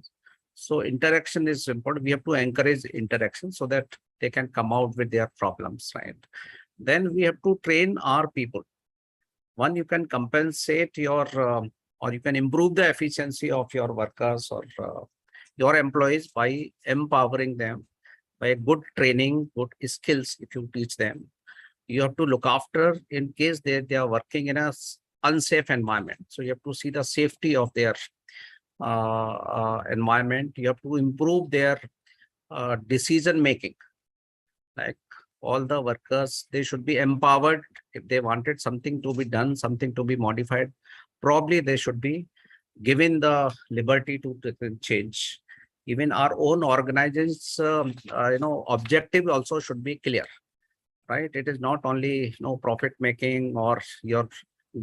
So interaction is important. We have to encourage interaction so that they can come out with their problems, right? Then we have to train our people. One, you can compensate your or you can improve the efficiency of your workers or your employees by empowering them by good training, good skills. If you teach them, you have to look after in case they are working in a unsafe environment. So you have to see the safety of their environment. You have to improve their decision making. Like all the workers, they should be empowered. If they wanted something to be done, something to be modified, probably they should be given the liberty to change. Even our own organizations, objective also should be clear, right? It is not only profit making or your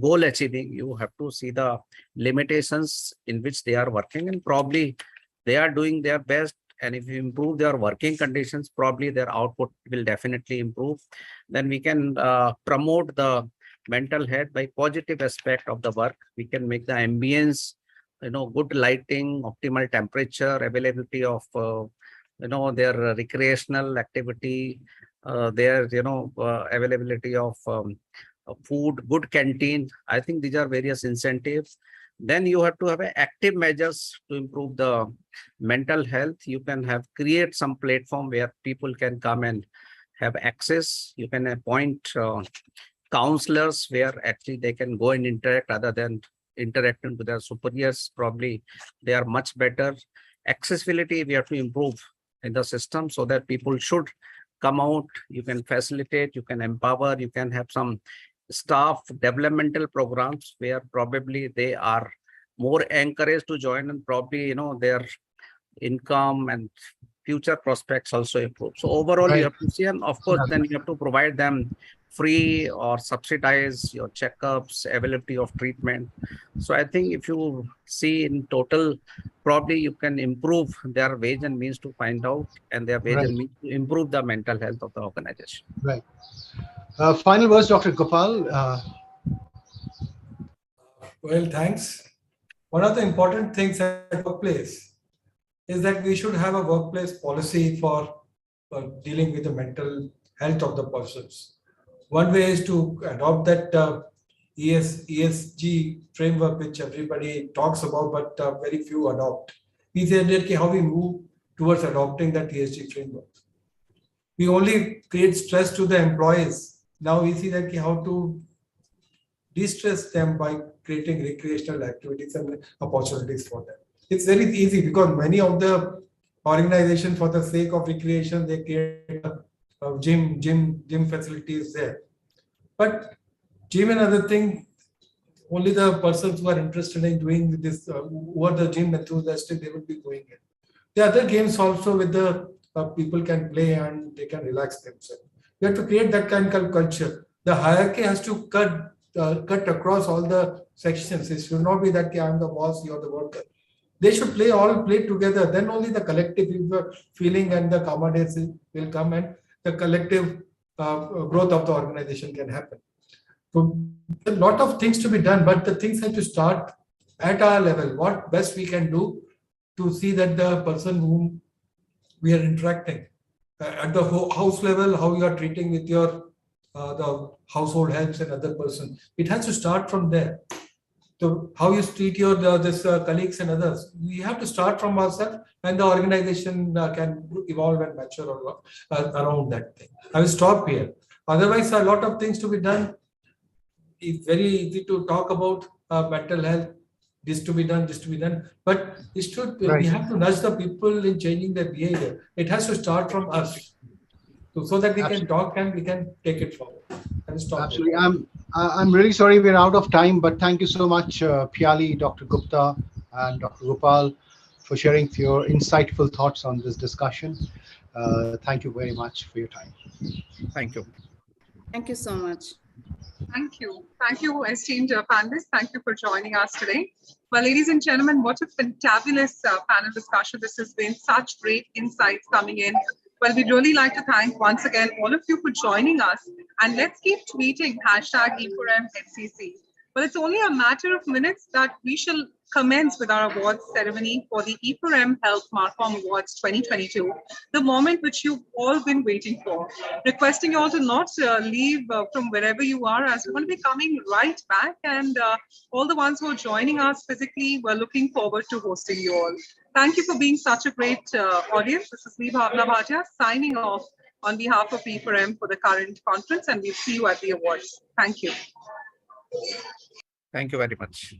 goal achieving. You have to see the limitations in which they are working, and probably they are doing their best. And if you improve their working conditions, probably their output will definitely improve. Then we can promote the mental health by positive aspect of the work. We can make the ambience, good lighting, optimal temperature, availability of, their recreational activity, their, availability of food, good canteen. I think these are various incentives. Then you have to have active measures to improve the mental health. You can have create some platform where people can come and have access. You can appoint counselors where actually they can go and interact rather than interacting with their superiors. Probably they are much better. Accessibility we have to improve in the system so that people should come out. You can facilitate, you can empower, you can have some staff developmental programs where probably they are more encouraged to join, and probably their income and future prospects also improve. So overall, Right. you have to see, and of course, then you have to provide them free or subsidize your checkups, availability of treatment. So I think if you see in total, probably you can improve their wage and means to find out, and their wage Right. and means to improve the mental health of the organization. Right. Final words, Dr. Gopal. Well, thanks. One of the important things at the workplace is that we should have a workplace policy for dealing with the mental health of the persons. One way is to adopt that ESG framework, which everybody talks about, but very few adopt. We said that how we move towards adopting that ESG framework. We only create stress to the employees. Now we see that how to de-stress them by creating recreational activities and opportunities for them. It's very easy because many of the organizations, for the sake of recreation, they create gym facilities there. But gym and other thing, only the persons who are interested in doing this, who are the gym enthusiastic, they will be going in. The other games also with the people can play and they can relax themselves. You have to create that kind of culture. The hierarchy has to cut across all the sections. It should not be that I'm the boss, you're the worker. They should all play together. Then only the collective feeling and the camaraderie will come, and the collective growth of the organization can happen. So a lot of things to be done, but the things have to start at our level. What best we can do to see that the person whom we are interacting at the house level, how you are treating with your the household helps and other person. It has to start from there. So how you treat your colleagues and others. We have to start from ourselves, and the organization can evolve and mature around that thing. I will stop here. Otherwise, a lot of things to be done. It's very easy to talk about mental health. This to be done, this to be done. But it should. Right. We have to nudge the people in changing their behavior. It has to start from us, so that we can talk and we can take it forward. Absolutely. I'm really sorry we're out of time, but thank you so much, Piali, Dr. Gupta, and Dr. Gopal, for sharing your insightful thoughts on this discussion. Thank you very much for your time. Thank you. Thank you so much. Thank you. Thank you, esteemed panelists. Thank you for joining us today. Well, ladies and gentlemen, what a fantabulous panel discussion this has been. Such great insights coming in. Well, we'd really like to thank once again all of you for joining us. And let's keep tweeting #E4MHCC. Well, it's only a matter of minutes that we shall commence with our awards ceremony for the E4M Health Marcom Awards 2022, the moment which you've all been waiting for. Requesting you all to not leave from wherever you are, as we're going to be coming right back, and all the ones who are joining us physically, we're looking forward to hosting you all. Thank you for being such a great audience. This is me, Bhavna Bhatia, signing off on behalf of E4M for the current conference, and we'll see you at the awards. Thank you. Thank you very much.